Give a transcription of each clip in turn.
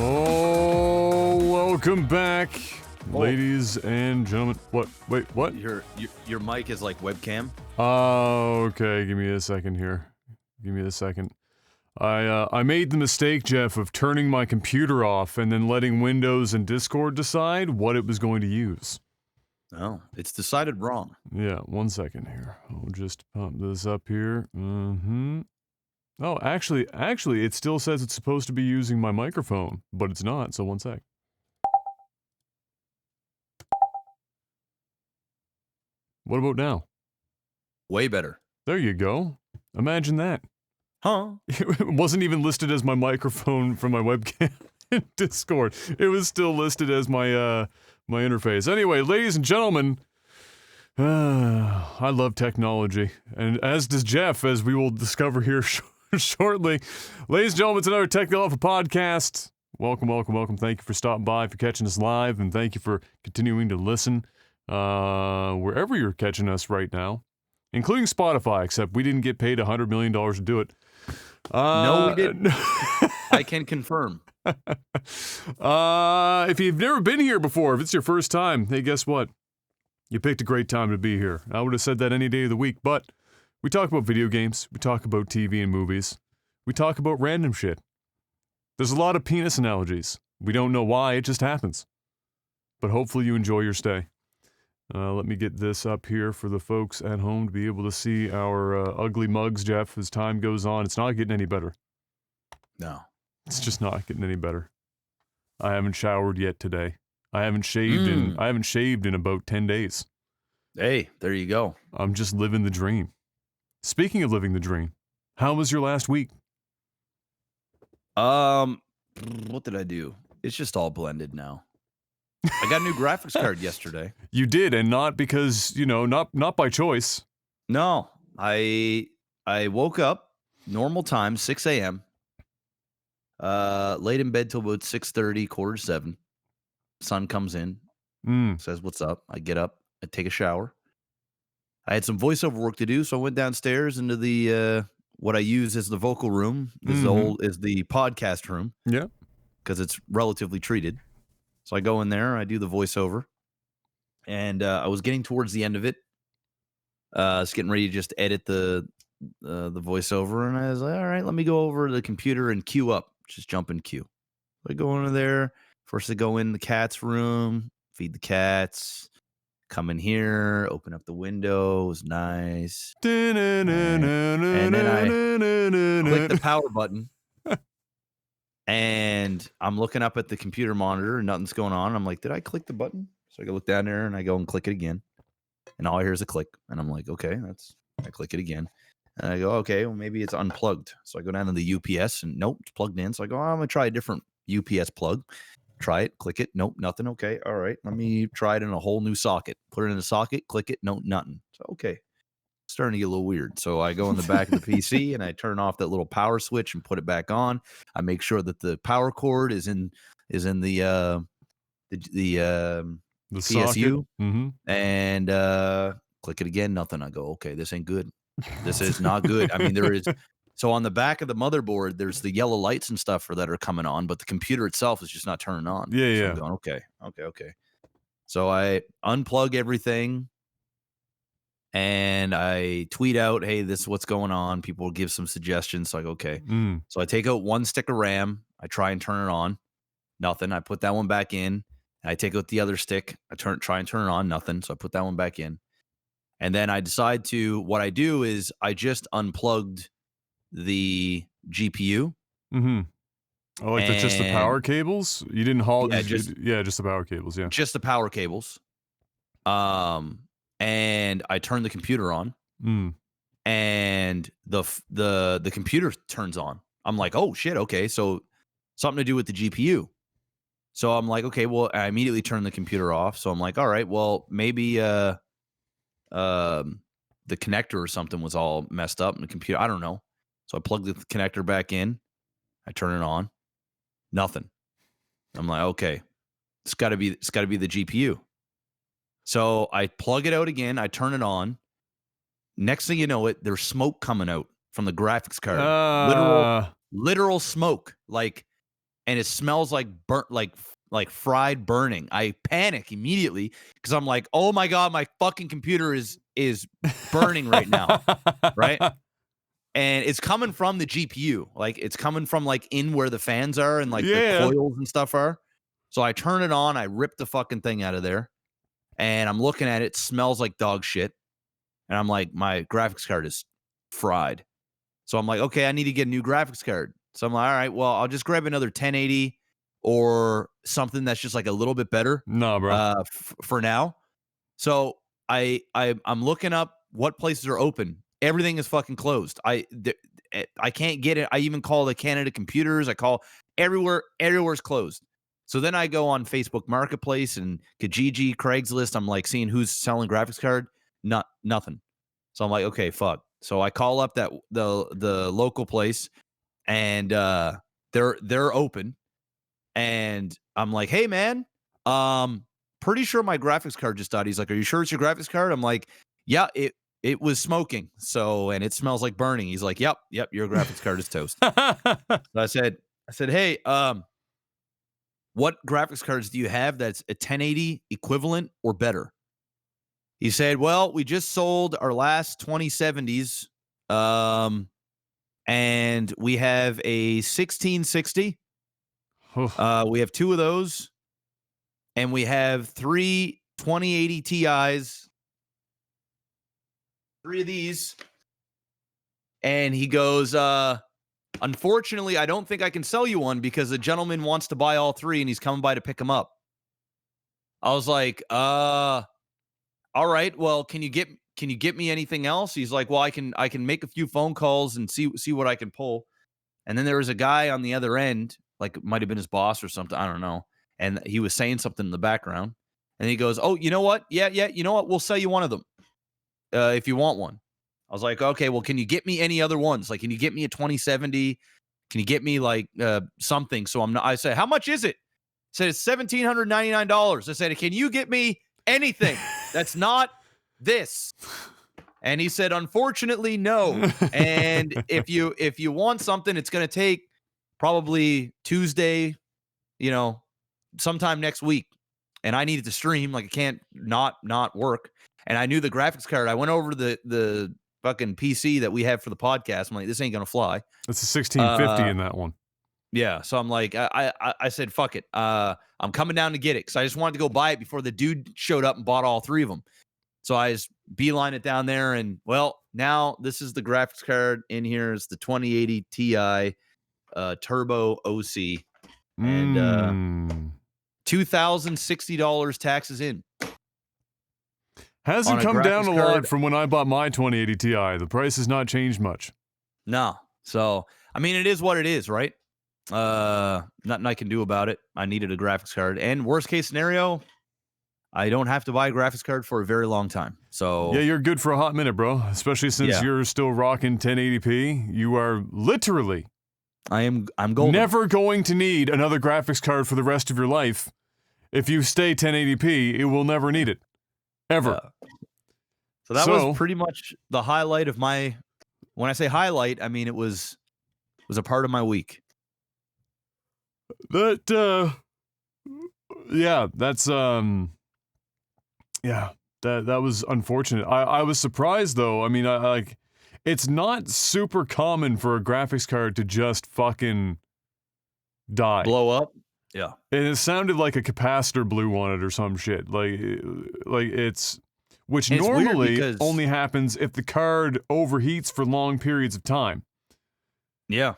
Oh, welcome back, ladies and gentlemen. What? Wait, what? Your mic is like webcam. Oh, okay. Give me a second here. Give me a second. I made the mistake, Jeff, of turning my computer off and then letting Windows and Discord decide what it was going to use. Oh, it's decided wrong. Yeah, 1 second here. I'll just pump this up here. Oh, actually, it still says it's supposed to be using my microphone, but it's not, so 1 sec. What about now? Way better. There you go. Imagine that. Huh? It wasn't even listed as my microphone from my webcam in Discord. It was still listed as my my interface. Anyway, ladies and gentlemen, I love technology, and as does Jeff, as we will discover here shortly. Ladies and gentlemen, it's another Tech Alpha podcast. Welcome, welcome, welcome. Thank you for stopping by, for catching us live, and thank you for continuing to listen wherever you're catching us right now, including Spotify, except we didn't get paid $100 million to do it. No, we didn't. I can confirm. If you've never been here before, if it's your first time, hey, guess what? You picked a great time to be here. I would have said that any day of the week, but we talk about video games, we talk about TV and movies, we talk about random shit. There's a lot of penis analogies. We don't know why, it just happens. But hopefully you enjoy your stay. Let me get this up here for the folks at home to be able to see our ugly mugs, Jeff, as time goes on. It's not getting any better. No. It's just not getting any better. I haven't showered yet today. I haven't shaved in about 10 days. Hey, there you go. I'm just living the dream. Speaking of living the dream, how was your last week? What did I do? It's just all blended now. I got a new graphics card yesterday. You did, and not because, not by choice. No, I woke up normal time, 6 a.m. Laid in bed till about 6:30, 6:45. Sun comes in, says, "What's up?" I get up, I take a shower. I had some voiceover work to do, so I went downstairs into the what I use as the vocal room, is the podcast room. Yeah, because it's relatively treated. So I go in there, I do the voiceover, and I was getting towards the end of it. I was getting ready to just edit the voiceover, and I was like, all right, let me go over to the computer and queue up. Just jump in queue. I go into there. First I go in the cat's room, feed the cats, come in here, open up the windows, nice. And then I click the power button. And I'm looking up at the computer monitor and nothing's going on. I'm like, did I click the button? So I go look down there and I go and click it again. And all I hear is a click. And I'm like, okay, I click it again. And I go, okay, well, maybe it's unplugged. So I go down to the UPS and nope, it's plugged in. So I go, I'm going to try a different UPS plug. Try it, click it. Nope, nothing. Okay, all right. Let me try it in a whole new socket. Put it in a socket, click it. Nope, nothing. So, okay. Starting to get a little weird. So I go in the back of the PC and I turn off that little power switch and put it back on. I make sure that the power cord is in the CSU and click it again. Nothing. I go, okay, this ain't good. This is not good. I mean, there is. So on the back of the motherboard, there's the yellow lights and stuff that are coming on, but the computer itself is just not turning on. Yeah, so yeah. I'm going, okay. So I unplug everything. And I tweet out, hey, this is what's going on. People will give some suggestions. So I go, okay. So I take out one stick of RAM. I try and turn it on. Nothing. I put that one back in. And I take out the other stick. I try and turn it on. Nothing. So I put that one back in. And then I decide what I do is I just unplugged the GPU. Oh, like just the power cables? You didn't haul just the power cables, yeah. Just the power cables. And I turn the computer on, and the computer turns on. I'm like, oh shit, okay, so something to do with the GPU. So I'm like, okay, well, I immediately turn the computer off. So I'm like, all right, well, maybe the connector or something was all messed up in the computer. I don't know. So I plug the connector back in. I turn it on. Nothing. I'm like, okay, it's got to be the GPU. So I plug it out again. I turn it on. Next thing you know there's smoke coming out from the graphics card. Literal smoke. Like and it smells like burnt, like fried burning. I panic immediately because I'm like, oh my god, my fucking computer is burning right now, right? And it's coming from the GPU, like it's coming from like in where the fans are and like the coils and stuff are. So I turn it on, I rip the fucking thing out of there, and I'm looking at it. It smells like dog shit, and I'm like, my graphics card is fried. So I'm like, okay, I need to get a new graphics card. So I'm like, all right, well, I'll just grab another 1080 or something that's just like a little bit better. No, bro. For now. So I'm looking up what places are open. Everything is fucking closed. I can't get it. I even call the Canada Computers. I call everywhere. Everywhere's closed. So then I go on Facebook Marketplace and Kijiji, Craigslist. I'm like seeing who's selling graphics card. Nothing. So I'm like, okay, fuck. So I call up the local place, and they're open, and I'm like, hey man, pretty sure my graphics card just died. He's like, are you sure it's your graphics card? I'm like, yeah, it was smoking, and it smells like burning. He's like, yep, your graphics card is toast. So I said, hey, what graphics cards do you have that's a 1080 equivalent or better? He said, well, we just sold our last 2070s, and we have a 1660. We have 2 of those, and we have 3 2080 Ti's, 3 of these. And he goes, unfortunately, I don't think I can sell you one because the gentleman wants to buy all 3 and he's coming by to pick them up. I was like, all right, well, can you get me anything else? He's like, well, I can make a few phone calls and see what I can pull. And then there was a guy on the other end, like it might have been his boss or something, I don't know. And he was saying something in the background. And he goes, oh, you know what? Yeah, you know what? We'll sell you one of them if you want one. I was like, okay, well, can you get me any other ones? Like, can you get me a 2070? Can you get me like something? So I said, how much is it? He said, it's $1,799. I said, can you get me anything that's not this? And he said, unfortunately, no. And if you want something, it's going to take probably Tuesday, sometime next week. And I needed to stream, like I can't not work. And I knew the graphics card. I went over to the fucking PC that we have for the podcast. I'm like, this ain't gonna fly. It's a 1650 in that one. Yeah. So I'm like, I said, fuck it. I'm coming down to get it because I just wanted to go buy it before the dude showed up and bought all 3 of them. So I just beeline it down there, and well, now this is the graphics card in here. It's the 2080 Ti Turbo OC, and $2,060 taxes in. Hasn't come down a lot from when I bought my 2080 Ti. The price has not changed much. No. So, I mean, it is what it is, right? Nothing I can do about it. I needed a graphics card. And worst case scenario, I don't have to buy a graphics card for a very long time. So yeah, you're good for a hot minute, bro. Especially since you're still rocking 1080p. You are literally I'm golden. Never going to need another graphics card for the rest of your life. If you stay 1080p, it will never need it. Ever. Yeah. So that was pretty much the highlight of my, when I say highlight, I mean it was a part of my week. That was unfortunate. I was surprised though. I mean, it's not super common for a graphics card to just fucking die. Blow up? Yeah. And it sounded like a capacitor blew on it or some shit. Which normally only happens if the card overheats for long periods of time. Yeah.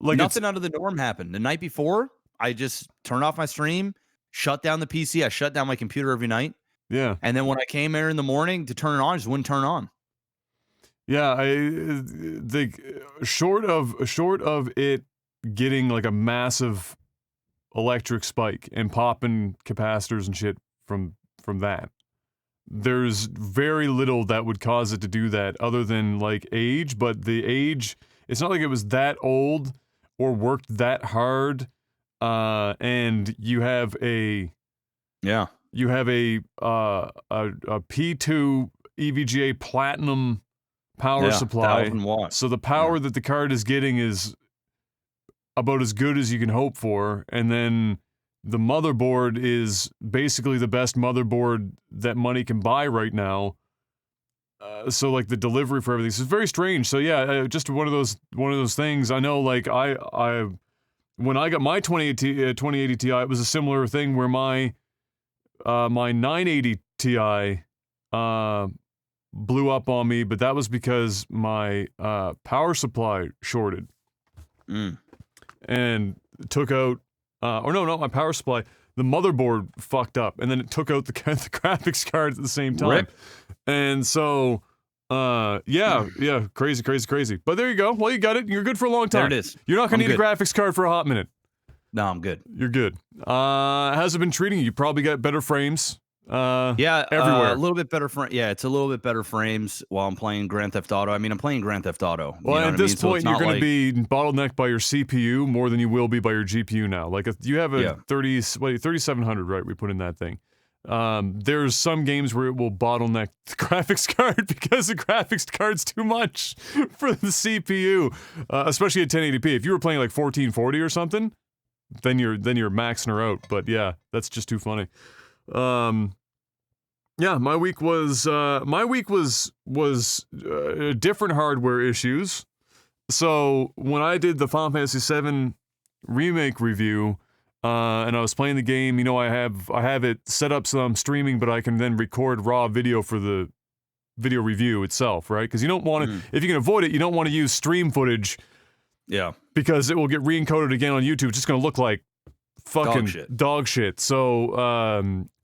Like nothing out of the norm happened. The night before, I just turned off my stream, shut down the PC. I shut down my computer every night. Yeah. And then when I came here in the morning to turn it on, it just wouldn't turn on. Yeah, short of it getting like a massive electric spike and popping capacitors and shit from that, there's very little that would cause it to do that other than like age. But the age, it's not like it was that old or worked that hard. And you have a P2 EVGA platinum power supply. 1,000 watts. So the power that the card is getting is about as good as you can hope for, and then the motherboard is basically the best motherboard that money can buy right now. So like the delivery for everything, so it's very strange. So yeah, just one of those things. I know, like I when I got my 2080 Ti, it was a similar thing where my 980 Ti blew up on me, but that was because my power supply shorted and took out. Or no, not my power supply. The motherboard fucked up, and then it took out the graphics card at the same time. Rip. And so, yeah, crazy. But there you go. Well, you got it. You're good for a long time. There it is. You're not gonna I'm need good. a graphics card for a hot minute. No, I'm good. You're good. How's it been treating you? You probably got better frames. Yeah, everywhere. a little bit better. Yeah, it's a little bit better frames while I'm playing Grand Theft Auto. I mean, I'm playing Grand Theft Auto. Well, you know at this so point, you're going to be bottlenecked by your CPU more than you will be by your GPU now. Like, if you have a 3700, right? We put in that thing. There's some games where it will bottleneck the graphics card because the graphics card's too much for the CPU, especially at 1080p. If you were playing like 1440 or something, then you're maxing her out. But yeah, that's just too funny. Yeah, my week was different hardware issues. So when I did the Final Fantasy VII remake review, and I was playing the game, you know, I have it set up so I'm streaming, but I can then record raw video for the video review itself, right? Because you don't want to, if you can avoid it, you don't want to use stream footage. Yeah. Because it will get re-encoded again on YouTube. It's just going to look like fucking dog shit. So,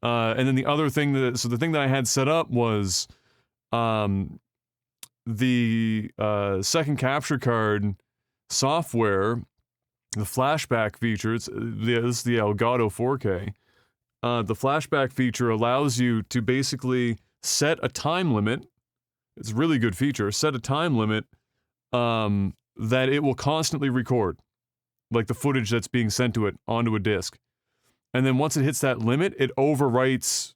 and then the other thing the thing that I had set up was, the second capture card software, the flashback feature. This is the Elgato 4K. The flashback feature allows you to basically set a time limit. It's a really good feature. Set a time limit, that it will constantly record, like the footage that's being sent to it onto a disc. And then once it hits that limit, it overwrites,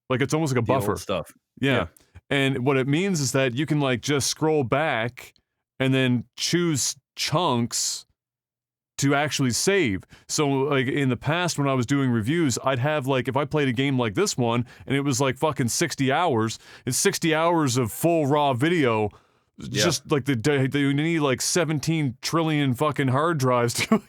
like it's almost like a buffer. Old stuff. Yeah. And what it means is that you can like just scroll back and then choose chunks to actually save. So like in the past when I was doing reviews, I'd have like, if I played a game like this one and it was like fucking 60 hours, it's 60 hours of full raw video. Just like you need like 17 trillion fucking hard drives to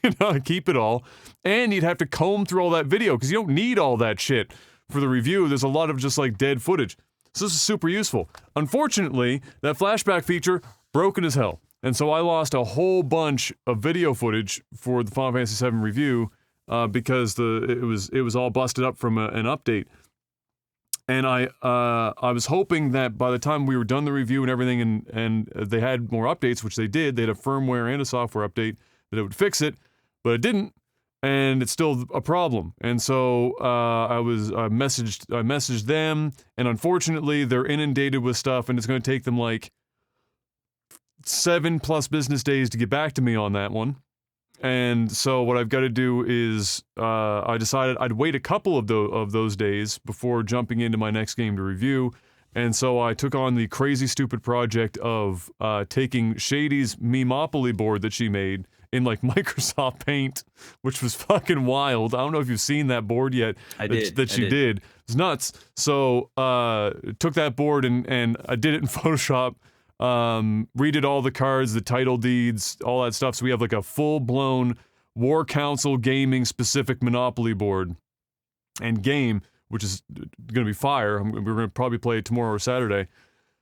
keep it all. And you'd have to comb through all that video because you don't need all that shit for the review. There's a lot of just like dead footage. So this is super useful. Unfortunately, that flashback feature, broken as hell. And so I lost a whole bunch of video footage for the Final Fantasy VII review because it was all busted up from an update. And I was hoping that by the time we were done the review and everything, and they had more updates, which they did, they had a firmware and a software update that it would fix it, but it didn't, and it's still a problem. And so I messaged them, and unfortunately they're inundated with stuff, and it's going to take them like 7+ business days to get back to me on that one. And so what I've got to do is, I decided I'd wait a couple of those days before jumping into my next game to review. And so I took on the crazy stupid project of taking Shady's Memopoly board that she made in like Microsoft Paint, which was fucking wild. I don't know if you've seen that board yet. That she did. It's nuts. So took that board and I did it in Photoshop. Redid all the cards, the title deeds, all that stuff. So we have like a full-blown War Council gaming specific Monopoly board and game, which is going to be fire. We're going to probably play it tomorrow or Saturday.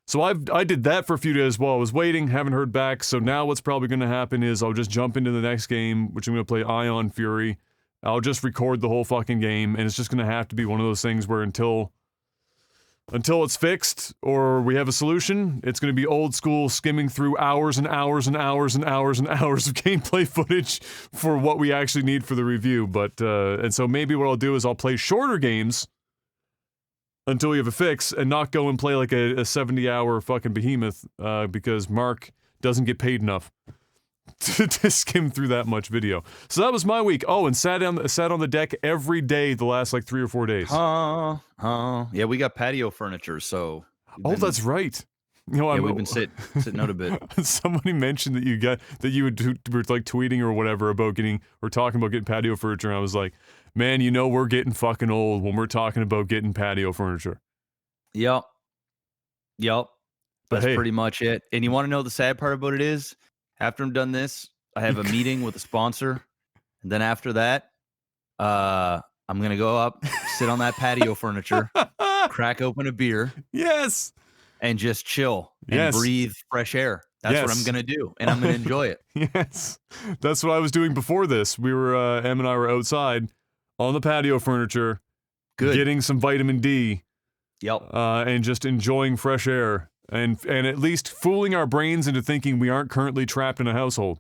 So I did that for a few days while I was waiting, haven't heard back. So now what's probably going to happen is I'll just jump into the next game, which I'm going to play Ion Fury. I'll just record the whole fucking game, and it's just going to have to be one of those things where until it's fixed or we have a solution, it's going to be old school, skimming through hours and hours and hours and hours and hours of gameplay footage for what we actually need for the review. But and so maybe what I'll do is I'll play shorter games until we have a fix and not go and play like a 70-hour fucking behemoth because Mark doesn't get paid enough to skim through that much video. So that was my week. Oh, and sat on the deck every day the last like 3 or 4 days. Yeah, we got patio furniture, so. Oh, that's right. Yeah, we've been sitting out a bit. Somebody mentioned that you were like tweeting or whatever about talking about getting patio furniture, and I was like, man, we're getting fucking old when we're talking about getting patio furniture. Yep. But That's hey, pretty much it. And you want to know the sad part about it is, after I'm done this, I have a meeting with a sponsor, and then after that, I'm gonna go up, sit on that patio furniture, crack open a beer, yes, and just chill and breathe fresh air. That's what I'm gonna do, and I'm gonna enjoy it. Yes, that's what I was doing before this. We were Em and I were outside on the patio furniture, getting some vitamin D. Yep. And just enjoying fresh air and at least fooling our brains into thinking we aren't currently trapped in a household.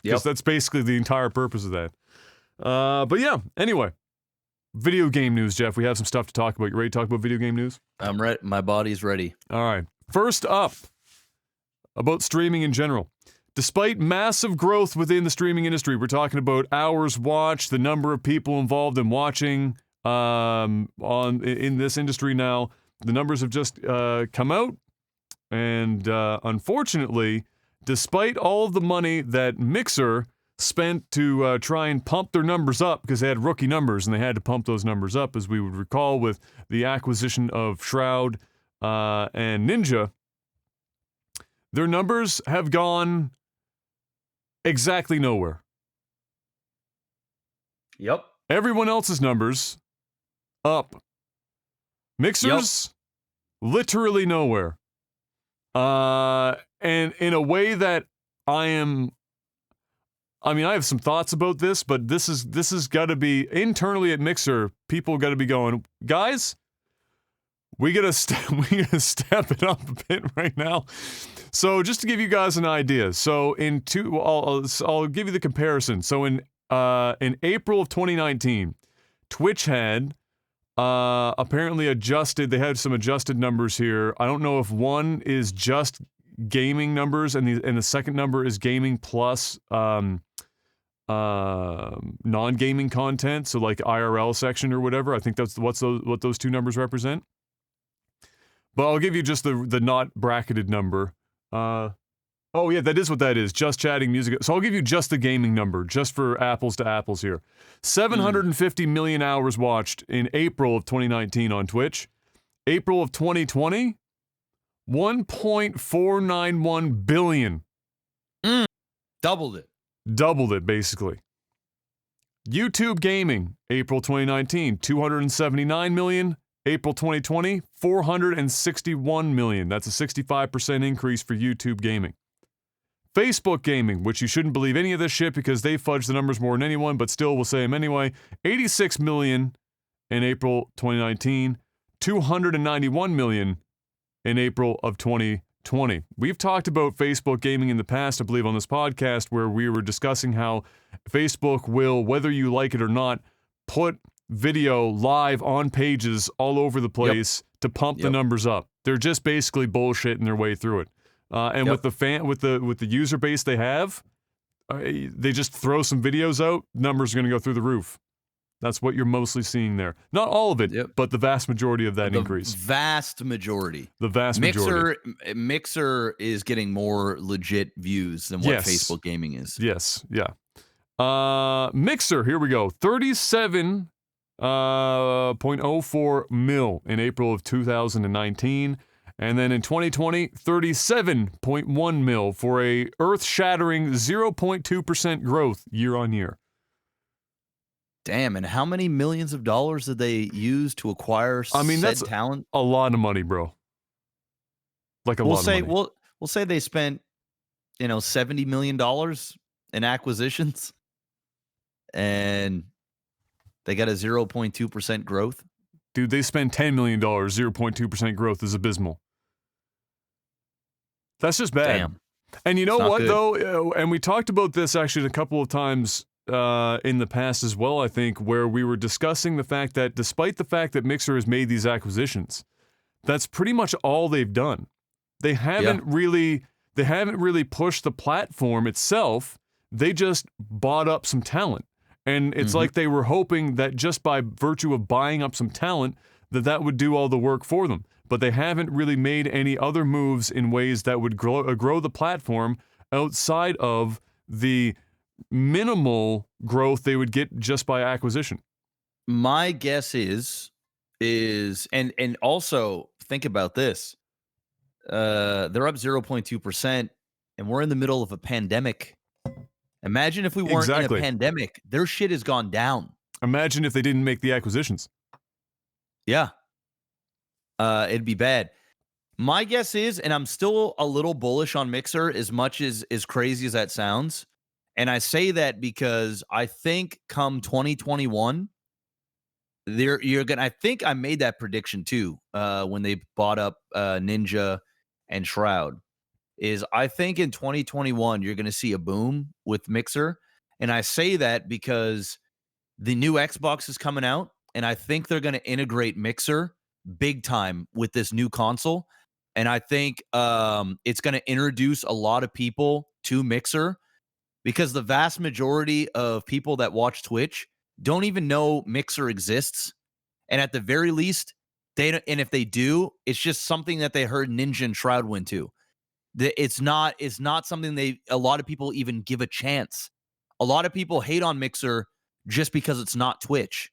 Because that's basically the entire purpose of that. But yeah, anyway. Video game news, Jeff. We have some stuff to talk about. You ready to talk about video game news? I'm ready. My body's ready. All right. First up, about streaming in general. Despite massive growth within the streaming industry, we're talking about hours watched, the number of people involved in watching in this industry now. The numbers have just come out, and unfortunately, despite all of the money that Mixer spent to try and pump their numbers up, because they had rookie numbers and they had to pump those numbers up, as we would recall with the acquisition of Shroud and Ninja, their numbers have gone exactly nowhere. Yep. Everyone else's numbers up. Mixers, literally nowhere. And in a way that I have some thoughts about this, but this has got to be internally at Mixer. People got to be going, guys, we gotta step it up a bit right now. So just to give you guys an idea, so I'll give you the comparison. So in April of 2019, Twitch had apparently adjusted. They had some adjusted numbers here. I don't know if one is just gaming numbers and the second number is gaming plus non-gaming content, so like IRL section or whatever. I think that's what those two numbers represent. But I'll give you just the not bracketed number. Oh yeah, that is what that is. Just chatting, music. So I'll give you just the gaming number, just for apples to apples here. 750 million hours watched in April of 2019 on Twitch. April of 2020, 1.491 billion. Doubled it. Doubled it, basically. YouTube gaming, April 2019, 279 million. April 2020, 461 million. That's a 65% increase for YouTube gaming. Facebook gaming, which you shouldn't believe any of this shit because they fudge the numbers more than anyone, but still we'll say them anyway. 86 million in April 2019, 291 million in April of 2020. We've talked about Facebook gaming in the past, I believe, on this podcast, where we were discussing how Facebook will, whether you like it or not, put video live on pages all over the place to pump the numbers up. They're just basically bullshitting their way through it. And with the user base they have, they just throw some videos out, numbers are going to go through the roof. That's what you're mostly seeing there. Not all of it, but the vast majority of that increase. Vast majority. The vast majority. Mixer is getting more legit views than what Facebook gaming is. Yes, yeah. Mixer, here we go. 37.04 mil in April of 2019. And then in 2020, 37.1 mil for a earth-shattering 0.2% growth year on year. Damn, and how many millions of dollars did they use to acquire that's talent? A lot of money, bro. Like lot of money. We'll say they spent, $70 million in acquisitions, and they got a 0.2% growth. Dude, they spend $10 million, 0.2% growth is abysmal. That's just bad. Damn. And you know what, though? And we talked about this actually a couple of times in the past as well, I think, where we were discussing the fact that despite the fact that Mixer has made these acquisitions, that's pretty much all they've done. They haven't really pushed the platform itself. They just bought up some talent. And it's like they were hoping that just by virtue of buying up some talent, that would do all the work for them. But they haven't really made any other moves in ways that would grow the platform outside of the minimal growth they would get just by acquisition. My guess is and also think about this. They're up 0.2%, and we're in the middle of a pandemic. Imagine if we weren't in a pandemic. Their shit has gone down. Imagine if they didn't make the acquisitions. Yeah. It'd be bad. My guess is, and I'm still a little bullish on Mixer as much as crazy as that sounds. And I say that because I think come 2021, I think I made that prediction too, when they bought up Ninja and Shroud. I think in 2021 you're gonna see a boom with Mixer. And I say that because the new Xbox is coming out, and I think they're gonna integrate Mixer big time with this new console. And I think it's going to introduce a lot of people to Mixer, because the vast majority of people that watch Twitch don't even know Mixer exists. And at the very least, and if they do, it's just something that they heard Ninja and Shroud went to. It's not something a lot of people even give a chance. A lot of people hate on Mixer just because it's not Twitch.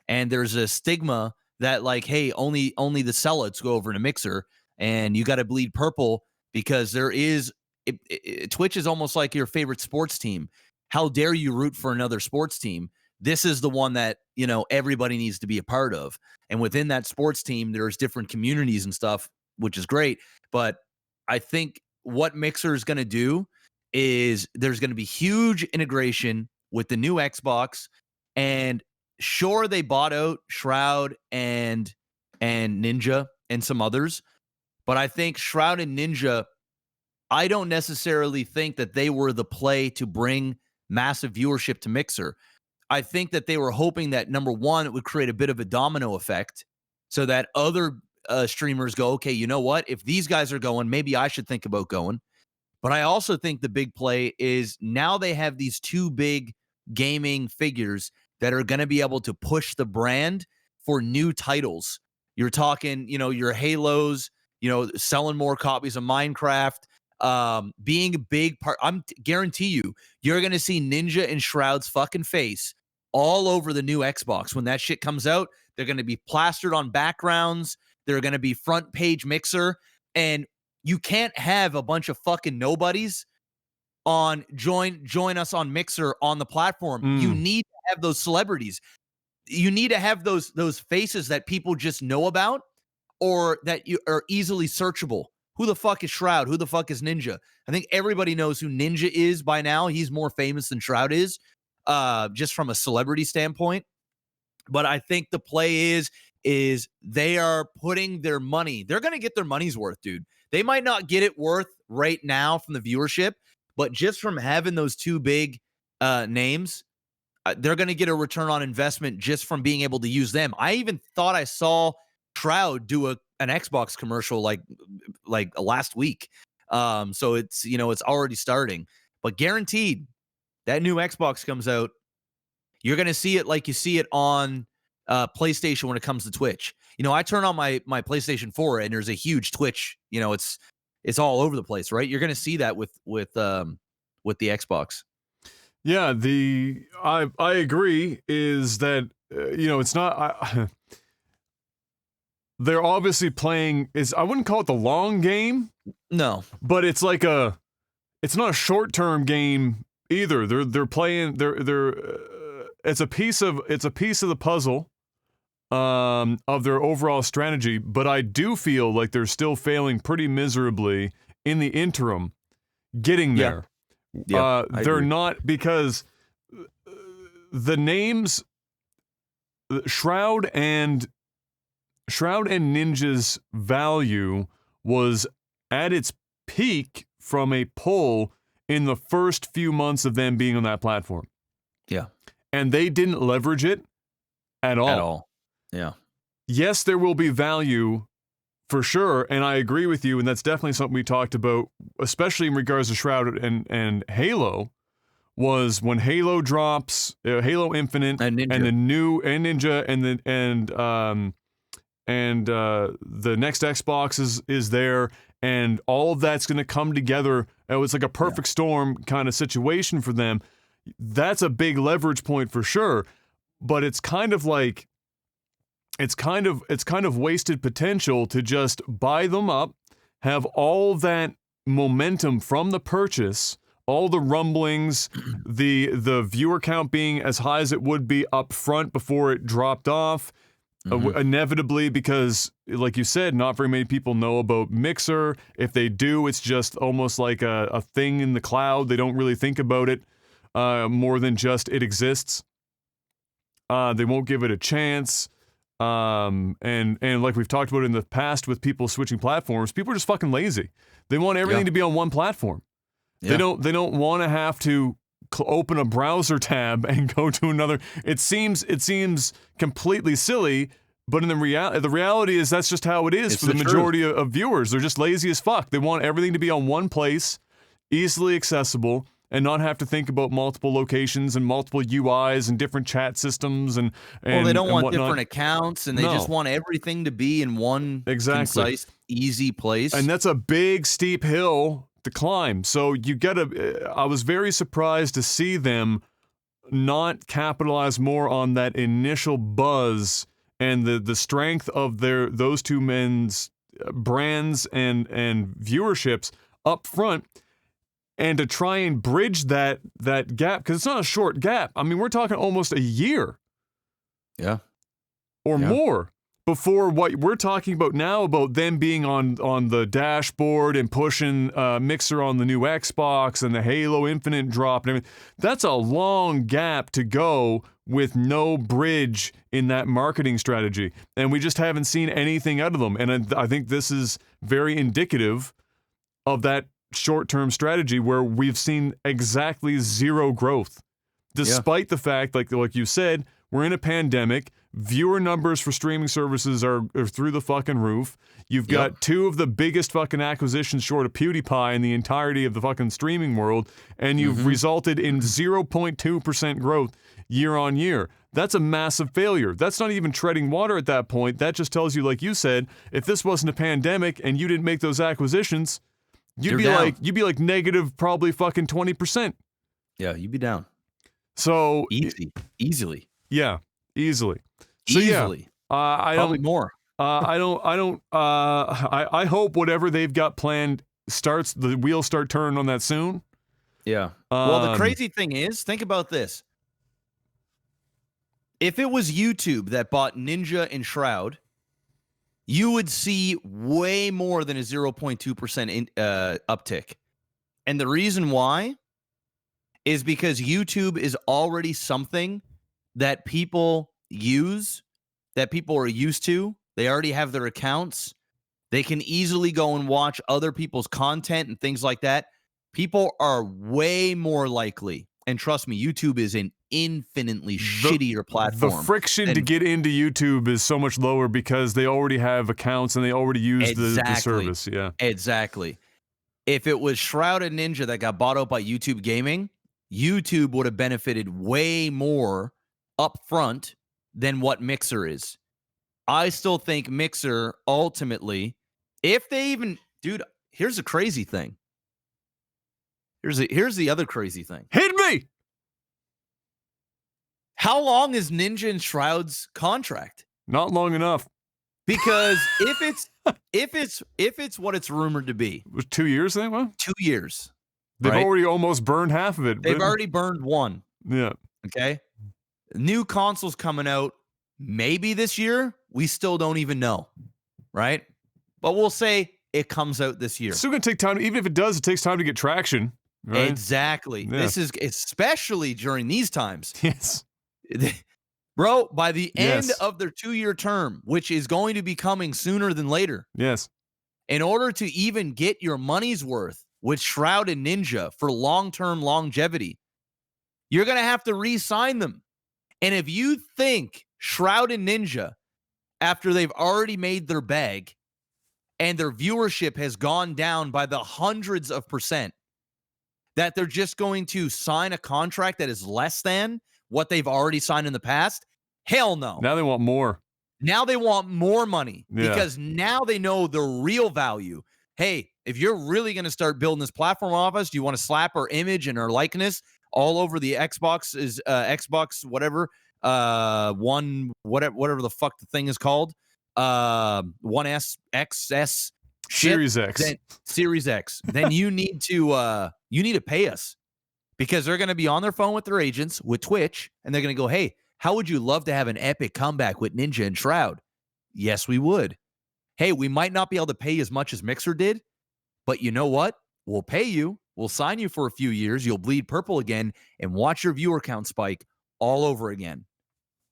And there's a stigma that, like, hey, only the sellouts go over to Mixer, and you got to bleed purple because Twitch is almost like your favorite sports team. How dare you root for another sports team? This is the one that, everybody needs to be a part of. And within that sports team, there's different communities and stuff, which is great. But I think what Mixer is going to do is there's going to be huge integration with the new Xbox. And sure, they bought out Shroud and Ninja and some others, but I think Shroud and Ninja, I don't necessarily think that they were the play to bring massive viewership to Mixer. I think that they were hoping that, number one, it would create a bit of a domino effect so that other streamers go, okay, you know what? If these guys are going, maybe I should think about going. But I also think the big play is now they have these two big gaming figures that are going to be able to push the brand for new titles. You're talking, your Halos, selling more copies of Minecraft, being a big part. Guarantee you're going to see Ninja and Shroud's fucking face all over the new Xbox. When that shit comes out, they're going to be plastered on backgrounds. They're going to be front page Mixer. And you can't have a bunch of fucking nobodies on join us on Mixer on the platform. You need to have those celebrities. You need to have those faces that people just know about, or that you are easily searchable. Who the fuck is Shroud? Who the fuck is Ninja? I think everybody knows who Ninja is by now. He's more famous than Shroud is, just from a celebrity standpoint. But I think the play is they are putting their money. They're going to get their money's worth, dude. They might not get it worth right now from the viewership, but just from having those two big names, they're going to get a return on investment just from being able to use them. I even thought I saw Shroud do an Xbox commercial like last week. So it's already starting. But guaranteed, that new Xbox comes out, you're going to see it like you see it on PlayStation when it comes to Twitch. I turn on my PlayStation 4 and there's a huge Twitch. It's all over the place, right? You're going to see that with the Xbox. Yeah, I agree. Is that it's not. They're obviously playing. I wouldn't call it the long game. No, but it's like it's not a short term game either. They're playing. It's a piece of the puzzle of their overall strategy, but I do feel like they're still failing pretty miserably in the interim getting there. Yeah, they're not, because the names Shroud and Ninja's value was at its peak from a pull in the first few months of them being on that platform. Yeah. And they didn't leverage it at all. Yeah. Yes, there will be value for sure, and I agree with you, and that's definitely something we talked about, especially in regards to Shroud and Halo, was when Halo drops, Halo Infinite, and Ninja. and the new and Ninja, and and the next Xbox is there, and all of that's going to come together. It's like a perfect storm kind of situation for them. That's a big leverage point for sure, but it's kind of like it's kind of wasted potential to just buy them up, have all that momentum from the purchase, all the rumblings, the viewer count being as high as it would be up front before it dropped off, inevitably, because like you said, not very many people know about Mixer. If they do, it's just almost like a thing in the cloud. They don't really think about it more than just it exists. They won't give it a chance. And like we've talked about in the past with people switching platforms, people are just fucking lazy. They want everything to be on one platform. Yeah. They don't want to have to open a browser tab and go to another. It seems completely silly, but in the reality is that's just how it is for the majority of viewers. They're just lazy as fuck. They want everything to be on one place, easily accessible, and not have to think about multiple locations and multiple UIs and different chat systems and well, they don't want whatnot. Different accounts, and they just want everything to be in one concise, easy place. And that's a big, steep hill to climb. So you gotta. I was very surprised to see them not capitalize more on that initial buzz and the strength of those two men's brands and viewerships up front. And to try and bridge that gap, because it's not a short gap. I mean, we're talking almost a year. Yeah. Or more before what we're talking about now, about them being on the dashboard and pushing Mixer on the new Xbox and the Halo Infinite drop and everything. That's a long gap to go with no bridge in that marketing strategy. And we just haven't seen anything out of them. And I think this is very indicative of that short-term strategy where we've seen exactly zero growth, despite the fact, like you said, we're in a pandemic. Viewer numbers for streaming services are through the fucking roof. You've got two of the biggest fucking acquisitions short of PewDiePie in the entirety of the fucking streaming world, and you've resulted in 0.2% growth year on year. That's a massive failure. That's not even treading water at that point. That just tells you, like you said, if this wasn't a pandemic and you didn't make those acquisitions, you'd be like negative probably fucking 20%. Yeah, you'd be down. So easily. Yeah, easily. So easily. I probably don't, more. I hope whatever they've got planned the wheels start turning on that soon. Yeah. Well, the crazy thing is, think about this. If it was YouTube that bought Ninja and Shroud, you would see way more than a 0.2% uptick. And the reason why is because YouTube is already something that people use, that people are used to. They already have their accounts. They can easily go and watch other people's content and things like that. People are way more likely, and trust me, YouTube is an infinitely shittier platform. The friction to get into YouTube is so much lower because they already have accounts and they already use the service. Yeah, exactly. If it was Shroud and Ninja that got bought out by YouTube Gaming, YouTube would have benefited way more up front than what Mixer is. I still think Mixer ultimately, if they even, dude, here's a crazy thing. Here's the other crazy thing. Hit me. How long is Ninja and Shroud's contract? Not long enough. Because if it's what it's rumored to be, it was 2 years. Then, well, 2 years. They've already almost burned half of it. They've already burned one. Yeah. Okay. New consoles coming out maybe this year. We still don't even know, right? But we'll say it comes out this year. It's still gonna take time. Even if it does, it takes time to get traction. Right? Exactly. Yeah. This is especially during these times. Yes. Bro, by the end of their 2-year term, which is going to be coming sooner than later. Yes. In order to even get your money's worth with Shroud and Ninja for long-term longevity, you're going to have to re-sign them. And if you think Shroud and Ninja, after they've already made their bag and their viewership has gone down by the hundreds of %, that they're just going to sign a contract that is less than what they've already signed in the past? Hell no. Now they want more. Now they want more money Yeah. because now they know the real value. Hey, if you're really going to start building this platform off us, do you want to slap our image and our likeness all over the Xbox Xbox whatever whatever the fuck the thing is called, One S XS shit, Series X. then Series X, then you need to pay us, because they're going to be on their phone with their agents with Twitch, and they're going to go, hey, how would you love to have an epic comeback with Ninja and Shroud? Yes, we would. Hey, we might not be able to pay as much as Mixer did, but you know what? We'll pay you. We'll sign you for a few years. You'll bleed purple again and watch your viewer count spike all over again,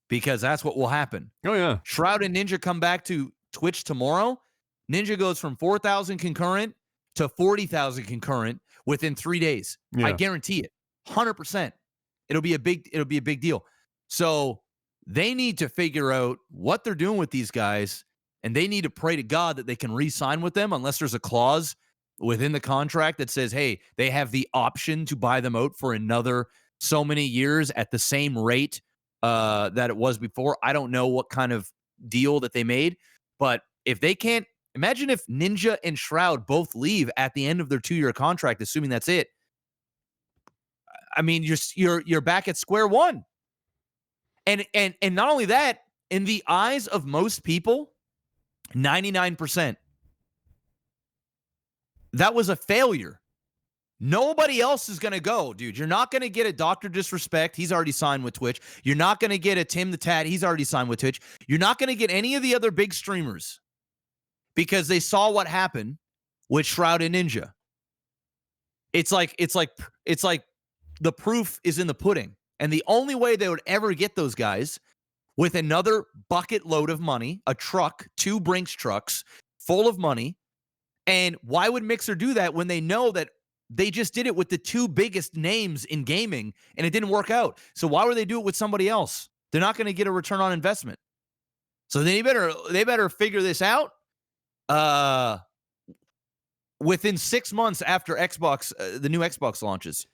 because that's what will happen. Oh, yeah. Shroud and Ninja come back to Twitch tomorrow. Ninja goes from 4,000 concurrent to 40,000 concurrent within 3 days. Yeah. I guarantee it. 100%. It'll be a big deal. So they need to figure out what they're doing with these guys, and they need to pray to God that they can re-sign with them, unless there's a clause within the contract that says, hey, they have the option to buy them out for another so many years at the same rate that it was before. I don't know what kind of deal that they made, but if they can't, imagine if Ninja and Shroud both leave at the end of their 2-year contract, assuming that's it. I mean, you're back at square one. And not only that, in the eyes of most people, 99%, that was a failure. Nobody else is going to go, dude. You're not going to get a Dr. Disrespect. He's already signed with Twitch. You're not going to get a Tim the Tat. He's already signed with Twitch. You're not going to get any of the other big streamers, because they saw what happened with Shroud and Ninja. It's like the proof is in the pudding. And the only way they would ever get those guys with another bucket load of money, a truck, 2 Brinks trucks full of money. And why would Mixer do that when they know that they just did it with the 2 biggest names in gaming and it didn't work out? So why would they do it with somebody else? They're not going to get a return on investment. So they better figure this out within 6 months after Xbox, the new Xbox launches.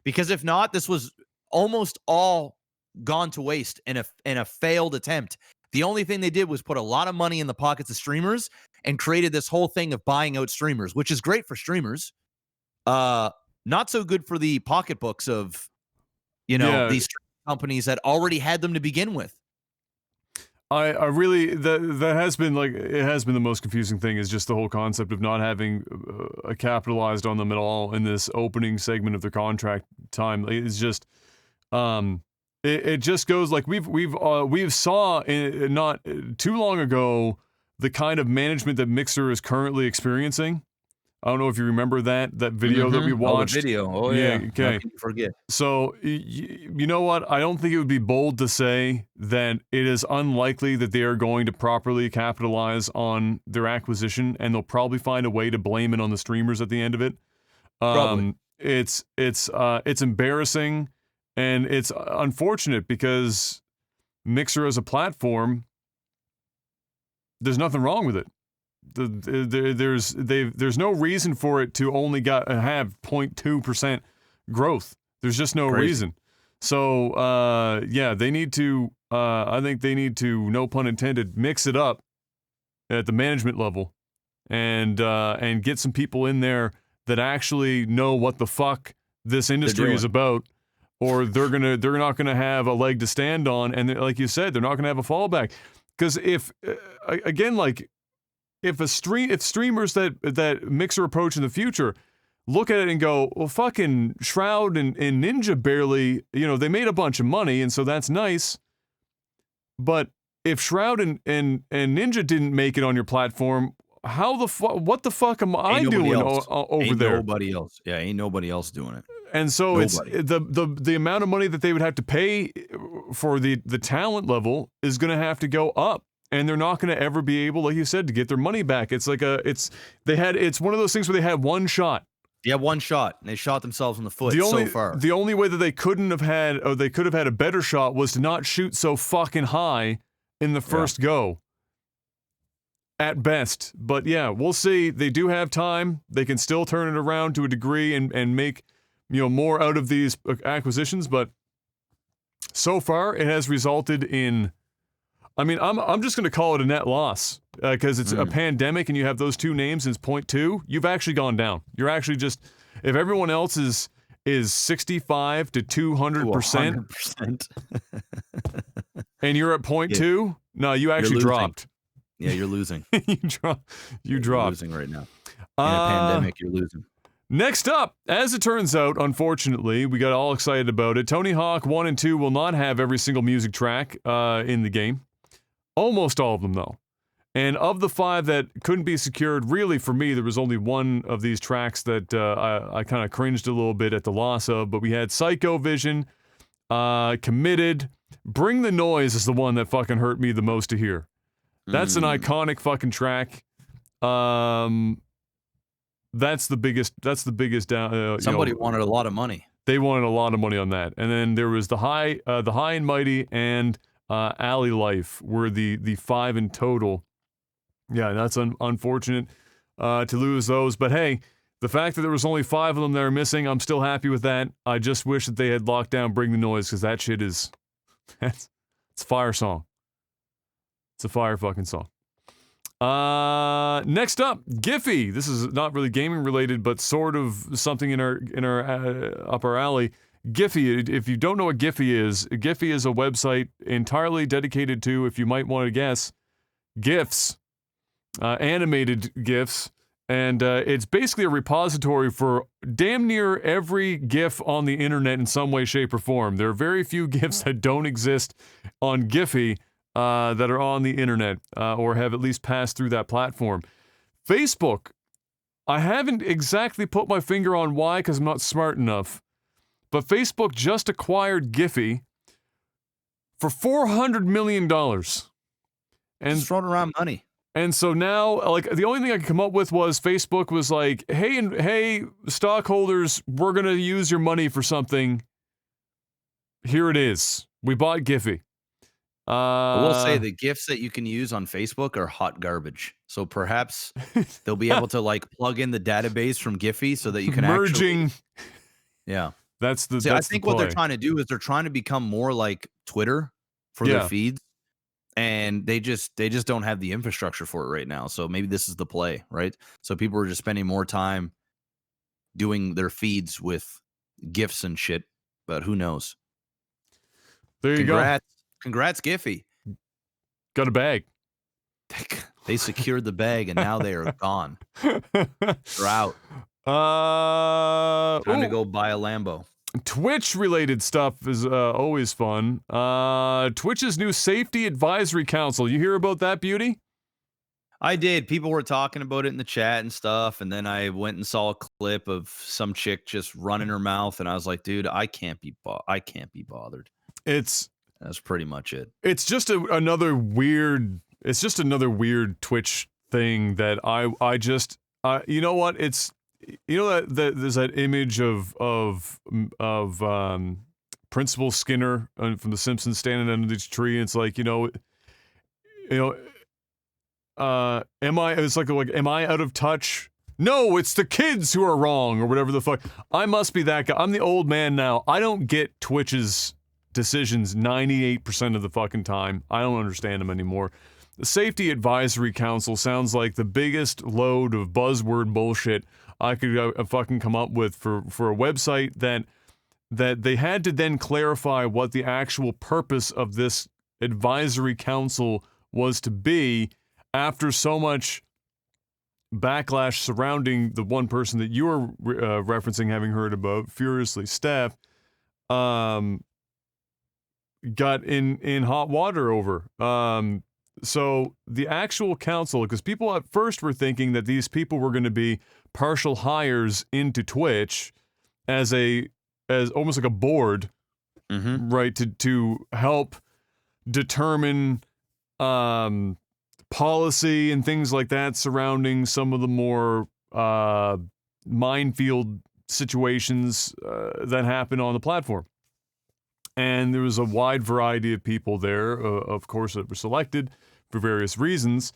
Because if not, this was almost all gone to waste in a failed attempt. The only thing they did was put a lot of money in the pockets of streamers and created this whole thing of buying out streamers, which is great for streamers. Not so good for the pocketbooks of, these companies that already had them to begin with. I really, that has been it has been the most confusing thing, is just the whole concept of not having capitalized on them at all in this opening segment of their contract time. It's just, it just goes like we've saw not too long ago the kind of management that Mixer is currently experiencing. I don't know if you remember that video that we watched. The video. Oh, yeah. Okay. How can you forget? So, you know what? I don't think it would be bold to say that it is unlikely that they are going to properly capitalize on their acquisition, and they'll probably find a way to blame it on the streamers at the end of it. Probably. It's embarrassing, and it's unfortunate, because Mixer as a platform, there's nothing wrong with it. There's no reason for it to only have 0.2% growth. There's just no reason. So they need to. I think they need to, no pun intended, mix it up at the management level, and get some people in there that actually know what the fuck this industry is about, or they're not gonna have a leg to stand on, and like you said, they're not gonna have a fallback. Because if streamers that Mixer approach in the future look at it and go, well, fucking Shroud and Ninja barely, they made a bunch of money, and so that's nice. But if Shroud and Ninja didn't make it on your platform, what the fuck am I doing over there? Ain't nobody else. Yeah, ain't nobody else doing it. And so it's the amount of money that they would have to pay for the talent level is going to have to go up. And they're not going to ever be able, like you said, to get their money back. It's like it's one of those things where they had one shot. Yeah, one shot, and they shot themselves in the foot so far. The only way that they could have had a better shot was to not shoot so fucking high in the first go. At best. But yeah, we'll see. They do have time. They can still turn it around to a degree and make more out of these acquisitions. But so far, it has resulted in I mean, I'm just going to call it a net loss because it's a pandemic and you have those two names and it's 0.2. You've actually gone down. You're actually just, if everyone else is 65 to 200%, 100%. and you're at 0.2, no, you actually dropped. Yeah, you're losing. You dropped. You're losing right now. In a pandemic, you're losing. Next up, as it turns out, unfortunately, we got all excited about it. Tony Hawk 1 and 2 will not have every single music track in the game. Almost all of them, though. And of the 5 that couldn't be secured, really, for me, there was only one of these tracks that I kind of cringed a little bit at the loss of, but we had Psycho Vision, Committed, Bring the Noise is the one that fucking hurt me the most to hear. That's an iconic fucking track. That's the biggest down. Somebody wanted a lot of money. They wanted a lot of money on that. And then there was the High and Mighty and Alley Life were the 5 in total. Yeah, that's unfortunate to lose those. But hey, the fact that there was only 5 of them that are missing, I'm still happy with that. I just wish that they had locked down Bring the Noise because that shit is, it's a fire song. It's a fire fucking song. Next up, Giphy. This is not really gaming related, but sort of something in our up our alley. Giphy. If you don't know what Giphy is a website entirely dedicated to, if you might want to guess, GIFs, animated GIFs, and it's basically a repository for damn near every GIF on the internet in some way, shape, or form. There are very few GIFs that don't exist on Giphy. That are on the internet or have at least passed through that platform. Facebook, I haven't exactly put my finger on why because I'm not smart enough, but Facebook just acquired Giphy for $400 million. And just throwing around money. And so now, like, the only thing I could come up with was Facebook was like, hey, stockholders, we're going to use your money for something. Here it is. We bought Giphy. I will say the GIFs that you can use on Facebook are hot garbage. So perhaps they'll be able to like plug in the database from Giphy so that you can merging. Yeah, that's the. See, that's I think the what play. they're trying to do is they're trying to become more like Twitter for their feeds, and they just don't have the infrastructure for it right now. So maybe this is the play, right? So people are just spending more time doing their feeds with GIFs and shit, but who knows? There you go. Congrats, Giphy. Got a bag. They secured the bag, and now they are gone. They're out. Time to go buy a Lambo. Twitch-related stuff is always fun. Twitch's new Safety Advisory Council. You hear about that, Beauty? I did. People were talking about it in the chat and stuff, and then I went and saw a clip of some chick just running her mouth, and I was like, dude, I can't be bothered. That's pretty much it. It's just another weird Twitch thing that I just you know what, it's, you know, that there's that image of Principal Skinner from The Simpsons standing under this tree, and it's like, am I out of touch? No, it's the kids who are wrong, or whatever the fuck. I must be that guy. I'm the old man now. I don't get Twitch's decisions 98% of the fucking time. I don't understand them anymore. The Safety Advisory Council sounds like the biggest load of buzzword bullshit I could fucking come up with for a website that they had to then clarify what the actual purpose of this advisory council was to be after so much backlash surrounding the one person that you were referencing, having heard about, Furiously Steph, got in hot water over. So the actual council, because people at first were thinking that these people were going to be partial hires into Twitch as almost like a board, right, to help determine policy and things like that surrounding some of the more minefield situations that happen on the platform. And there was a wide variety of people there, of course, that were selected for various reasons.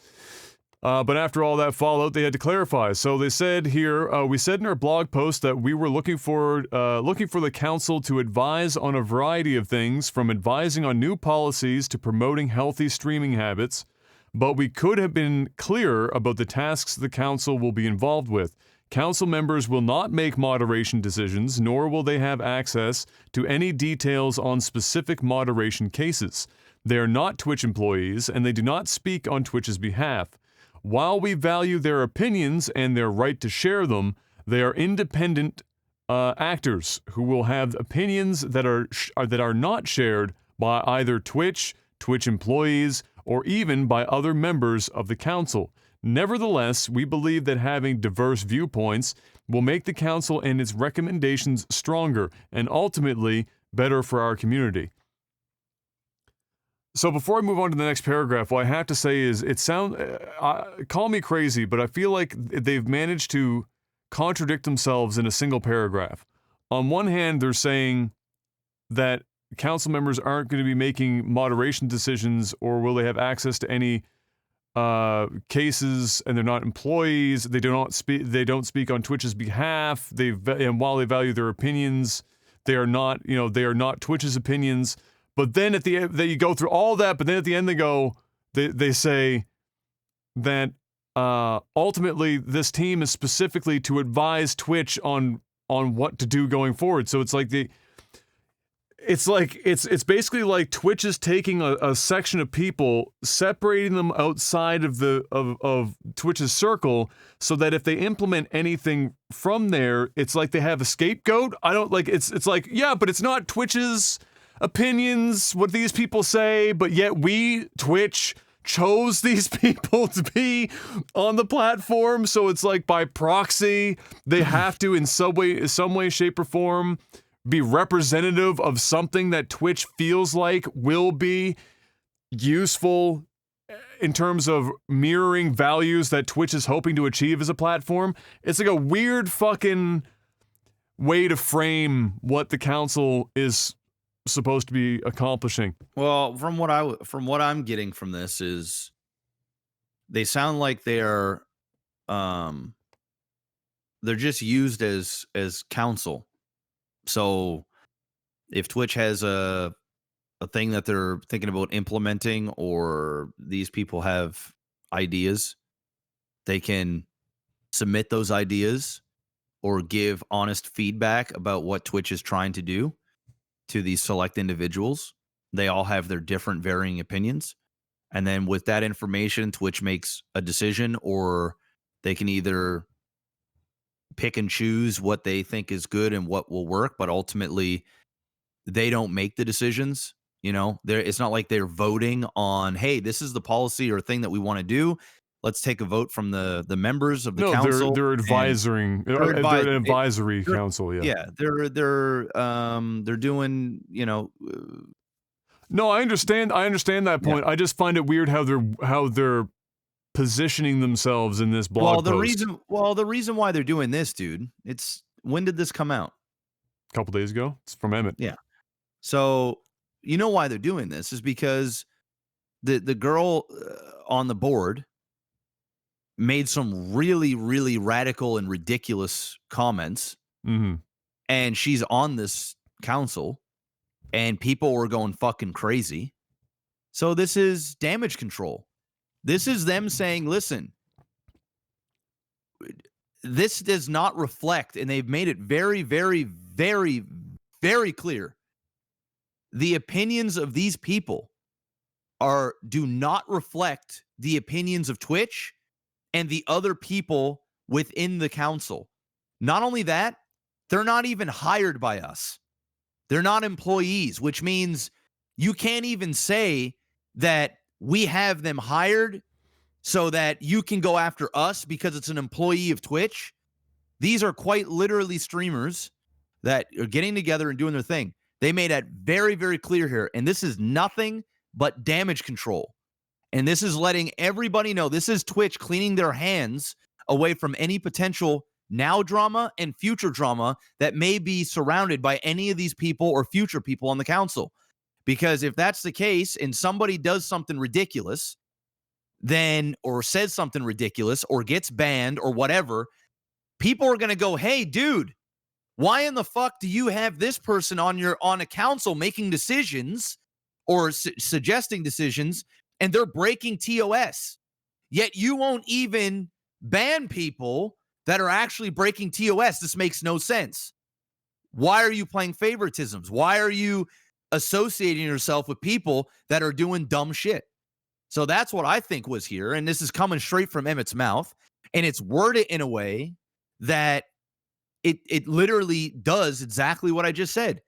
But after all that fallout, they had to clarify. So they said here, we said in our blog post that we were looking for the council to advise on a variety of things, from advising on new policies to promoting healthy streaming habits. But we could have been clearer about the tasks the council will be involved with. Council members will not make moderation decisions, nor will they have access to any details on specific moderation cases. They are not Twitch employees, and they do not speak on Twitch's behalf. While we value their opinions and their right to share them, they are independent actors who will have opinions that are not shared by either Twitch employees, or even by other members of the council. Nevertheless, we believe that having diverse viewpoints will make the council and its recommendations stronger and ultimately better for our community. So before I move on to the next paragraph, what I have to say is, call me crazy, but I feel like they've managed to contradict themselves in a single paragraph. On one hand, they're saying that council members aren't going to be making moderation decisions, or will they have access to any cases, and they're not employees. They don't speak on Twitch's behalf. And while they value their opinions, they are not Twitch's opinions. But then at the end, you go through all that, but then at the end they say that ultimately this team is specifically to advise Twitch on what to do going forward. So it's basically like Twitch is taking a section of people, separating them outside of Twitch's circle, so that if they implement anything from there, it's like they have a scapegoat. It's like, yeah, but it's not Twitch's opinions, what these people say, but yet we, Twitch, chose these people to be on the platform, so it's like by proxy, they have to in some way, shape, or form be representative of something that Twitch feels like will be useful in terms of mirroring values that Twitch is hoping to achieve as a platform. It's like a weird fucking way to frame what the council is supposed to be accomplishing. Well, from what I'm getting from this is, they sound like they're just used as counsel. So if Twitch has a thing that they're thinking about implementing, or these people have ideas, they can submit those ideas or give honest feedback about what Twitch is trying to do to these select individuals. They all have their different varying opinions. And then with that information, Twitch makes a decision, or they can either pick and choose what they think is good and what will work, but ultimately they don't make the decisions. It's not like they're voting on, hey, this is the policy or thing that we want to do. Let's take a vote from the members of the council. They're advising. They're an advisory council. Yeah, they're doing. No, I understand that point. Yeah. I just find it weird how they're positioning themselves in this blog post. The reason why they're doing this, dude, when did this come out? A couple days ago. It's from Emmett. Yeah. So you know why they're doing this is because the girl on the board made some really, really radical and ridiculous comments. Mm-hmm. And she's on this council, and people were going fucking crazy. So this is damage control. This is them saying, listen, this does not reflect, and they've made it very, very, very, very clear. The opinions of these people do not reflect the opinions of Twitch and the other people within the council. Not only that, they're not even hired by us. They're not employees, which means you can't even say that we have them hired so that you can go after us because it's an employee of Twitch. These are quite literally streamers that are getting together and doing their thing. They made that very, very clear here. And this is nothing but damage control. And this is letting everybody know this is Twitch cleaning their hands away from any potential now drama and future drama that may be surrounded by any of these people or future people on the council. Because if that's the case and somebody does something ridiculous, then or says something ridiculous or gets banned or whatever, people are going to go, "Hey, dude, why in the fuck do you have this person on a council making decisions or suggesting decisions, and they're breaking TOS? Yet you won't even ban people that are actually breaking TOS. This makes no sense. Why are you playing favoritisms? Why are you associating yourself with people that are doing dumb shit?" So that's what I think was here. And this is coming straight from Emmett's mouth. And it's worded in a way that it literally does exactly what I just said.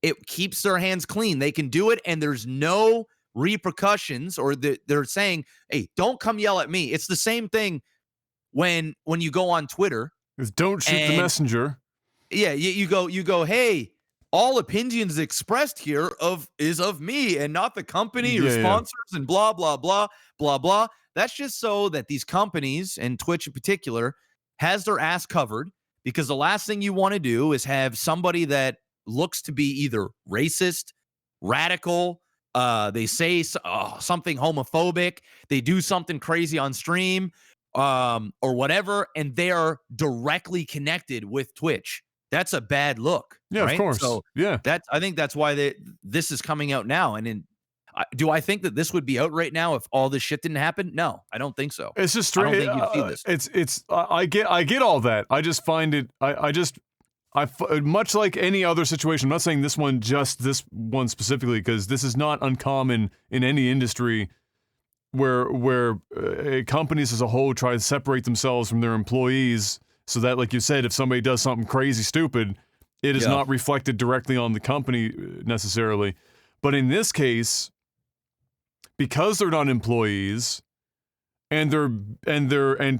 It keeps their hands clean. They can do it, and there's no repercussions, or they're saying, "Hey, don't come yell at me." It's the same thing when you go on Twitter. Don't shoot the messenger. Yeah, you go, "Hey, all opinions expressed here is of me and not the company or sponsors," and blah, blah, blah, blah, blah. That's just so that these companies, and Twitch in particular, has their ass covered, because the last thing you want to do is have somebody that looks to be either racist, radical, they say something homophobic, they do something crazy on stream, or whatever, and they are directly connected with Twitch. That's a bad look. Yeah, right? Of course. So yeah, I think that's why this is coming out now. And do I think that this would be out right now if all this shit didn't happen? No, I don't think so. It's just straight. I don't think you'd see this. It's. I get all that. I just find it. Much like any other situation. I'm not saying this one specifically, because this is not uncommon in any industry where companies as a whole try to separate themselves from their employees, so that, like you said, if somebody does something crazy stupid, it is not reflected directly on the company necessarily. But in this case, because they're not employees, and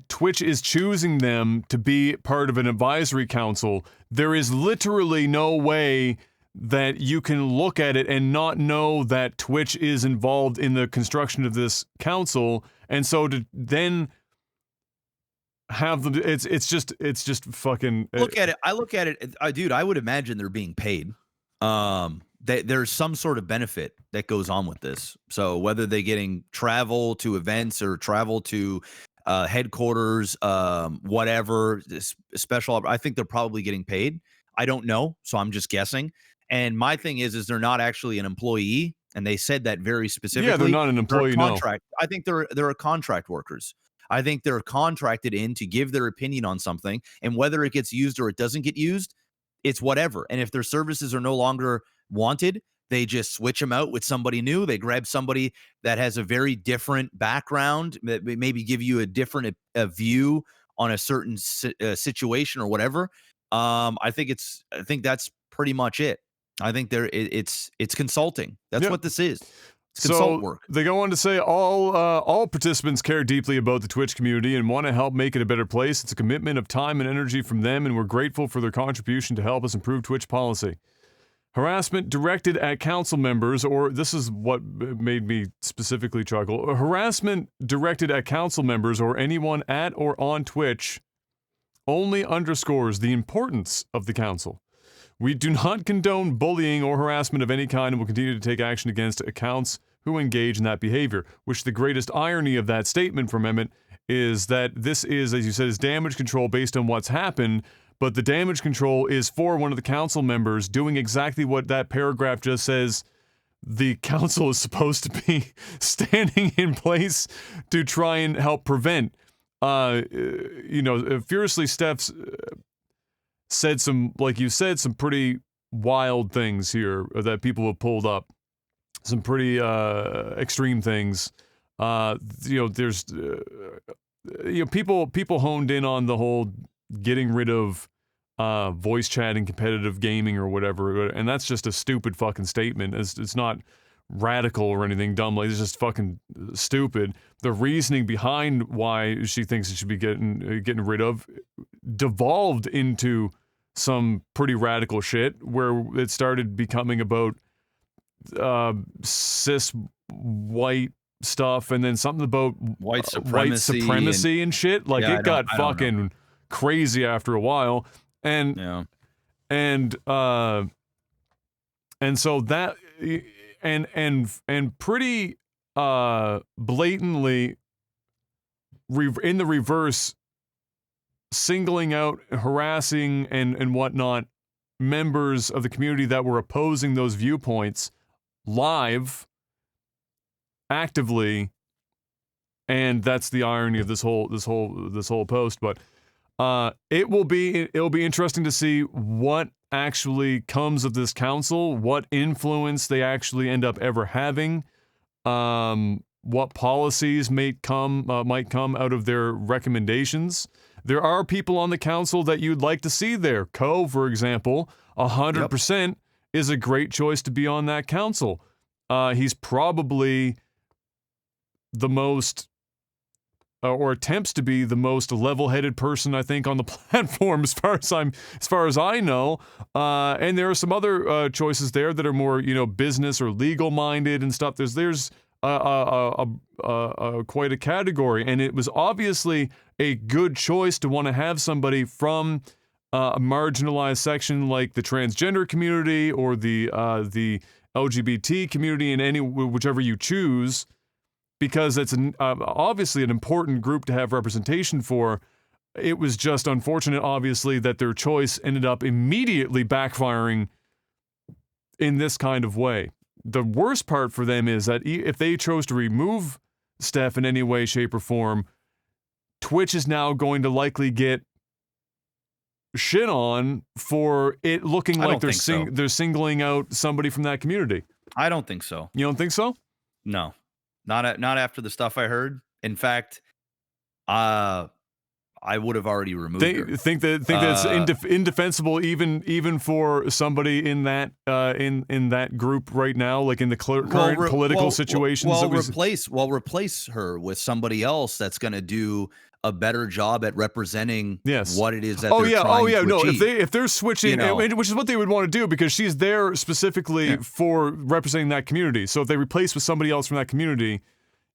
Twitch is choosing them to be part of an advisory council, there is literally no way that you can look at it and not know that Twitch is involved in the construction of this council. And so to then have them, it's just fucking. I look at it, dude. I would imagine they're being paid. There's some sort of benefit that goes on with this. So whether they're getting travel to events or travel to headquarters, whatever, special, I think they're probably getting paid. I don't know, so I'm just guessing. And my thing is they're not actually an employee, and they said that very specifically. Yeah, they're not an employee. No, I think they're a contract workers. I think they're contracted in to give their opinion on something, and whether it gets used or it doesn't get used, it's whatever. And if their services are no longer wanted, they just switch them out with somebody new. They grab somebody that has a very different background, that maybe give you a different view on a certain situation or whatever. I think that's pretty much it. I think it's consulting. That's what this is. It's consult work. They go on to say all participants care deeply about the Twitch community and want to help make it a better place. It's a commitment of time and energy from them, and we're grateful for their contribution to help us improve Twitch policy. Harassment directed at council members, or this is what made me specifically chuckle, harassment directed at council members or anyone at or on Twitch only underscores the importance of the council. We do not condone bullying or harassment of any kind and will continue to take action against accounts who engage in that behavior, which the greatest irony of that statement from Emmett is that this is, as you said, is damage control based on what's happened, but the damage control is for one of the council members doing exactly what that paragraph just says the council is supposed to be standing in place to try and help prevent. Furiously Steph's said some, like you said, some pretty wild things here that people have pulled up. Some pretty extreme things. There's people honed in on the whole getting rid of voice chat in competitive gaming or whatever, and that's just a stupid fucking statement. It's not radical or anything dumb. Like, it's just fucking stupid. The reasoning behind why she thinks it should be getting rid of devolved into some pretty radical shit, where it started becoming about cis white stuff, and then something about white supremacy and shit. Like, it got fucking crazy after a while, and so that and pretty blatantly in the reverse, singling out, harassing, and whatnot members of the community that were opposing those viewpoints live, actively, and that's the irony of this whole post. But it'll be interesting to see what actually comes of this council, what influence they actually end up ever having, what policies might come out of their recommendations. There are people on the council that you'd like to see there. For example, 100% is a great choice to be on that council. He's probably the most, or attempts to be the most level-headed person, I think, on the platform, as far as I know. And there are some other choices there that are more, business or legal-minded and stuff. There's quite a category, and it was obviously a good choice to want to have somebody from a marginalized section like the transgender community or the LGBT community, in whichever you choose, because it's obviously an important group to have representation for. It was just unfortunate, obviously, that their choice ended up immediately backfiring in this kind of way. The worst part for them is that if they chose to remove Steph in any way, shape, or form, Twitch is now going to likely get shit on for it looking like they're singling out somebody from that community. I don't think so. You don't think so? No, not after the stuff I heard. In fact, I would have already removed her. Think that it's indefensible even for somebody in that in that group right now, like in the current political situations. Replace her with somebody else that's going to do a better job at representing what it is that they're trying to achieve. If they're switching, which is what they would want to do, because she's there specifically for representing that community. So if they replace with somebody else from that community,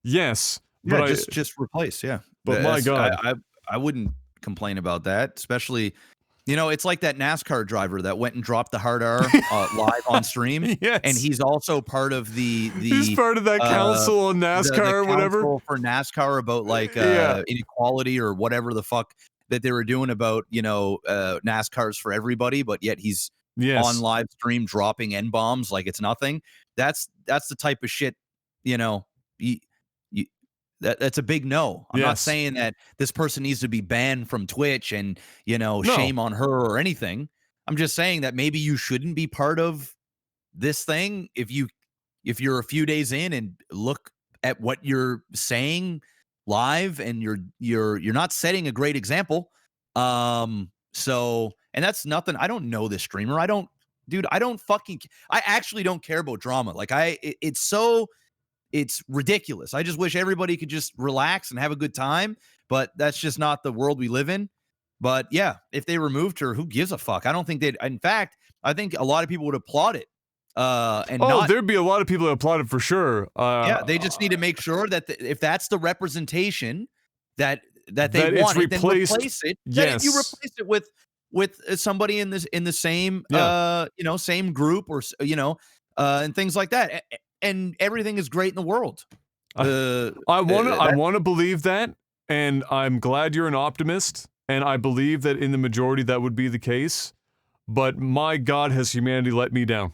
yes. But just replace, But my God. I wouldn't complain about that, especially, it's like that NASCAR driver that went and dropped the hard R live on stream. Yes. And he's also part of he's part of that council on NASCAR or whatever. For NASCAR about inequality or whatever the fuck that they were doing about, NASCAR's for everybody, but yet he's on live stream dropping N-bombs like it's nothing. That's the type of shit, that's a big no. I'm not saying that this person needs to be banned from Twitch and, shame on her or anything. I'm just saying that maybe you shouldn't be part of this thing if you're a few days in and look at what you're saying live and you're not setting a great example. And that's nothing. I don't know this streamer. I actually don't care about drama. Like it's ridiculous. I just wish everybody could just relax and have a good time, but that's just not the world we live in. But yeah, if they removed her, who gives a fuck? I don't think they'd. In fact, I think a lot of people would applaud it. There'd be a lot of people that applaud it for sure. They just need to make sure that if that's the representation that they want, then replace it. Yes, you replace it with somebody in the same same group or and things like that. And everything is great in the world. I want to believe that, and I'm glad you're an optimist, and I believe that in the majority that would be the case. But my God, has humanity let me down?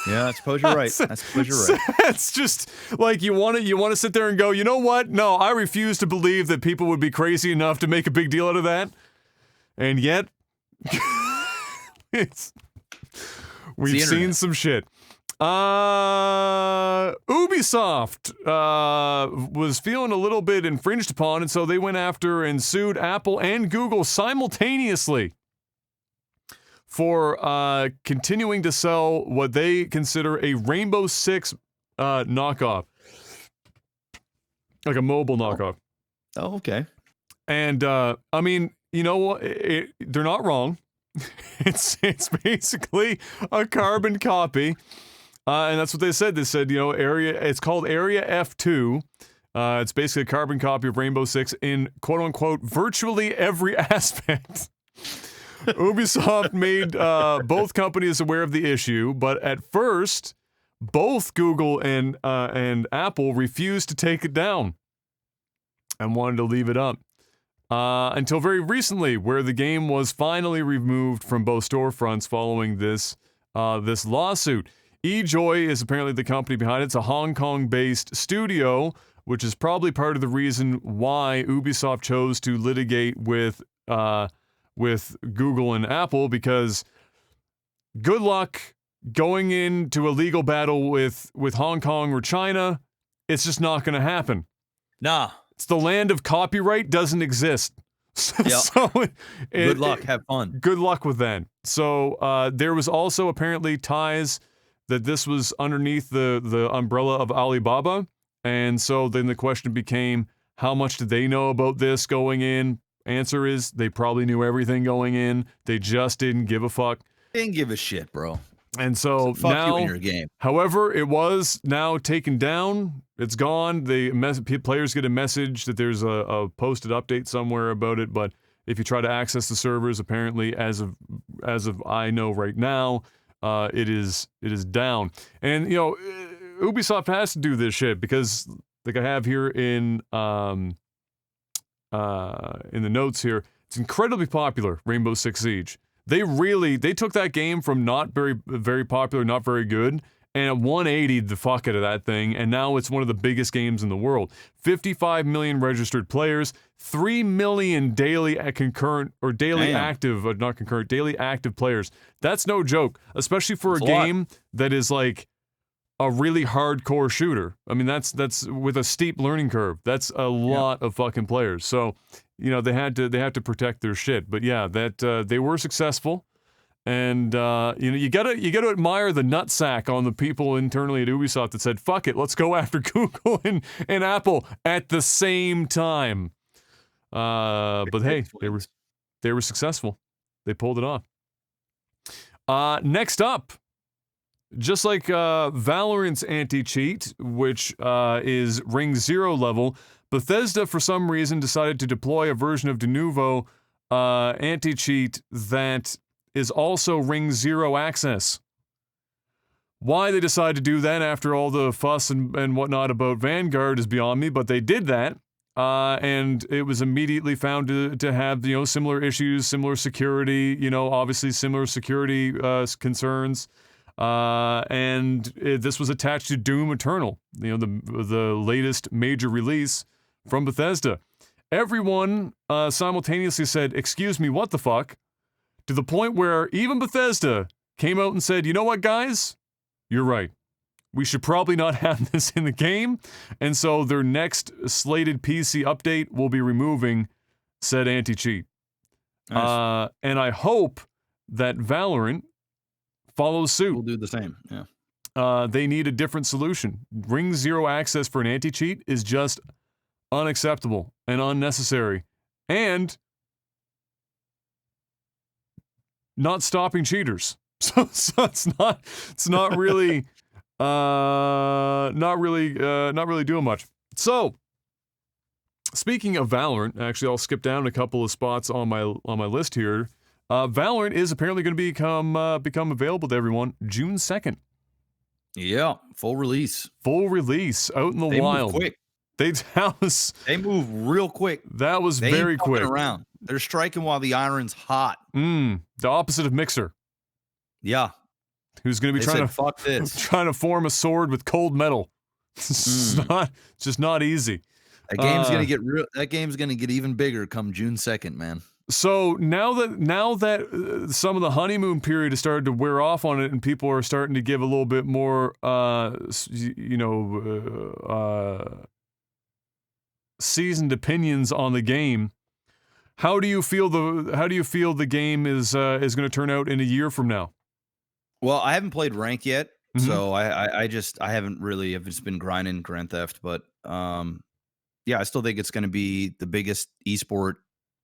Yeah, I suppose you're right. It's just like you want to sit there and go, you know what? No, I refuse to believe that people would be crazy enough to make a big deal out of that. And yet, we've seen some shit. Ubisoft was feeling a little bit infringed upon, and so they went after and sued Apple and Google simultaneously for continuing to sell what they consider a Rainbow Six knockoff, like a mobile knockoff. Oh, okay. And I mean, you know what? They're not wrong. It's basically a carbon copy. And that's what they said. They said, it's called Area F2. It's basically a carbon copy of Rainbow Six in quote-unquote virtually every aspect. Ubisoft made both companies aware of the issue, but at first, both Google and Apple refused to take it down. and wanted to leave it up. Until very recently, where the game was finally removed from both storefronts following this lawsuit. eJoy is apparently the company behind it. It's a Hong Kong-based studio, which is probably part of the reason why Ubisoft chose to litigate with Google and Apple, because good luck going into a legal battle with Hong Kong or China. It's just not going to happen. Nah. It's the land of copyright, doesn't exist. So good luck. Have fun. Good luck with that. So there was also apparently ties that this was underneath the umbrella of Alibaba. And so then the question became, how much did they know about this going in? Answer is, they probably knew everything going in. They just didn't give a fuck. Didn't give a shit, bro. And so fuck now, you in your game. However, it was now taken down. It's gone. Players get a message that there's a posted update somewhere about it. But if you try to access the servers, apparently, as of I know right now, it is down. And you know, Ubisoft has to do this shit because, like I have here in the notes here, it's incredibly popular. Rainbow Six Siege. They took that game from not very popular, not very good, and 180'd the fuck out of that thing, and now it's one of the biggest games in the world. 55 million registered players, 3 million daily active players. That's no joke, especially for a game that is like a really hardcore shooter. I mean, that's with a steep learning curve. That's a lot of fucking players. So, you know, they have to protect their shit. But yeah, that they were successful, and you know, you gotta admire the nutsack on the people internally at Ubisoft that said, "Fuck it, let's go after Google and Apple at the same time." But hey, they were successful. They pulled it off. Next up. Just like Valorant's anti-cheat, which is Ring 0 level, Bethesda for some reason decided to deploy a version of Denuvo anti-cheat that is also Ring 0 access. Why they decided to do that after all the fuss and whatnot about Vanguard is beyond me, but they did that, and it was immediately found to have, you know, similar issues, similar security, you know, obviously similar security concerns. This was attached to Doom Eternal, you know, the latest major release from Bethesda. Everyone simultaneously said, "Excuse me, what the fuck?" To the point where even Bethesda came out and said, "You know what, guys? You're right. We should probably not have this in the game." And so their next slated PC update will be removing said anti-cheat. Nice. And I hope that Valorant follows suit. We'll do the same. Yeah. They need a different solution. Ring 0 access for an anti-cheat is just unacceptable and unnecessary, and not stopping cheaters. So it's not really doing much. So speaking of Valorant, actually I'll skip down a couple of spots on my list here. Valorant is apparently going to become available to everyone June 2nd. Yeah, full release. Full release out in the wild. Move quick. They move real quick. That was very quick. Around. They're striking while the iron's hot. The opposit of Mixer. Yeah. Who's going to be trying to form a sword with cold metal. It's just not easy. That game's gonna get even bigger come June 2nd, man. So now that some of the honeymoon period has started to wear off on it, and people are starting to give a little bit more, seasoned opinions on the game, how do you feel the game is going to turn out in a year from now? Well, I haven't played rank yet, so I haven't really. I've just been grinding Grand Theft, but yeah, I still think it's going to be the biggest esport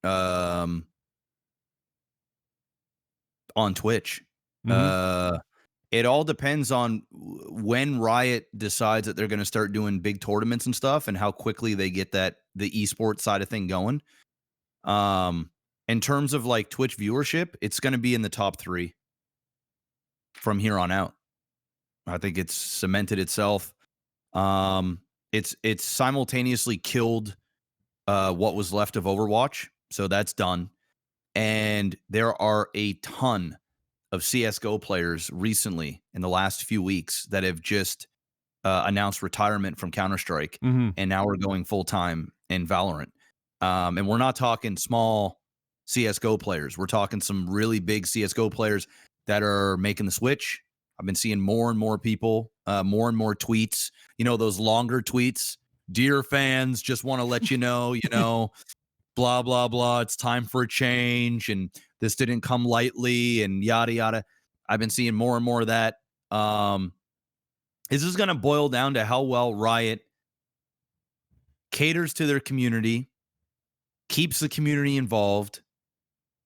on Twitch. It all depends on when Riot decides that they're going to start doing big tournaments and stuff, and how quickly they get the esports side of thing going. In terms of like Twitch viewership, it's going to be in the top 3 from here on out. I think it's cemented itself. It's simultaneously killed what was left of Overwatch. So that's done. And there are a ton of CS:GO players recently in the last few weeks that have just announced retirement from Counter-Strike, Mhm. and now we're going full-time in Valorant. And we're not talking small CS:GO players. We're talking some really big CS:GO players that are making the switch. I've been seeing more and more people, more and more tweets, those longer tweets. Dear fans, just want to let you know, blah, blah, blah. It's time for a change. And this didn't come lightly and yada, yada. I've been seeing more and more of that. This is going to boil down to how well Riot caters to their community, keeps the community involved,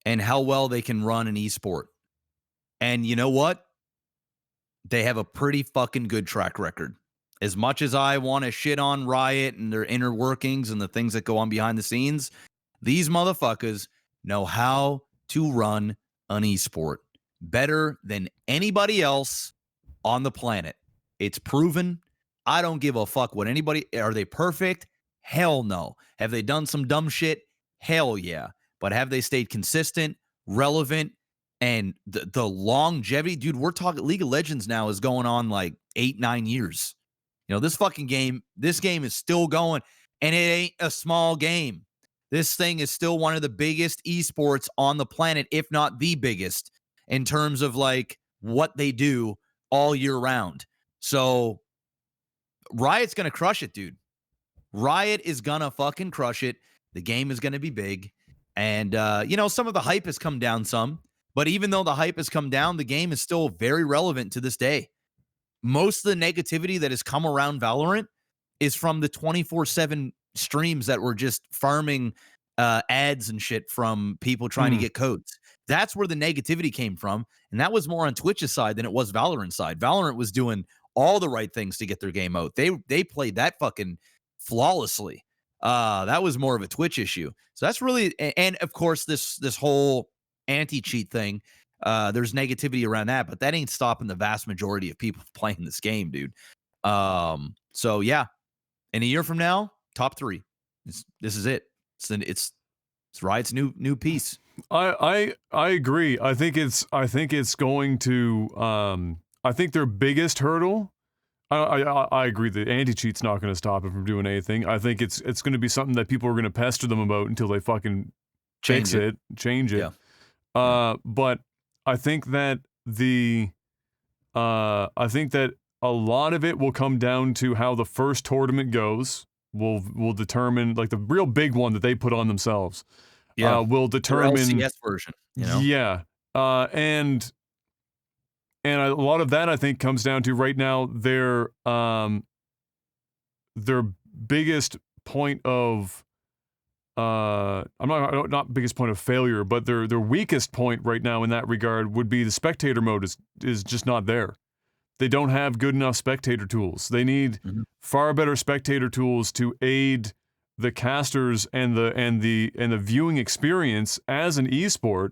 and how well they can run an esport. And you know what? They have a pretty fucking good track record. As much as I want to shit on Riot and their inner workings and the things that go on behind the scenes, these motherfuckers know how to run an esport better than anybody else on the planet. It's proven. I don't give a fuck what anybody. Are they perfect? Hell no. Have they done some dumb shit? Hell yeah. But have they stayed consistent, relevant, and the longevity? Dude, we're talking League of Legends now is going on like 8-9 years. This game is still going, and it ain't a small game. This thing is still one of the biggest esports on the planet, if not the biggest, in terms of like what they do all year round. So Riot's going to crush it, dude. Riot is going to fucking crush it. The game is going to be big. And, some of the hype has come down some. But even though the hype has come down, the game is still very relevant to this day. Most of the negativity that has come around Valorant is from the 24/7 streams that were just farming ads and shit from people trying to get codes. That's where the negativity came from. And that was more on Twitch's side than it was Valorant's side. Valorant was doing all the right things to get their game out. They played that fucking flawlessly. That was more of a Twitch issue. So that's really, and of course, this whole anti-cheat thing, there's negativity around that, but that ain't stopping the vast majority of people playing this game, dude. So yeah, in a year from now, top 3. This is it. It's Riot's new piece. I agree. I think it's going to. I think their biggest hurdle. I agree. The anti-cheat's not going to stop it from doing anything. I think it's going to be something that people are going to pester them about until they fucking change it. Yeah. But I think that I think that a lot of it will come down to how the first tournament goes. Will determine, like, the real big one that they put on themselves. Yeah, will determine LCS version. Yeah, and a lot of that I think comes down to right now their biggest point of not biggest point of failure, but their weakest point right now in that regard would be the spectator mode is just not there. They don't have good enough spectator tools. They need far better spectator tools to aid the casters and the viewing experience as an esport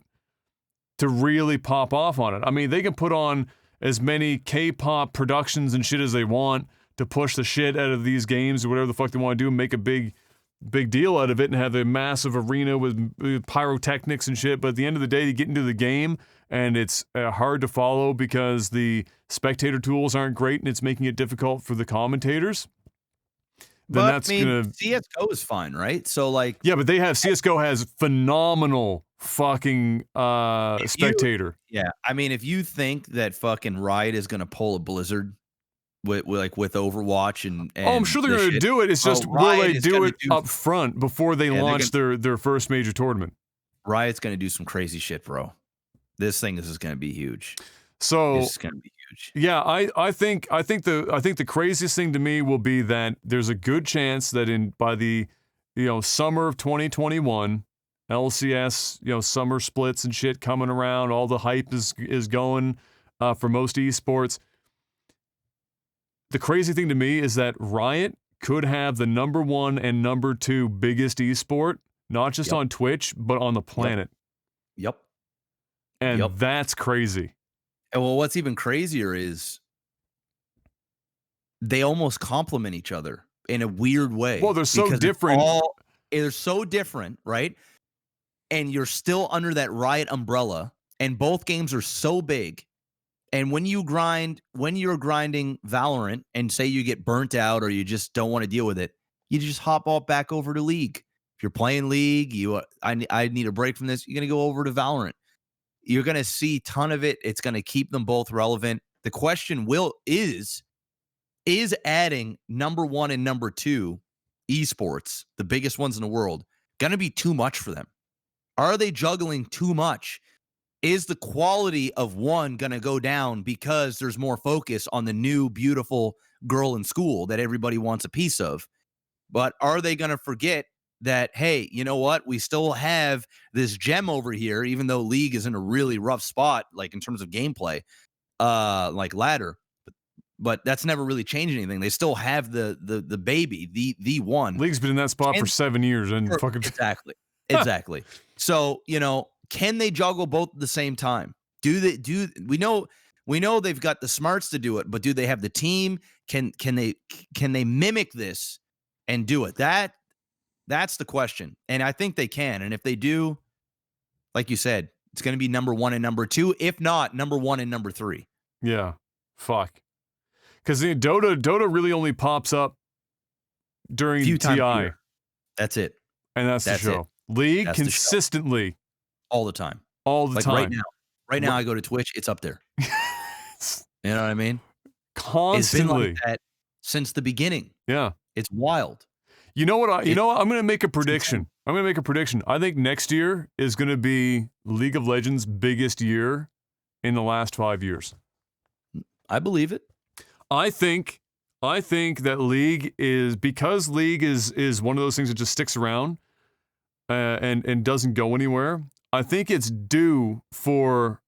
to really pop off on it. I mean, they can put on as many K-pop productions and shit as they want to push the shit out of these games or whatever the fuck they want to do, make a big deal out of it and have a massive arena with pyrotechnics and shit. But at the end of the day, you get into the game and it's hard to follow because the spectator tools aren't great and it's making it difficult for the commentators. Then but CS:GO is fine, right? So like, yeah, but CS:GO has phenomenal fucking spectator. I mean, if you think that fucking Riot is gonna pull a Blizzard with Overwatch and I'm sure they're gonna do it. It's just will they do it up front before they launch their first major tournament? Riot's gonna do some crazy shit, bro. This thing is going to be huge. So it's going to be huge. Yeah, I think the craziest thing to me will be that there's a good chance that by the summer of 2021, LCS summer splits and shit coming around, all the hype is going for most esports. The crazy thing to me is that Riot could have the number 1 and number 2 biggest esport, not just on Twitch, but on the planet. Yep. And that's crazy. And well, what's even crazier is they almost complement each other in a weird way. Well, they're so different. they're so different, right? And you're still under that Riot umbrella, and both games are so big. And when you're grinding Valorant and say you get burnt out or you just don't want to deal with it, you just hop off back over to League. If you're playing League, I need a break from this, you're going to go over to Valorant. You're going to see a ton of it. It's going to keep them both relevant. The question is adding number 1 and number 2 esports, the biggest ones in the world, going to be too much for them? Are they juggling too much? Is the quality of one going to go down because there's more focus on the new beautiful girl in school that everybody wants a piece of? But are they going to forget that, hey, you know what? We still have this gem over here, even though League is in a really rough spot, like in terms of gameplay, like ladder. But that's never really changed anything. They still have the baby, the one. League's been in that spot for 7 years, and fucking exactly. So, can they juggle both at the same time? We know they've got the smarts to do it, but do they have the team? Can they mimic this and do it? That's the question. And I think they can. And if they do, like you said, it's going to be number 1 and number 2, if not number 1 and number 3. Yeah. Fuck. Because Dota really only pops up during TI. That's it. And that's the show. League consistently. All the time. All the time. Right now I go to Twitch, it's up there. You know what I mean? Constantly. It's been like that since the beginning. Yeah. It's wild. You know what? I'm going to make a prediction. I think next year is going to be League of Legends' biggest year in the last 5 years. I believe it. I think that League is, because League is one of those things that just sticks around and doesn't go anywhere. I think it's due for,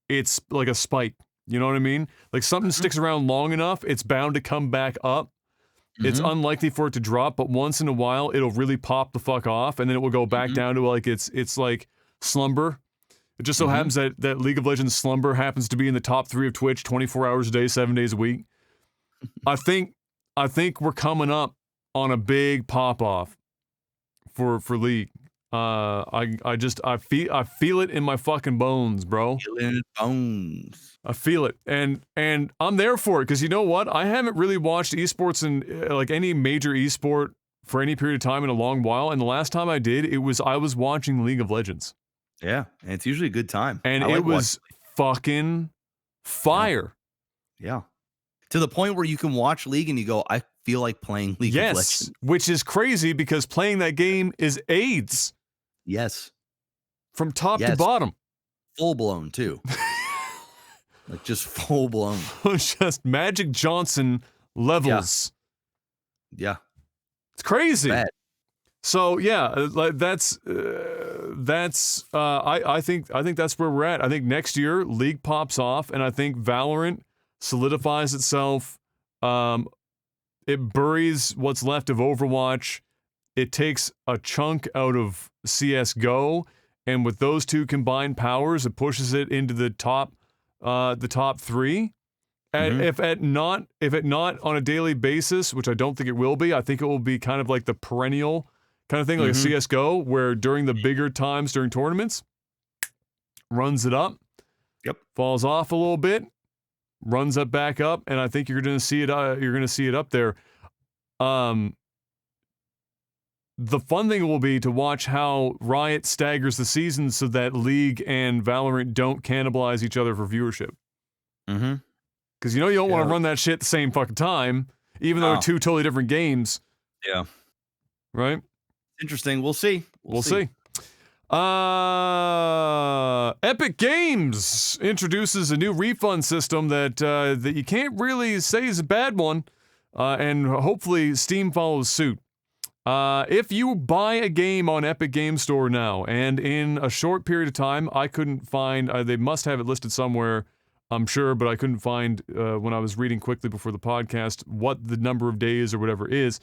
it's like a spike. You know what I mean? Like something sticks around long enough, it's bound to come back up. It's unlikely for it to drop, but once in a while, it'll really pop the fuck off, and then it will go back down to like it's like slumber. It just so happens that League of Legends slumber happens to be in the top 3 of Twitch, 24 hours a day, 7 days a week. I think we're coming up on a big pop off for League. I feel it in my fucking bones, bro. I feel it, and I'm there for it, because you know what? I haven't really watched esports in like any major esport for any period of time in a long while, and the last time I did, I was watching League of Legends. Yeah, and it's usually a good time, and it was fucking fire. Yeah, to the point where you can watch League and you go, I feel like playing League of Legends, which is crazy because playing that game is AIDS. Yes, from top to bottom, full blown too. Like just full blown. Just Magic Johnson levels. Yeah. It's crazy. Bad. So yeah, like I think that's where we're at. I think next year League pops off, and I think Valorant solidifies itself. It buries what's left of Overwatch. It takes a chunk out of CS:GO, and with those two combined powers, it pushes it into the top 3. If it not on a daily basis, which I don't think it will be, I think it will be kind of like the perennial kind of thing, like a CS:GO, where during the bigger times during tournaments, runs it up, falls off a little bit, runs up back up, and I think you're going to see it. You're going to see it up there. The fun thing will be to watch how Riot staggers the seasons so that League and Valorant don't cannibalize each other for viewership. Because you don't want to run that shit at the same fucking time, even though they're two totally different games. Yeah. Right? Interesting. We'll see. We'll see. Epic Games introduces a new refund system that you can't really say is a bad one, and hopefully Steam follows suit. If you buy a game on Epic Games Store now, and in a short period of time, I couldn't find, they must have it listed somewhere, I'm sure, but I couldn't find, when I was reading quickly before the podcast, what the number of days or whatever is.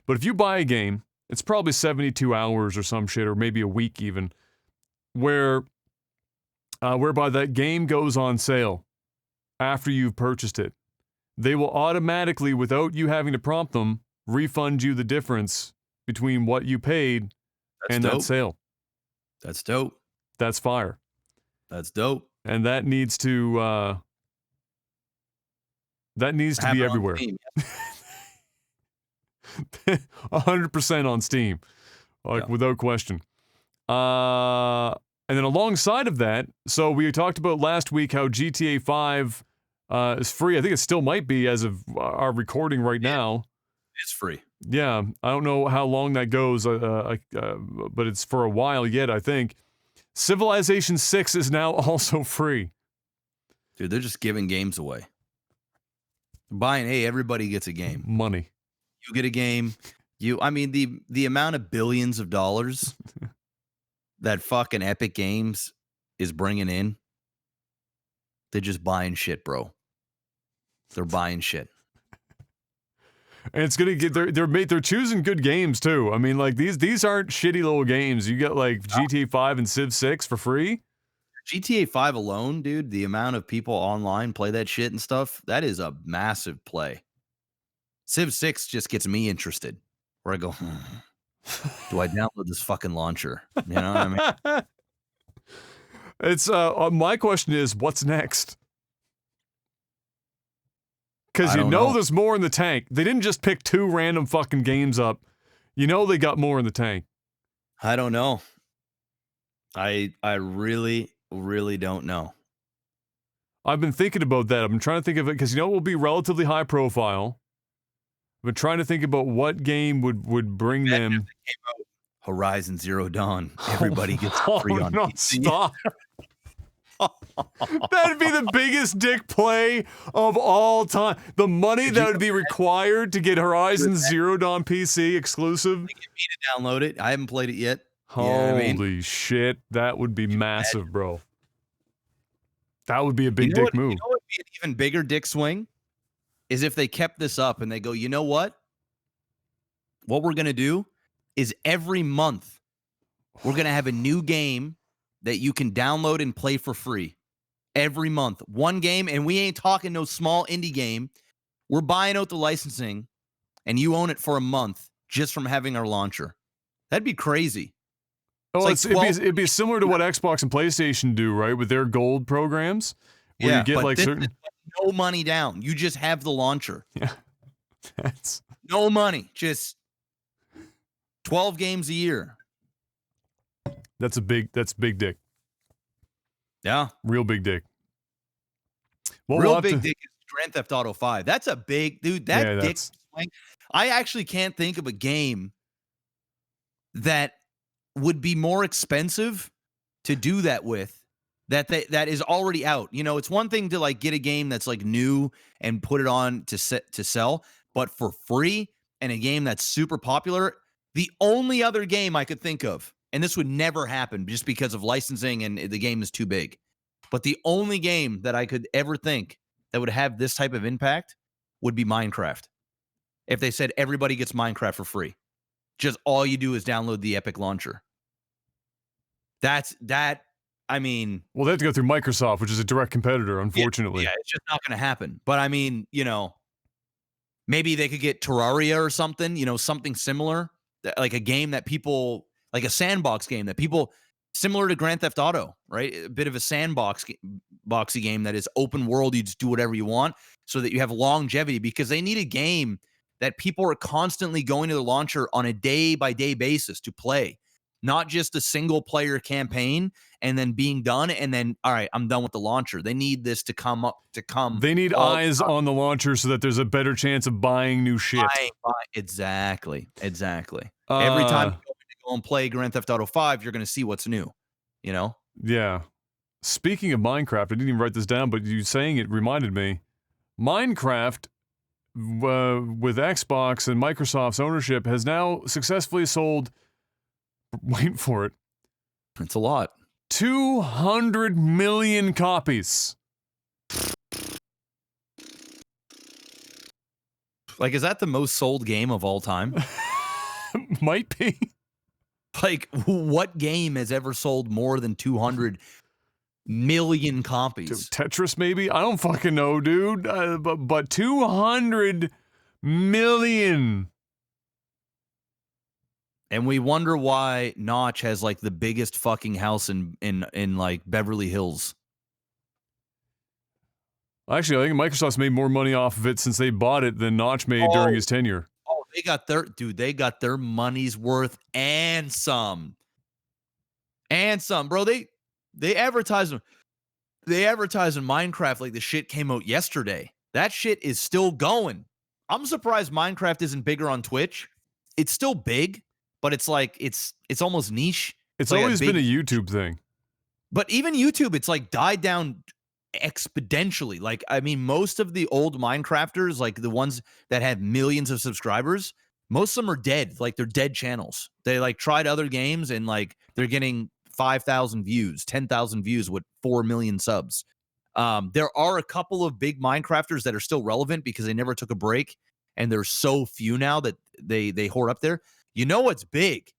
But if you buy a game, it's probably 72 hours or some shit, or maybe a week even, whereby that game goes on sale after you've purchased it. They will automatically, without you having to prompt them, refund you the difference between what you paid That's and dope. that sale. That's dope. That's fire. That's dope. And that needs to Have be it on everywhere. Steam, 100% on Steam. Like, without question. And then alongside of that, so we talked about last week how GTA 5 is free. I think it still might be as of our recording right now. It's free. Yeah, I don't know how long that goes, but it's for a while yet, I think. Civilization 6 is now also free. Dude, they're just giving games away. Buying, hey, everybody gets a game. Money. You get a game. I mean, the amount of billions of dollars that fucking Epic Games is bringing in, they're just buying shit, bro. They're buying shit. And it's gonna get they're choosing good games too. I mean, like these aren't shitty little games. You get like GTA 5 and Civ 6 for free. GTA 5 alone, dude, the amount of people online play that shit and stuff, that is a massive play. Civ 6 just gets me interested. Where I go, do I download this fucking launcher? You know what I mean? It's my question is, what's next? Because you know there's more in the tank. They didn't just pick 2 random fucking games up. You know they got more in the tank. I don't know. I really, really don't know. I've been thinking about that. I've been trying to think of it because you know it will be relatively high profile. I've been trying to think about what game would bring them. Horizon Zero Dawn. Everybody gets free on PC. Stop. That'd be the biggest dick play of all time. The money that would be required to get Horizon Zero Dawn PC exclusive. Get me to download it. I haven't played it yet. Holy shit, that would be massive, bro. That would be a big dick move. You know what would be an even bigger dick swing? Is if they kept this up and they go, you know what? What we're going to do is every month we're going to have a new game that you can download and play for free. Every month. One game, and we ain't talking no small indie game. We're buying out the licensing, and you own it for a month just from having our launcher. That'd be crazy. Oh, it'd be similar to what Xbox and PlayStation do, right? With their gold programs, where you get like certain no money down. You just have the launcher. Yeah, that's no money. Just 12 games a year. That's big dick. Yeah, real big dick. Well, real big dick is Grand Theft Auto 5. That's a big dude. That dick swing. I actually can't think of a game that would be more expensive to do that with that is already out. You know, it's one thing to like get a game that's like new and put it on to sell, but for free and a game that's super popular. The only other game I could think of, and this would never happen just because of licensing and the game is too big, but the only game that I could ever think that would have this type of impact would be Minecraft. If they said everybody gets Minecraft for free, just all you do is download the Epic launcher. I mean, well, they have to go through Microsoft, which is a direct competitor, unfortunately. Yeah, it's just not going to happen. But I mean, you know, maybe they could get Terraria or something, you know, something similar, like a game that people, like a sandbox game that people, similar to Grand Theft Auto, right? A bit of a boxy game that is open world. You just do whatever you want so that you have longevity, because they need a game that people are constantly going to the launcher on a day-by-day basis to play. Not just a single player campaign and then being done and then, all right, I'm done with the launcher. They need this to come. They need eyes on the launcher so that there's a better chance of buying new shit. Exactly. Every time you go and play Grand Theft Auto 5, you're going to see what's new, you know? Yeah. Speaking of Minecraft, I didn't even write this down, but you saying it reminded me. Minecraft, with Xbox and Microsoft's ownership, has now successfully sold, wait for it, it's a lot, 200 million copies. Like, is that the most sold game of all time? Might be. Like, what game has ever sold more than 200 million copies? Tetris, maybe? I don't fucking know, dude. But 200 million. And we wonder why Notch has like the biggest fucking house in like Beverly Hills. Actually, I think Microsoft's made more money off of it since they bought it than Notch made during his tenure. Oh, they got their money's worth and some. And some, bro. They advertise in Minecraft like the shit came out yesterday. That shit is still going. I'm surprised Minecraft isn't bigger on Twitch. It's still big, but it's like it's almost niche. It's always been a YouTube thing. But even YouTube, it's like died down exponentially. Like, I mean, most of the old Minecrafters, like the ones that had millions of subscribers, most of them are dead. Like, they're dead channels. They like tried other games and like they're getting 5,000 views, 10,000 views with 4 million subs. There are a couple of big Minecrafters that are still relevant because they never took a break, and there's so few now that they hoard up there. You know what's big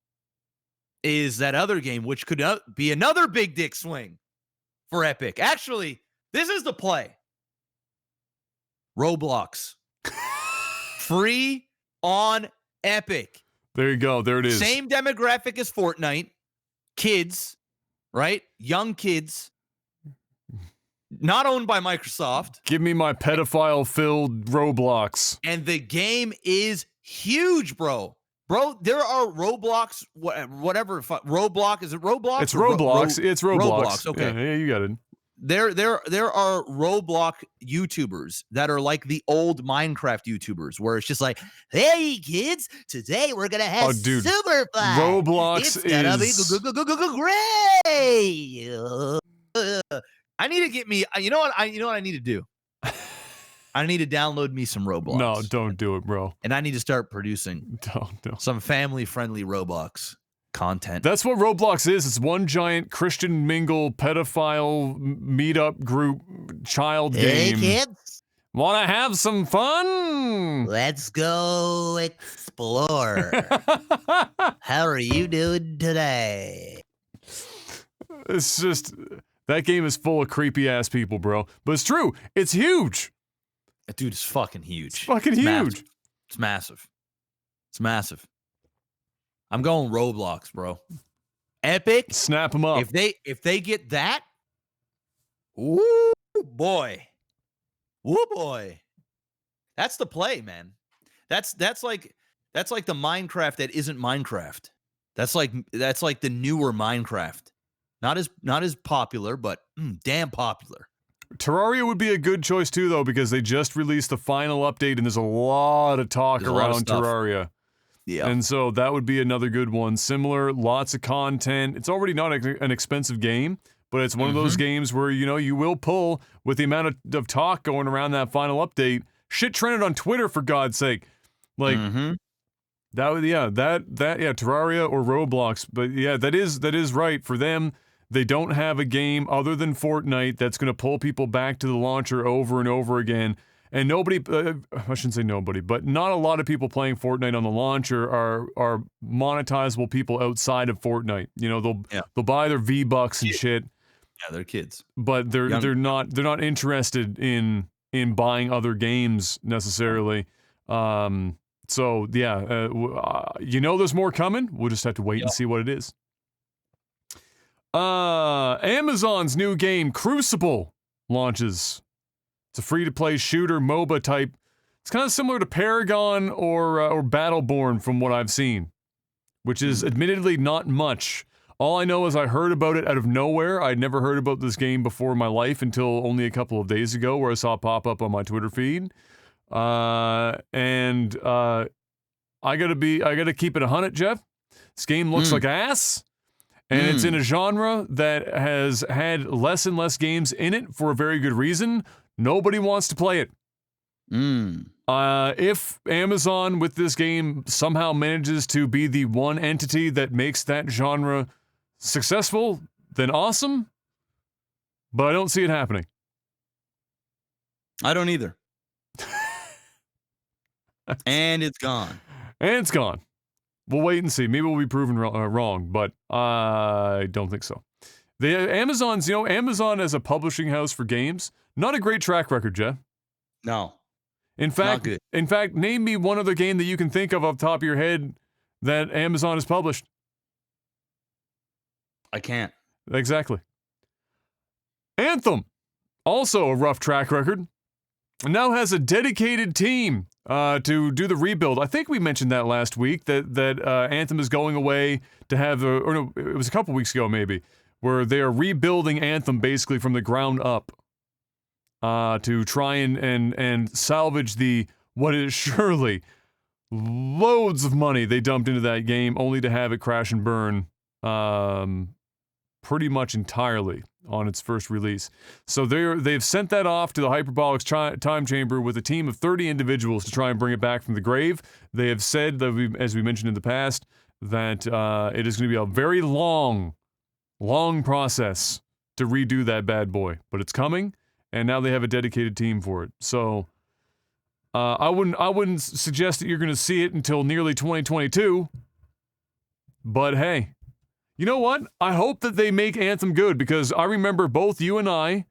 is that other game, which could be another big dick swing for Epic. Actually, this is the play. Roblox. Free on Epic. There you go. There it is. Same demographic as Fortnite. Kids, right? Young kids. Not owned by Microsoft. Give me my pedophile-filled Roblox. And the game is huge, bro. Bro, there are Roblox, whatever. Roblox, is it Roblox? It's Roblox. It's Roblox. Okay. Yeah, you got it. There are Roblox YouTubers that are like the old Minecraft YouTubers, where it's just like, hey kids, today we're gonna have super fun. Roblox it's gonna be great. I need to get me. You know what I need to do? I need to download me some Roblox. No, don't do it, bro. And I need to start producing some family-friendly Roblox content. That's what Roblox is. It's one giant Christian mingle pedophile meetup group child game. Hey kids, wanna have some fun? Let's go explore. How are you doing today? It's just, that game is full of creepy ass people, bro. But it's true. It's huge. Dude, it's fucking huge. It's fucking huge. It's massive. It's massive. I'm going Roblox, bro. Epic. Snap them up. If they get that, woo boy. Woo boy. That's the play, man. That's like the Minecraft that isn't Minecraft. That's like the newer Minecraft. Not as popular, but damn popular. Terraria would be a good choice too, though, because they just released the final update, and there's a lot of talk around Terraria. Yeah. And so that would be another good one. Similar, lots of content. It's already not an expensive game, but it's one of those games where, you know, you will pull with the amount of talk going around that final update. Shit trended on Twitter, for God's sake. Like, Terraria or Roblox. But yeah, that is right. For them, they don't have a game other than Fortnite that's going to pull people back to the launcher over and over again. And nobody, I shouldn't say nobody, but not a lot of people playing Fortnite on the launcher are monetizable people outside of Fortnite. You know, they'll buy their V-Bucks and shit. Yeah, they're kids. But they're not interested in buying other games necessarily. So yeah, you know, there's more coming. We'll just have to wait and see what it is. Amazon's new game Crucible launches. It's a free-to-play shooter MOBA type. It's kind of similar to Paragon or Battleborn from what I've seen, which is admittedly not much. All I know is I heard about it out of nowhere. I'd never heard about this game before in my life until only a couple of days ago, where I saw it pop up on my Twitter feed. I gotta keep it 100, Jeff. This game looks like ass. And it's in a genre that has had less and less games in it for a very good reason. Nobody wants to play it. If Amazon with this game somehow manages to be the one entity that makes that genre successful, then awesome. But I don't see it happening. I don't either. And it's gone. And it's gone. We'll wait and see. Maybe we'll be proven wrong, but I don't think so. Amazon as a publishing house for games, not a great track record, Jeff. No. In fact, Not good. name me one other game that you can think of off the top of your head that Amazon has published. I can't. Exactly. Anthem, also a rough track record, now has a dedicated team to do the rebuild. I think we mentioned that last week, that Anthem is going away to have, or no, it was a couple weeks ago maybe, where they are rebuilding Anthem basically from the ground up to try and salvage what is surely loads of money they dumped into that game, only to have it crash and burn pretty much entirely on its first release. So they've sent that off to the Hyperbolics time chamber with a team of 30 individuals to try and bring it back from the grave. They have said, that as we mentioned in the past, that it is going to be a very long process to redo that bad boy. But it's coming, and now they have a dedicated team for it. So I wouldn't suggest that you're going to see it until nearly 2022. But hey, you know what? I hope that they make Anthem good, because I remember both you and I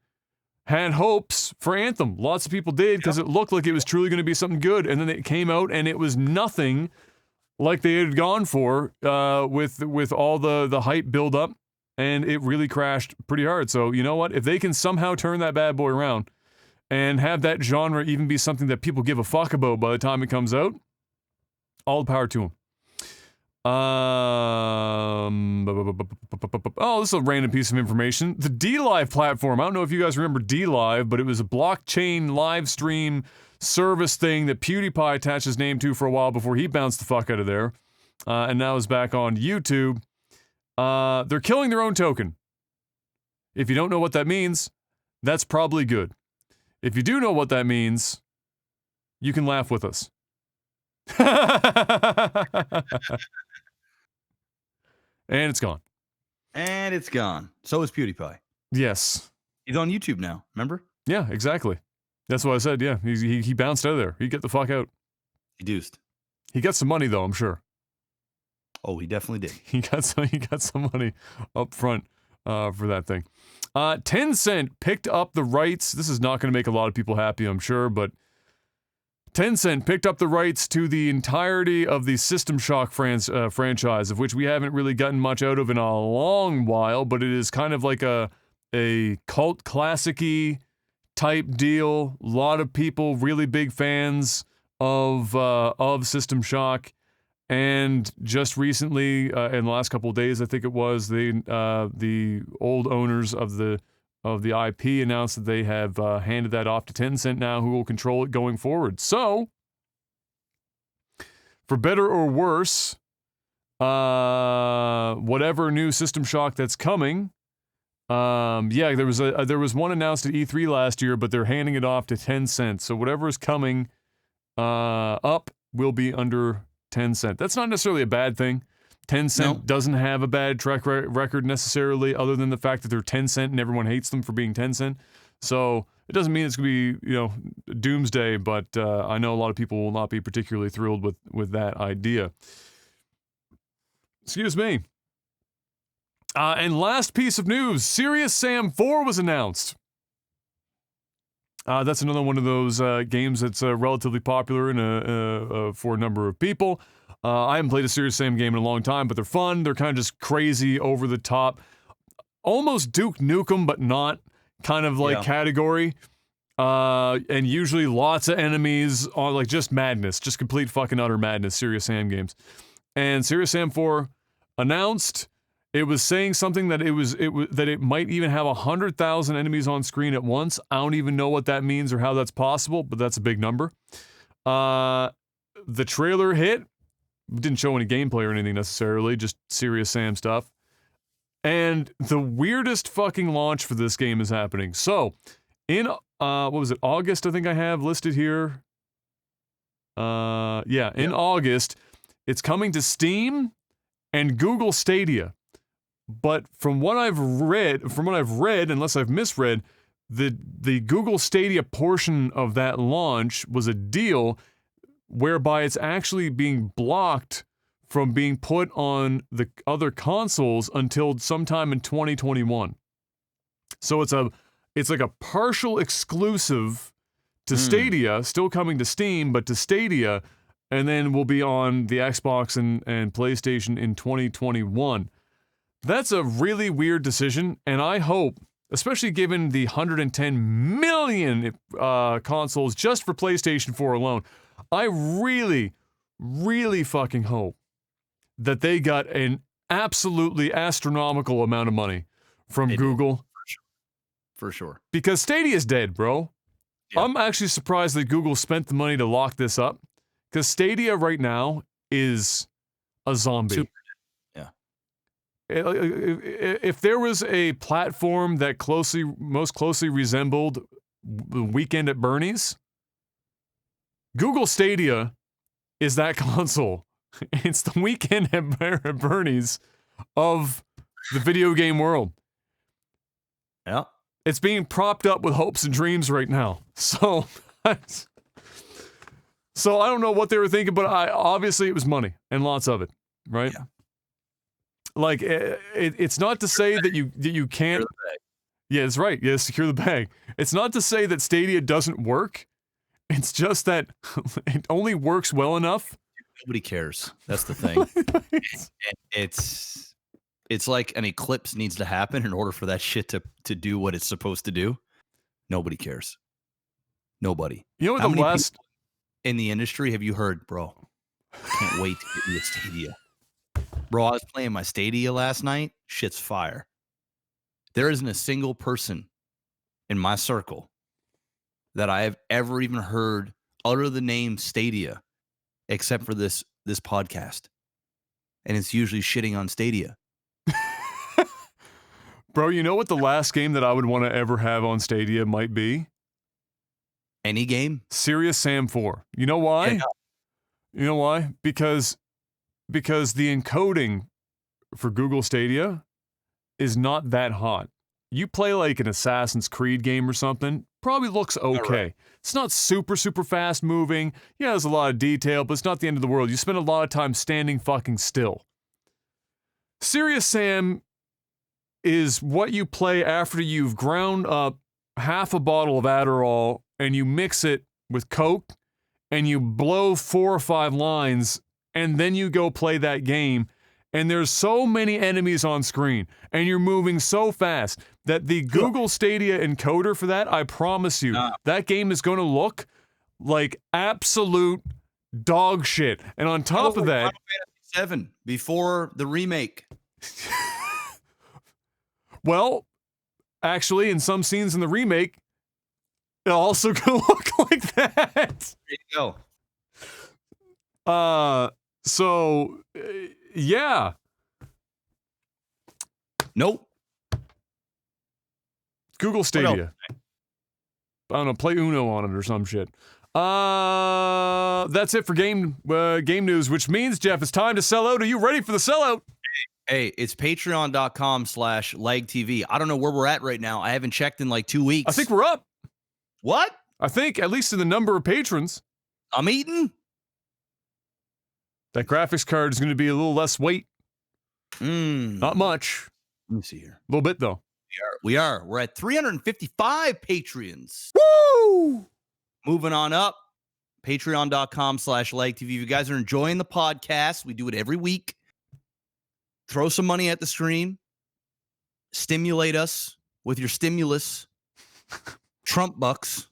had hopes for Anthem. Lots of people did, because it looked like it was truly going to be something good, and then it came out and it was nothing like they had gone for with all the hype build up, and it really crashed pretty hard. So you know what? If they can somehow turn that bad boy around and have that genre even be something that people give a fuck about by the time it comes out, all the power to them. Oh, this is a random piece of information. The DLive platform. I don't know if you guys remember DLive, but it was a blockchain live stream service thing that PewDiePie attached his name to for a while before he bounced the fuck out of there. And now is back on YouTube. They're killing their own token. If you don't know what that means, that's probably good. If you do know what that means, you can laugh with us. And it's gone. And it's gone. So is PewDiePie. Yes. He's on YouTube now, remember? Yeah, exactly. That's what I said, yeah. He bounced out of there. He get the fuck out. He deuced. He got some money, though, I'm sure. Oh, he definitely did. He got some money up front for that thing. Tencent picked up the rights. This is not going to make a lot of people happy, I'm sure, but Tencent picked up the rights to the entirety of the System Shock franchise, of which we haven't really gotten much out of in a long while, but it is kind of like a cult classic-y type deal. A lot of people really big fans of System Shock, and just recently, in the last couple of days, I think it was, the old owners of the IP announced that they have handed that off to Tencent now, who will control it going forward. So, for better or worse, whatever new System Shock that's coming, yeah, there was one announced at E3 last year, but they're handing it off to Tencent. So whatever is coming up will be under Tencent. That's not necessarily a bad thing. Tencent doesn't have a bad track record necessarily, other than the fact that they're Tencent and everyone hates them for being Tencent. So it doesn't mean it's going to be, doomsday, but I know a lot of people will not be particularly thrilled with that idea. Excuse me. And last piece of news, Serious Sam 4 was announced. That's another one of those games that's relatively popular for a number of people. I haven't played a Serious Sam game in a long time, but they're fun. They're kind of just crazy, over the top, almost Duke Nukem, but not kind of like category. And usually lots of enemies, like just madness, just complete fucking utter madness. Serious Sam games, and Serious Sam 4 announced. It was saying something that it might even have 100,000 enemies on screen at once. I don't even know what that means or how that's possible, but that's a big number. The trailer hit. Didn't show any gameplay or anything necessarily, just Serious Sam stuff. And the weirdest fucking launch for this game is happening. So, in, what was it, August, I think I have listed here. In August, it's coming to Steam and Google Stadia. But from what I've read, unless I've misread, the Google Stadia portion of that launch was a deal whereby it's actually being blocked from being put on the other consoles until sometime in 2021. So it's like a partial exclusive to Stadia, still coming to Steam, but to Stadia, and then will be on the Xbox and PlayStation in 2021. That's a really weird decision, and I hope, especially given the 110 million consoles just for PlayStation 4 alone, I really, really fucking hope that they got an absolutely astronomical amount of money from Google. For sure. Because Stadia's dead, bro. Yeah. I'm actually surprised that Google spent the money to lock this up, because Stadia right now is a zombie. Yeah. If there was a platform that most closely resembled the Weekend at Bernie's, Google Stadia is that console. It's the Weekend at Bernie's of the video game world. Yeah. It's being propped up with hopes and dreams right now. So I don't know what they were thinking, but obviously it was money and lots of it, right? Yeah. Like it's not to say that you can't. Yeah, that's right. Yeah, secure the bag. It's not to say that Stadia doesn't work. It's just that it only works well enough. Nobody cares. That's the thing. It's like an eclipse needs to happen in order for that shit to do what it's supposed to do. Nobody cares. Nobody. You know what, How the many last people in the industry have you heard, bro? Can't wait to get you a Stadia. Bro, I was playing my Stadia last night. Shit's fire. There isn't a single person in my circle that I have ever even heard utter the name Stadia except for this podcast. And it's usually shitting on Stadia. Bro, you know what the last game that I would want to ever have on Stadia might be? Any game? Serious Sam 4. You know why? Yeah. You know why? Because the encoding for Google Stadia is not that hot. You play like an Assassin's Creed game or something, probably looks okay. Right. It's not super, super fast moving. Yeah, there's a lot of detail, but it's not the end of the world. You spend a lot of time standing fucking still. Serious Sam is what you play after you've ground up half a bottle of Adderall and you mix it with Coke and you blow 4 or 5 lines and then you go play that game, and there's so many enemies on screen and you're moving so fast that the Google Stadia encoder for that, I promise you, that game is going to look like absolute dog shit. And on top of that, Final Fantasy VII before the remake. Well, actually, in some scenes in the remake, it also could look like that. There you go. Yeah. Nope. Google Stadia. I don't know, play Uno on it or some shit. That's it for game news, which means, Jeff, it's time to sell out. Are you ready for the sellout? Hey, it's patreon.com/legtv. I don't know where we're at right now. I haven't checked in like 2 weeks. I think we're up. What? I think, at least in the number of patrons. I'm eating. That graphics card is going to be a little less weight. Not much. Let me see here. A little bit, though. We are. We're at 355 Patreons. Woo! Moving on up. Patreon.com/legtv. If you guys are enjoying the podcast, we do it every week. Throw some money at the screen. Stimulate us with your stimulus. Trump bucks.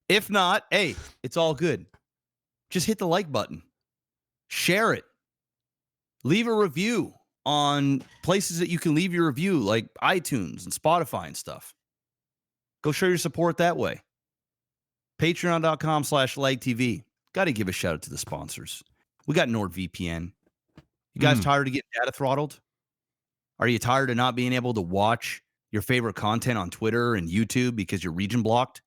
If not, hey, it's all good. Just hit the like button. Share it. Leave a review on places that you can leave your review, like iTunes and Spotify and stuff. Go show your support that way. Patreon.com/legtv. Got to give a shout out to the sponsors. We got NordVPN. You guys tired of getting data throttled? Are you tired of not being able to watch your favorite content on Twitter and YouTube because you're region blocked?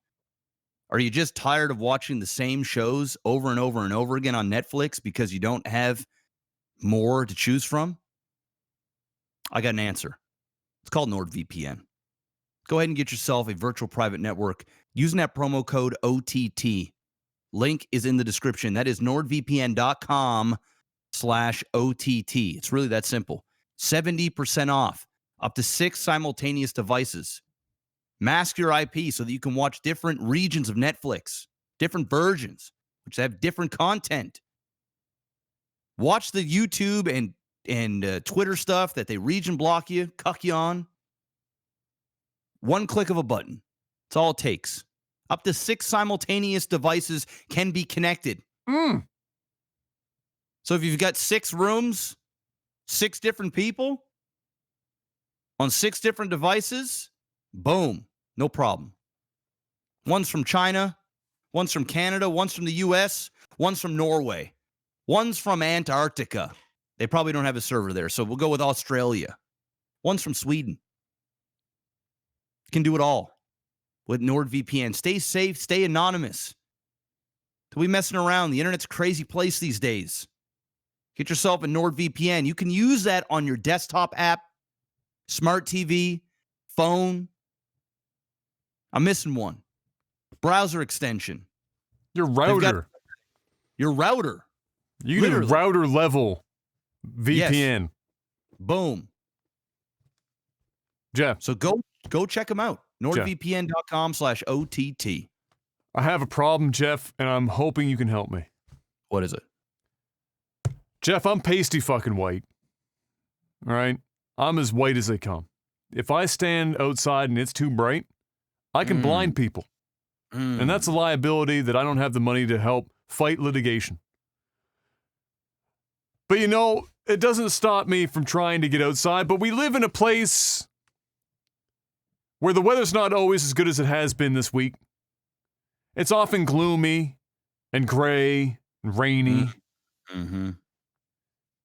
Are you just tired of watching the same shows over and over and over again on Netflix because you don't have more to choose from? I got an answer. It's called NordVPN. Go ahead and get yourself a virtual private network using that promo code OTT. Link is in the description. That is nordvpn.com/OTT. It's really that simple. 70% off, up to 6 simultaneous devices. Mask your IP so that you can watch different regions of Netflix. different versions, which have different content. Watch the YouTube and Twitter stuff that they region block you, cuck you on. One click of a button. That's all it takes. Up to 6 simultaneous devices can be connected. Mm. So if you've got 6 rooms, 6 different people on 6 different devices, boom, no problem. One's from China, one's from Canada, one's from the US, one's from Norway, one's from Antarctica. They probably don't have a server there, so we'll go with Australia. One's from Sweden. You can do it all with NordVPN. Stay safe, stay anonymous. Don't be messing around. The internet's a crazy place these days. Get yourself a NordVPN. You can use that on your desktop app, smart TV, phone. I'm missing one. Browser extension. Your router. Your router. You get a router level VPN. Yes. Boom. Jeff. So go check them out. NordVPN.com/OTT. I have a problem, Jeff, and I'm hoping you can help me. What is it? Jeff, I'm pasty fucking white. All right? I'm as white as they come. If I stand outside and it's too bright, I can blind people. And that's a liability that I don't have the money to help fight litigation. But you know, it doesn't stop me from trying to get outside, but we live in a place where the weather's not always as good as it has been this week. It's often gloomy and gray and rainy. Mm-hmm.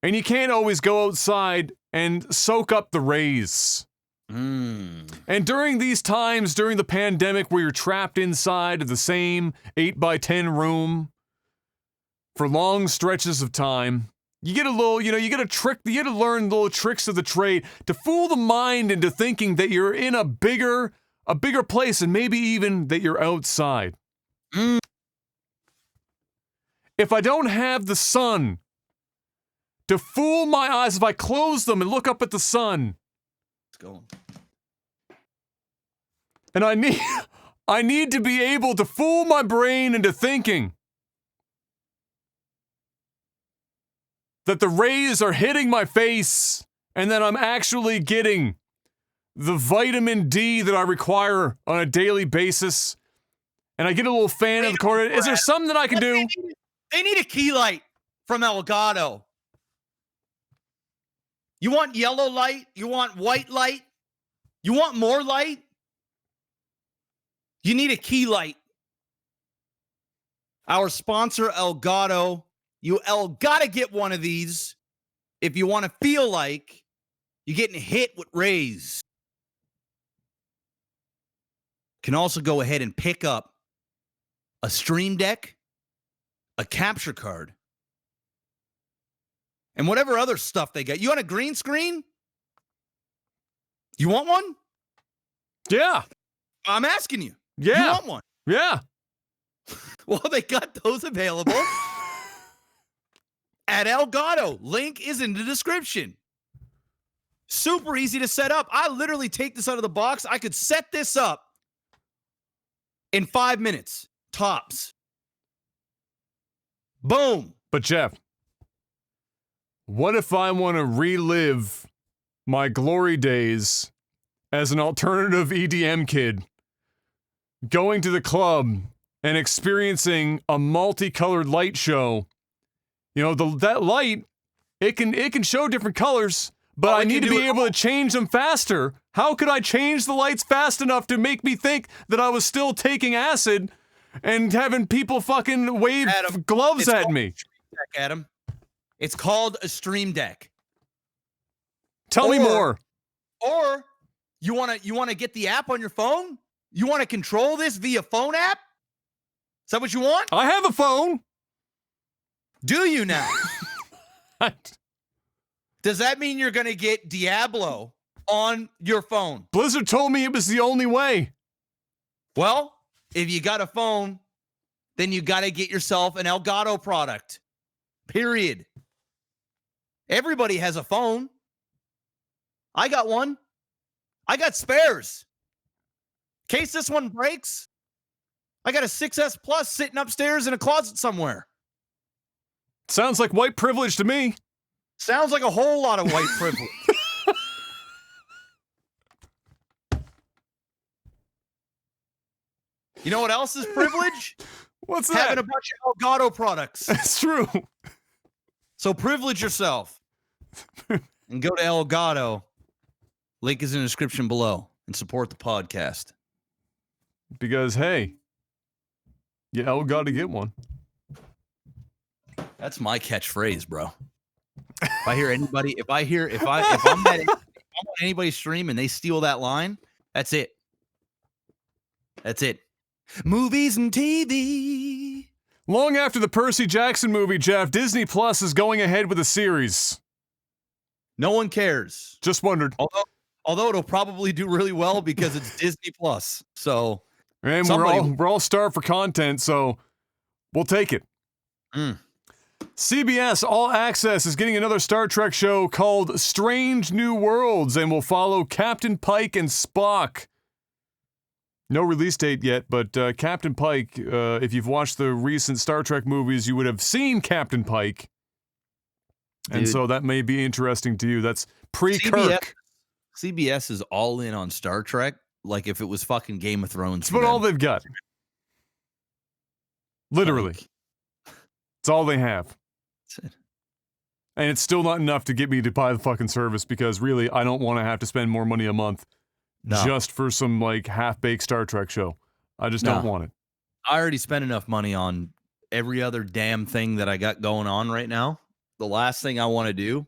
And you can't always go outside and soak up the rays. And during these times, during the pandemic where you're trapped inside of the same 8x10 room for long stretches of time, you get a little, you get to learn little tricks of the trade to fool the mind into thinking that you're in a bigger place and maybe even that you're outside. If I don't have the sun to fool my eyes, if I close them and look up at the sun, it's going. And I need to be able to fool my brain into thinking that the rays are hitting my face and that I'm actually getting the vitamin D that I require on a daily basis. And I get a little fan of the corner. Is there something that I can do? They need a key light from Elgato. You want yellow light? You want white light? You want more light? You need a key light. Our sponsor, Elgato. You gotta get one of these if you want to feel like you're getting hit with rays. Can also go ahead and pick up a Stream Deck, a capture card, and whatever other stuff they got. You want a green screen? You want one? Yeah. I'm asking you. Yeah. You want one? Yeah. Well, they got those available at Elgato. Link is in the description. Super easy to set up. I literally take this out of the box. I could set this up in 5 minutes, tops. Boom. But Jeff, what if I want to relive my glory days as an alternative EDM kid, going to the club and experiencing a multicolored light show? You know, that light, it can show different colors, but I need to be able to change them faster. How could I change the lights fast enough to make me think that I was still taking acid and having people fucking wave gloves at me? Deck, Adam. It's called a Stream Deck. Tell me more. Or you want to get the app on your phone? You want to control this via phone app? Is that what you want? I have a phone. Do you now? Does that mean you're going to get Diablo on your phone? Blizzard told me it was the only way. Well, if you got a phone, then you got to get yourself an Elgato product. Period. Everybody has a phone. I got one. I got spares. In case this one breaks, I got a 6S Plus sitting upstairs in a closet somewhere. Sounds like white privilege to me. Sounds like a whole lot of white privilege. You know what else is privilege? What's that? Having a bunch of Elgato products. That's true. So privilege yourself and go to Elgato. Link is in the description below and support the podcast. Because, hey, you got to get one. That's my catchphrase, bro. If I hear anybody, if I'm on anybody's stream and they steal that line, that's it. That's it. Movies and TV. Long after the Percy Jackson movie, Jeff, Disney Plus is going ahead with a series. No one cares. Just wondered. Although it'll probably do really well because it's Disney Plus. So, and we're all starved for content, so we'll take it. CBS All Access is getting another Star Trek show called Strange New Worlds and will follow Captain Pike and Spock. No release date yet, but Captain Pike, if you've watched the recent Star Trek movies, you would have seen Captain Pike. And Dude. so that may be interesting to you. That's pre-Kirk. CBS is all in on Star Trek like if it was fucking Game of Thrones. It's about all they've got. Literally. It's all they have. That's it. And it's still not enough to get me to buy the fucking service because really, I don't want to have to spend more money a month just for some like half-baked Star Trek show. I just don't want it. I already spent enough money on every other damn thing that I got going on right now. The last thing I want to do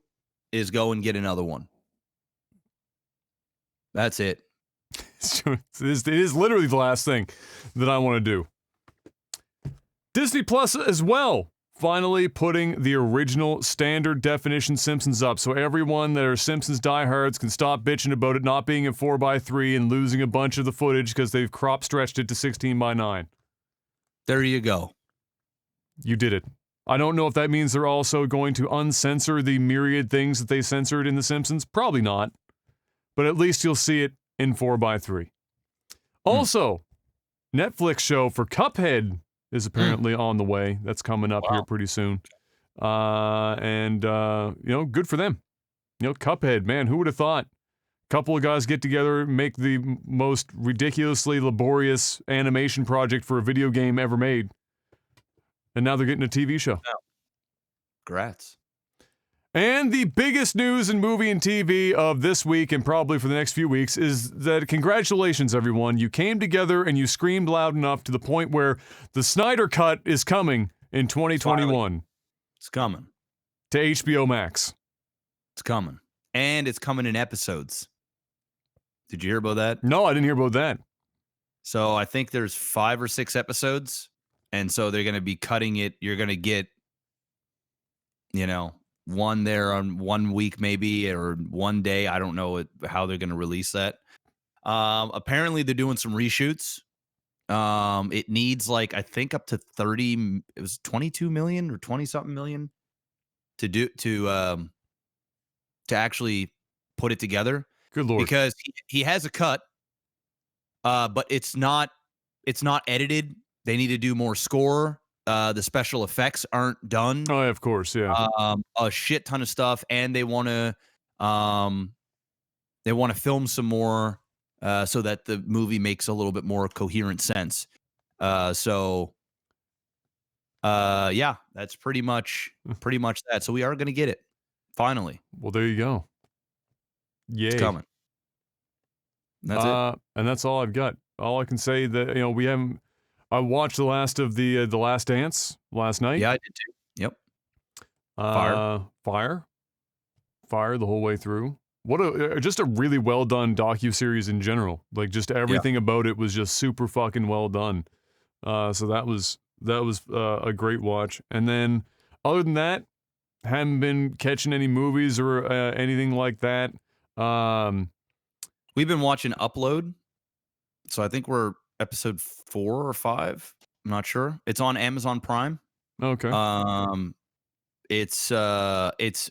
is go and get another one. That's it. It is literally the last thing that I want to do. Disney Plus as well, finally putting the original standard definition Simpsons up so everyone that are Simpsons diehards can stop bitching about it not being a 4:3 and losing a bunch of the footage because they've crop stretched it to 16:9. There you go. You did it. I don't know if that means they're also going to uncensor the myriad things that they censored in The Simpsons. Probably not. But at least you'll see it in 4:3. Also, Netflix show for Cuphead is apparently on the way. That's coming up here pretty soon. And good for them. Cuphead, man, who would have thought? A couple of guys get together, make the most ridiculously laborious animation project for a video game ever made. And now they're getting a TV show. Congrats. And the biggest news in movie and TV of this week and probably for the next few weeks is that congratulations, everyone. You came together and you screamed loud enough to the point where the Snyder Cut is coming in 2021. Finally. It's coming. To HBO Max. It's coming. And it's coming in episodes. Did you hear about that? No, I didn't hear about that. So I think there's 5 or 6 episodes. And so they're going to be cutting it. You're going to get, one there on 1 week maybe or 1 day. I don't know how they're going to release that. Apparently they're doing some reshoots. It needs I think up to 30, it was 22 million or 20 something million to actually put it together. Good Lord. Because he has a cut, but it's not edited. They need to do more score. The special effects aren't done. Oh, yeah, of course, yeah. A shit ton of stuff, and they want to film some more so that the movie makes a little bit more coherent sense. That's pretty much that. So we are going to get it finally. Well, there you go. Yay. It's coming. That's it. And that's all I've got. All I can say that we haven't. I watched the last of the Last Dance last night. Yeah, I did too. Yep. Fire the whole way through. What just a really well done docuseries in general. Like just everything about it was just super fucking well done. So that was a great watch. And then other than that, haven't been catching any movies or anything like that. We've been watching Upload. So I think we're episode 4 or 5. I'm not sure. It's on Amazon Prime. Okay. It's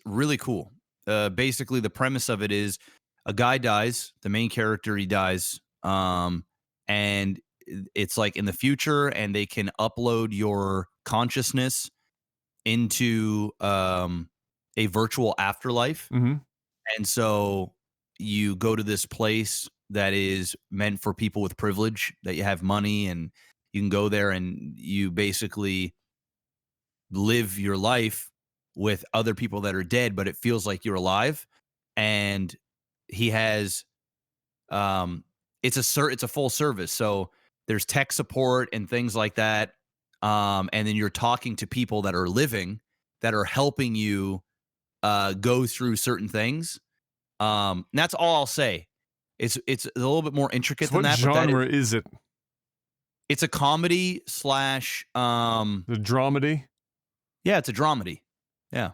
really cool. Basically the premise of it is a guy dies, the main character, he dies. And it's like in the future, and they can upload your consciousness into a virtual afterlife. Mm-hmm. And so you go to this place that is meant for people with privilege, that you have money, and you can go there and you basically live your life with other people that are dead, but it feels like you're alive. And he has it's a full service. So there's tech support and things like that. And then you're talking to people that are living, that are helping you go through certain things. That's all I'll say. It's a little bit more intricate So than what that. genre is it? It's a comedy slash The dramedy? yeah, it's a dramedy. Yeah.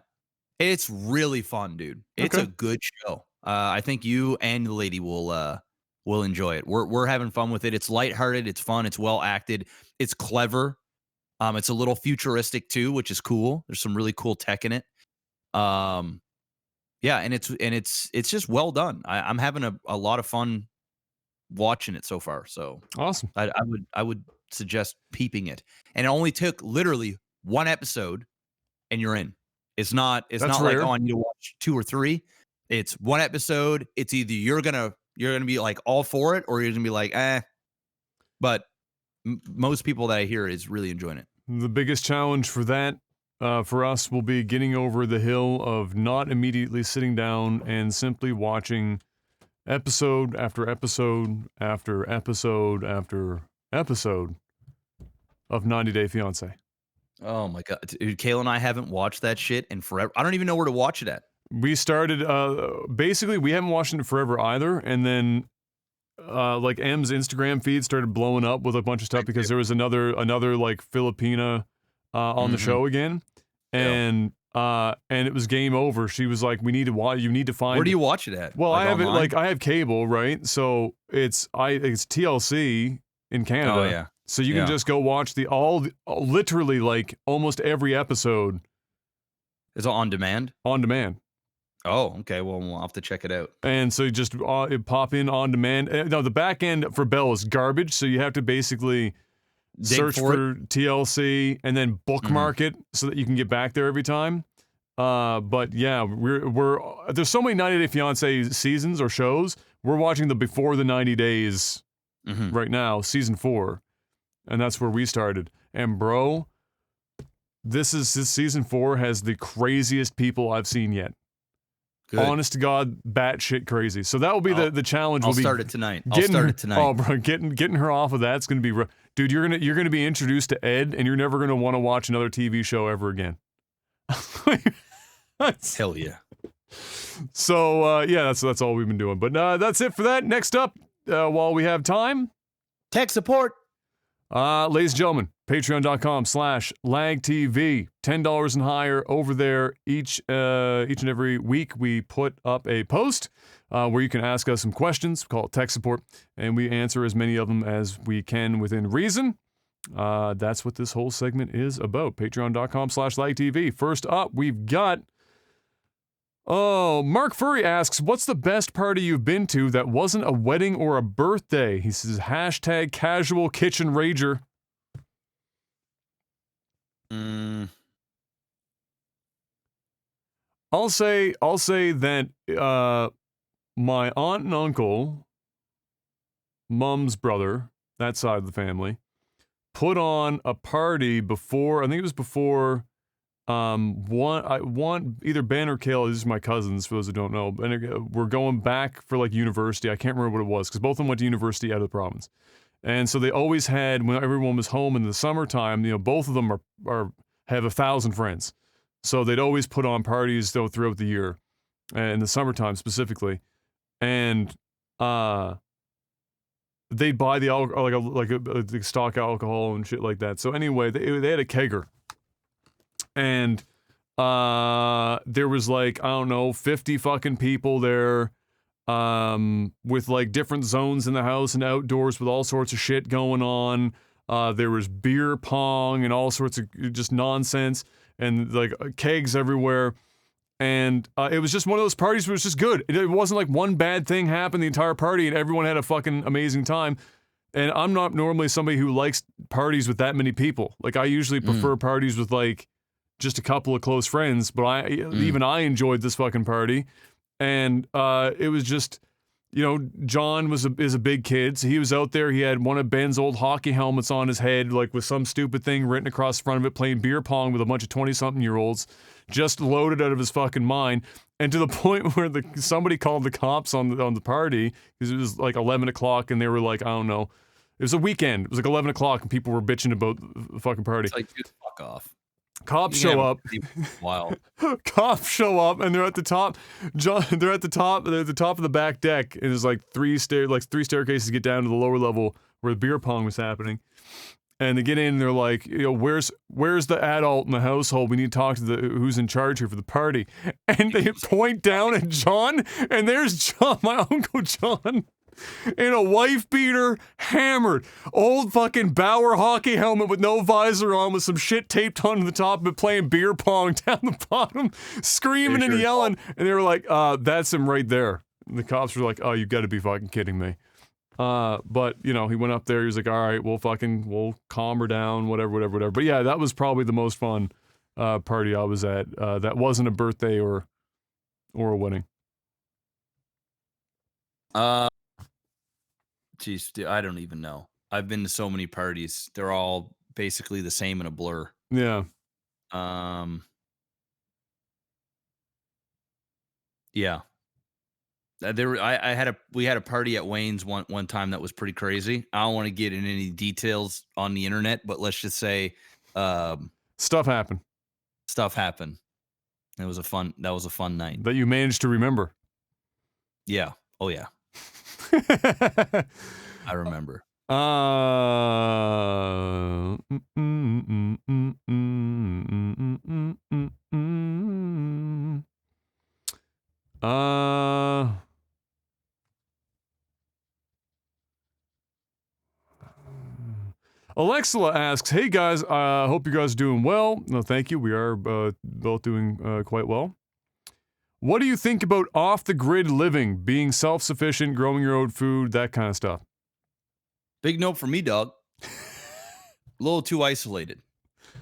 It's really fun, dude. It's Okay. a good show. I think you and the lady will enjoy it. We're having fun with it. It's lighthearted, it's fun, it's well acted, it's clever. It's a little futuristic too, which is cool. There's some really cool tech in it. Yeah, and it's just well done. I'm having a lot of fun watching it so far. So Awesome. I would suggest peeping it. And it only took literally one episode, and you're in. It's not That's like, rare. oh, I need to watch 2 or 3. It's one episode. It's either you're gonna be like all for it, or you're gonna be like, eh. But most people that I hear is really enjoying it. The biggest challenge for that, for us, will be getting over the hill of not immediately sitting down and simply watching episode after episode after episode after episode of 90 Day Fiancé. Oh my god, dude! Kayla and I haven't watched that shit in forever. I don't even know where to watch it at. We started, basically, we haven't watched it in forever either, and then like M's Instagram feed started blowing up with a bunch of stuff because there was another like Filipina on the show again, and it was game over. She was like, "We need to watch. You need to find." Where do you watch it at? Well, Like I have online? it like I have cable, right? So it's TLC in Canada. Oh yeah. So you Yeah. can just go watch literally like almost every episode Is it on demand? on demand. Oh, okay. Well, we'll have to check it out. And so you just pop in on demand. No, the back end for Bell is garbage. So you have to basically Dig search for for TLC and then bookmark it so that you can get back there every time. But yeah, we're there's so many 90 Day Fiance seasons or shows. We're watching the before the 90 days right now, season 4, and that's where we started. And bro, this season 4 has the craziest people I've seen yet. Good. Honest to God, batshit crazy. So that will be the challenge. I'll will be start it tonight. Oh, bro, getting her off of that's gonna be dude. You're gonna be introduced to Ed, and you're never gonna want to watch another TV show ever again. Hell yeah. So yeah, that's all we've been doing. But that's it for that. Next up, while we have time, Tech support. ladies and gentlemen, patreon.com/lagtv, $10 and higher over there. Each and every week we put up a post where you can ask us some questions. We call it tech support, and we answer as many of them as we can within reason. That's what this whole segment is about. Patreon.com/lagtv. First up, we've got Mark Furry asks, what's the best party you've been to that wasn't a wedding or a birthday? He says, #casual kitchen rager. I'll say that my aunt and uncle, mom's brother, that side of the family, put on a party before, I think it was before either Ben or Kale, these are my cousins for those who don't know, we're going back for like university. I can't remember what it was because both of them went to university out of the province. And so they always had, when everyone was home in the summertime, both of them have 1,000 friends. So they'd always put on parties throughout the year, in the summertime specifically. And they'd buy the alcohol, like stock alcohol and shit like that. So anyway, they had a kegger. And there was like, I don't know, 50 fucking people there, with like different zones in the house and outdoors with all sorts of shit going on. There was beer pong and all sorts of just nonsense and like kegs everywhere. And it was just one of those parties where it was just good. It wasn't like one bad thing happened the entire party and everyone had a fucking amazing time. and I'm not normally somebody who likes parties with that many people. Like, I usually prefer parties with, like, just a couple of close friends, but even I enjoyed this fucking party. And it was just, you know, John is a big kid, so he was out there. He had one of Ben's old hockey helmets on his head, like with some stupid thing written across the front of it, playing beer pong with a bunch of 20-something-year-olds, just loaded out of his fucking mind. And to the point where somebody called the cops on the party, because it was like 11 o'clock, and they were like, I don't know, it was a weekend. It was like 11 o'clock, and people were bitching about the fucking party. It's like, dude, fuck off. Cops show up. Wow. Cops show up, and they're at the top. They're at the top of the back deck, and there's like three staircases to get down to the lower level where the beer pong was happening. And they get in, and they're like, you know, where's the adult in the household? We need to talk to who's in charge here for the party. And they point down at John, and there's John, my Uncle John, in a wife beater, hammered, old fucking Bauer hockey helmet with no visor on, with some shit taped onto the top of it, playing beer pong down the bottom, screaming and yelling. And they were like, that's him right there. And the cops were like, oh, you gotta be fucking kidding me. But, you know, he went up there, he was like, all right, we'll calm her down, whatever. But yeah, that was probably the most fun party I was at. That wasn't a birthday or a wedding. Jeez, dude, I don't even know. I've been to so many parties. They're all basically the same in a blur. Yeah. Yeah. We had a party at Wayne's one time that was pretty crazy. I don't want to get in any details on the internet, but let's just say stuff happened. That was a fun night. That you managed to remember. Yeah. Oh yeah. I remember. Alexa asks, hey guys, hope you guys are doing well. No, thank you. We are both doing quite well. What do you think about off-the-grid living, being self-sufficient, growing your own food, that kind of stuff? Big note for me, dog. A little too isolated.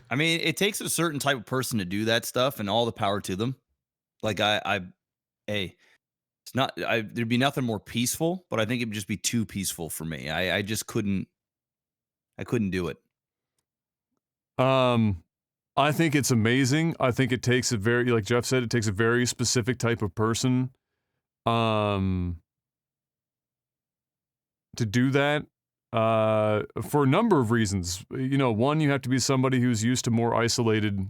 I mean, it takes a certain type of person to do that stuff, and all the power to them. Like, it's not, there'd be nothing more peaceful, but I think it'd just be too peaceful for me. I just couldn't do it. I think it's amazing. I think it takes like Jeff said, it takes a very specific type of person, to do that, for a number of reasons. You know, one, you have to be somebody who's used to more isolated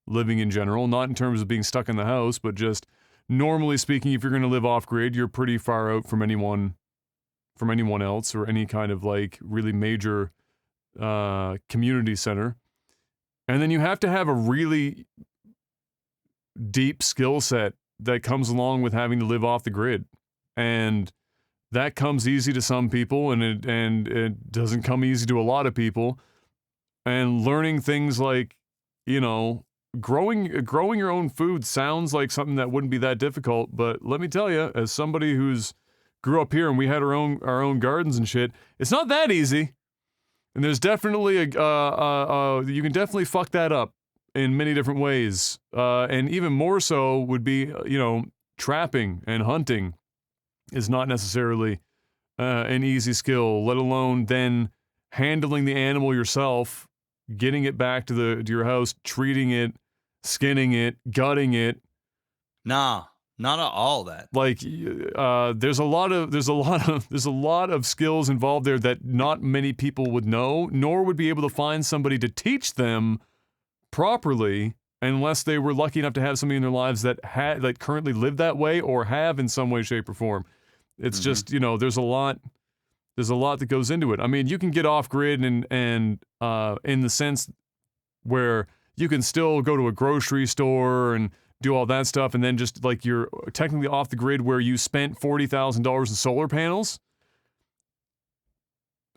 living in general, not in terms of being stuck in the house, but just normally speaking, if you're going to live off grid, you're pretty far out from anyone else or any kind of like really major, community center. And then you have to have a really deep skill set that comes along with having to live off the grid. And that comes easy to some people, and it doesn't come easy to a lot of people. And learning things like, you know, growing your own food sounds like something that wouldn't be that difficult, but let me tell you, as somebody who's grew up here and we had our own gardens and shit, it's not that easy. And there's definitely you can definitely fuck that up in many different ways. And even more so would be, you know, trapping and hunting is not necessarily an easy skill, let alone then handling the animal yourself, getting it back to your house, treating it, skinning it, gutting it. Nah. Not all that. Like, there's a lot of skills involved there that not many people would know, nor would be able to find somebody to teach them properly, unless they were lucky enough to have somebody in their lives that currently live that way or have in some way, shape, or form. It's just, you know, there's a lot that goes into it. I mean, you can get off grid and in the sense where you can still go to a grocery store and do all that stuff, and then just like you're technically off the grid where you spent $40,000 in solar panels.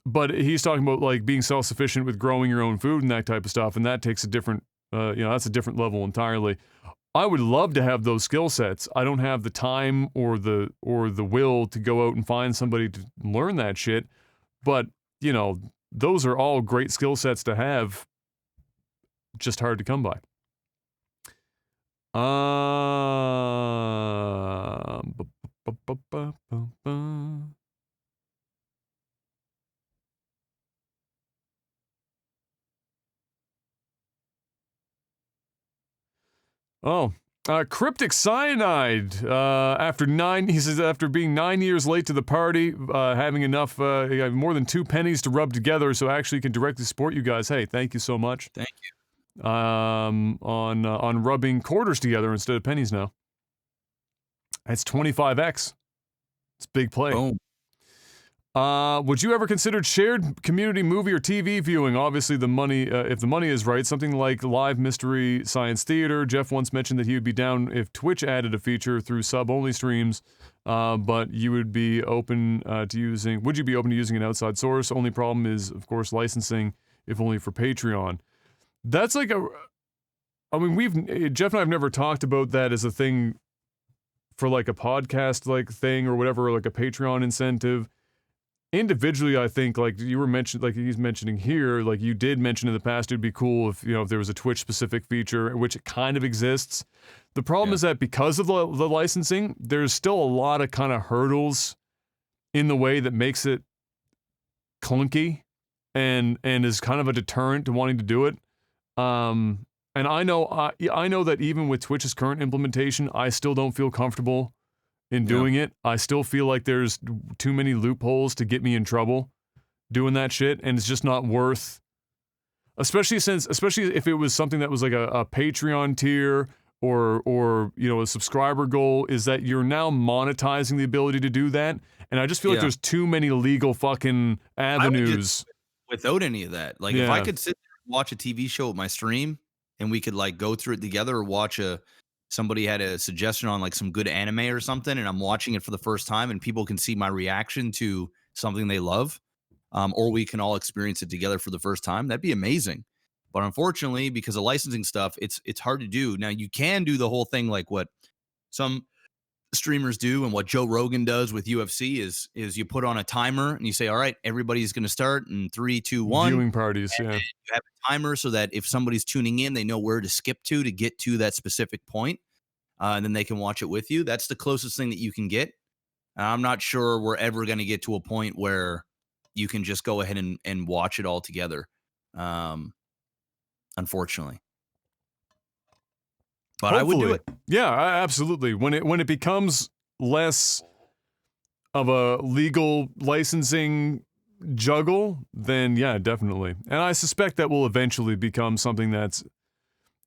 But he's talking about like being self-sufficient with growing your own food and that type of stuff, and that takes a different, that's a different level entirely. I would love to have those skill sets. I don't have the time or the will to go out and find somebody to learn that shit. But you know, those are all great skill sets to have, just hard to come by. Bu- bu- bu- bu- bu- bu. Oh, cryptic cyanide. He says after being 9 years late to the party, having enough, more than 2 pennies to rub together, so actually can directly support you guys. Hey, thank you so much. Thank you. On rubbing quarters together instead of pennies now. That's 25x. It's big play. Boom. Would you ever consider shared community movie or TV viewing? Obviously, the money, if the money is right, something like live mystery science theater. Jeff once mentioned that he would be down if Twitch added a feature through sub-only streams, but you would be open to using. Would you be open to using an outside source? Only problem is, of course, licensing, if only for Patreon. That's like I mean, Jeff and I have never talked about that as a thing for like a podcast like thing or whatever, like a Patreon incentive. Individually, I think, like you were mentioning, like he's mentioning here, like you did mention in the past, it'd be cool if, you know, if there was a Twitch specific feature, which it kind of exists. The problem is that because of the licensing, there's still a lot of kind of hurdles in the way that makes it clunky and is kind of a deterrent to wanting to do it. And I know that even with Twitch's current implementation, I still don't feel comfortable in doing it. I still feel like there's too many loopholes to get me in trouble doing that shit, and it's just not worth, especially if it was something that was like a Patreon tier or you know, a subscriber goal, is that you're now monetizing the ability to do that, and I just feel like there's too many legal fucking avenues without any of that. Like if I could sit there and watch a TV show with my stream and we could like go through it together, or watch somebody had a suggestion on like some good anime or something, and I'm watching it for the first time and people can see my reaction to something they love, or we can all experience it together for the first time, that'd be amazing. But unfortunately, because of licensing stuff, it's hard to do. Now you can do the whole thing like what some streamers do and what Joe Rogan does with UFC is you put on a timer and you say, all right, everybody's going to start in 3, 2, 1. Viewing parties, and you have a timer so that if somebody's tuning in, they know where to skip to get to that specific point, and then they can watch it with you. That's the closest thing that you can get. And I'm not sure we're ever going to get to a point where you can just go ahead and watch it all together, unfortunately. But hopefully. I would do it. Yeah, absolutely. When it becomes less of a legal licensing juggle, then yeah, definitely. And I suspect that will eventually become something that's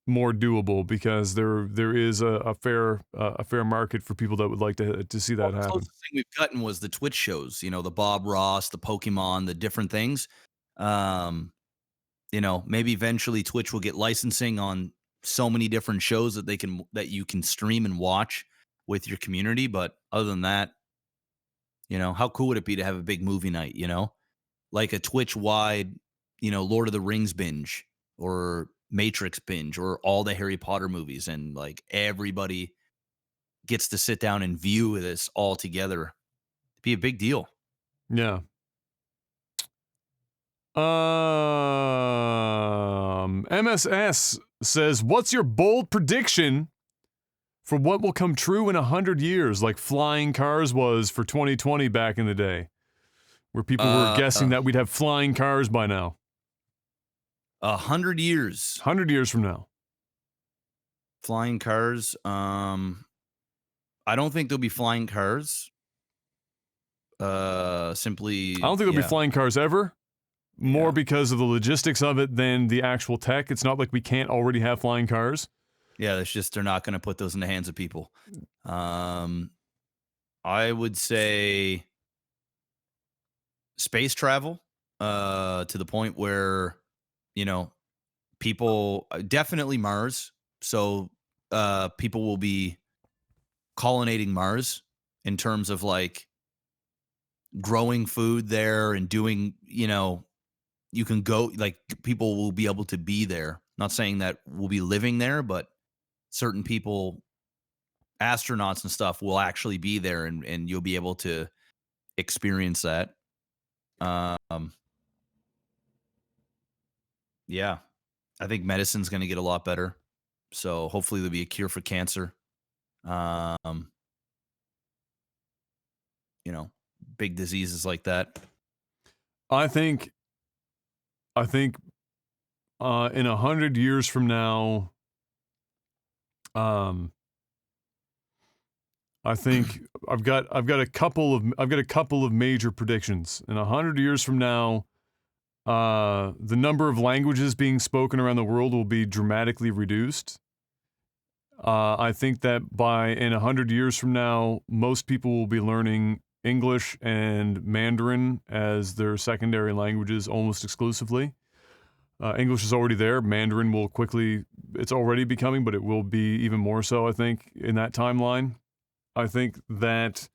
more doable, because there is a fair market for people that would like to see that happen. The closest thing we've gotten was the Twitch shows, you know, the Bob Ross, the Pokemon, the different things. You know, maybe eventually Twitch will get licensing on so many different shows that you can stream and watch with your community. But other than that, you know, how cool would it be to have a big movie night, you know, like a Twitch wide, you know, Lord of the Rings binge or Matrix binge or all the Harry Potter movies, and like everybody gets to sit down and view this all together. It'd be a big deal. Yeah. MSS says, what's your bold prediction for what will come true in 100 years, like flying cars was for 2020 back in the day, where people were guessing that we'd have flying cars by now? 100 years. 100 years from now. Flying cars. I don't think there'll be flying cars. Simply, I don't think there'll be flying cars ever. More because of the logistics of it than the actual tech. It's not like we can't already have flying cars. Yeah, it's just they're not going to put those in the hands of people. I would say space travel, to the point where, you know, people, definitely Mars. So people will be colonizing Mars in terms of like growing food there and doing, you know, you can go, like, people will be able to be there. Not saying that we'll be living there, but certain people, astronauts and stuff, will actually be there, and you'll be able to experience that. Yeah. I think medicine's going to get a lot better. So hopefully there'll be a cure for cancer. Um, you know, big diseases like that. I think in 100 years from now, I think I've got a couple of major predictions. In 100 years from now, the number of languages being spoken around the world will be dramatically reduced. I think that in 100 years from now, most people will be learning English and Mandarin as their secondary languages almost exclusively. English is already there. Mandarin will it's already becoming, but it will be even more so, I think, in that timeline. I think that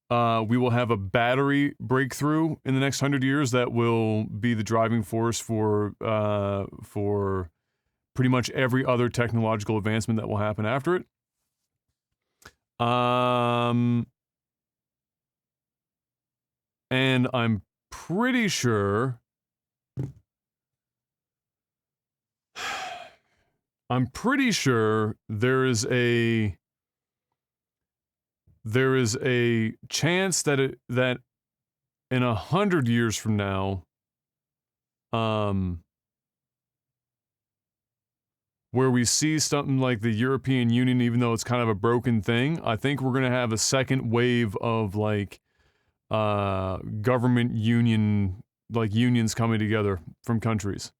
we will have a battery breakthrough in the next 100 years that will be the driving force for pretty much every other technological advancement that will happen after it. And I'm pretty sure there is a chance that that in 100 years from now, where we see something like the European Union, even though it's kind of a broken thing, I think we're gonna have a second wave of like government unions coming together from countries.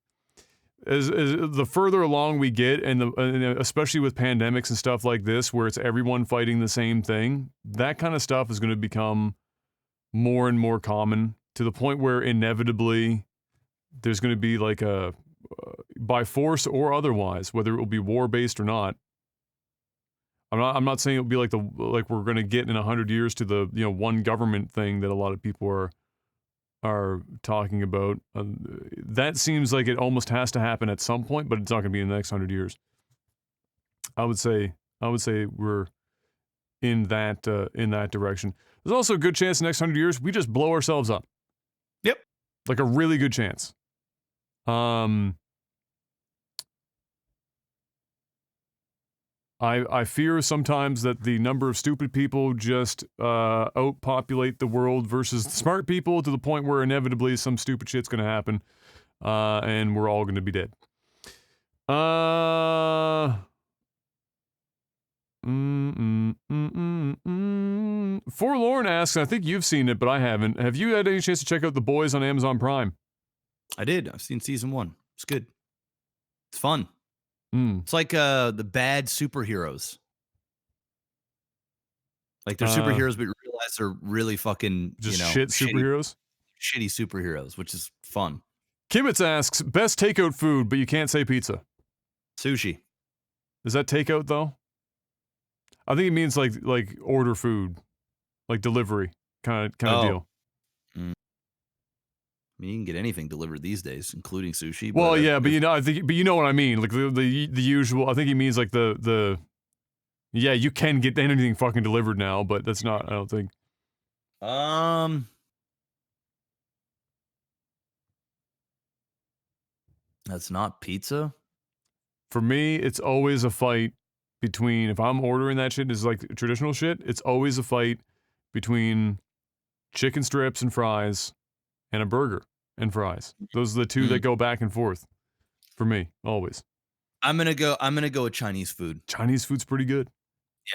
As the further along we get, and especially with pandemics and stuff like this, where it's everyone fighting the same thing, that kind of stuff is going to become more and more common to the point where inevitably there's going to be like a by force or otherwise, whether it will be war based or not. I'm not saying it'll be like we're going to get in 100 years to the one government thing that a lot of people are talking about. That seems like it almost has to happen at some point, but it's not going to be in the next 100 years. I would say we're in that direction. There's also a good chance in the next 100 years we just blow ourselves up. Yep. Like a really good chance. I fear sometimes that the number of stupid people just outpopulate the world versus smart people to the point where inevitably some stupid shit's gonna happen, and we're all gonna be dead. Forlorn asks, and I think you've seen it, but I haven't. Have you had any chance to check out The Boys on Amazon Prime? I did. I've seen season 1. It's good. It's fun. Mm. It's like the bad superheroes. Like they're superheroes, but you realize they're really fucking just shit superheroes? Shitty superheroes, which is fun. Kimmets asks, best takeout food, but you can't say pizza. Sushi. Is that takeout though? I think it means like order food, like delivery kind of deal. I mean, you can get anything delivered these days, including sushi. Well, yeah, but you know what I mean. Like the usual. I think he means like the. Yeah, you can get anything fucking delivered now, but that's not. I don't think. That's not pizza. For me, it's always a fight between, if I'm ordering that shit, is like traditional shit. It's always a fight between chicken strips and fries and a burger and fries. Those are the two that go back and forth for me, always. I'm gonna go with Chinese food. Chinese food's pretty good.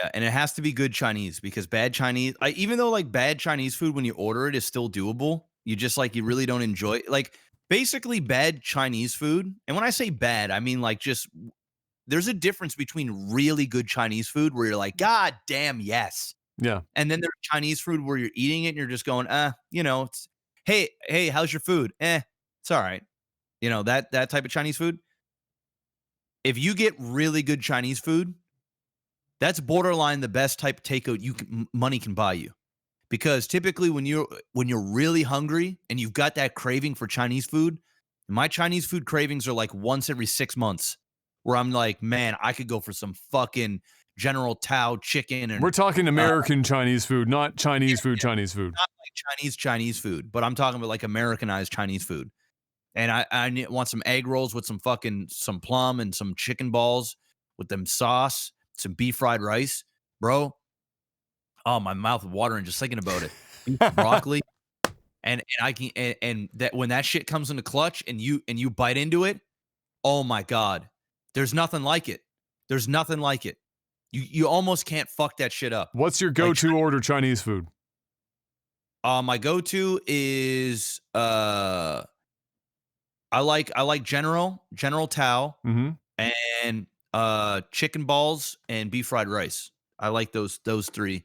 Yeah, and it has to be good Chinese, because bad Chinese, even though like bad Chinese food when you order it is still doable, you just like you really don't enjoy it. Like basically bad Chinese food. And when I say bad, I mean like just there's a difference between really good Chinese food where you're like, God damn, yes. Yeah. And then there's Chinese food where you're eating it and you're just going, it's hey, how's your food? It's all right. That type of Chinese food. If you get really good Chinese food, that's borderline the best type of takeout money can buy you. Because typically when you're really hungry and you've got that craving for Chinese food, my Chinese food cravings are like once every 6 months, where I'm like, man, I could go for some fucking General Tao chicken. And we're talking American Chinese food, not Chinese food. Not like Chinese food, but I'm talking about like Americanized Chinese food. And I want some egg rolls with some plum and some chicken balls with them sauce, some beef fried rice, bro. Oh, my mouth is watering just thinking about it. Beef broccoli, and I can and that when that shit comes in the clutch and you bite into it, oh my god, there's nothing like it. There's nothing like it. You almost can't fuck that shit up. What's your go-to order Chinese food? My go-to is I like General Tao and chicken balls and beef fried rice. I like those three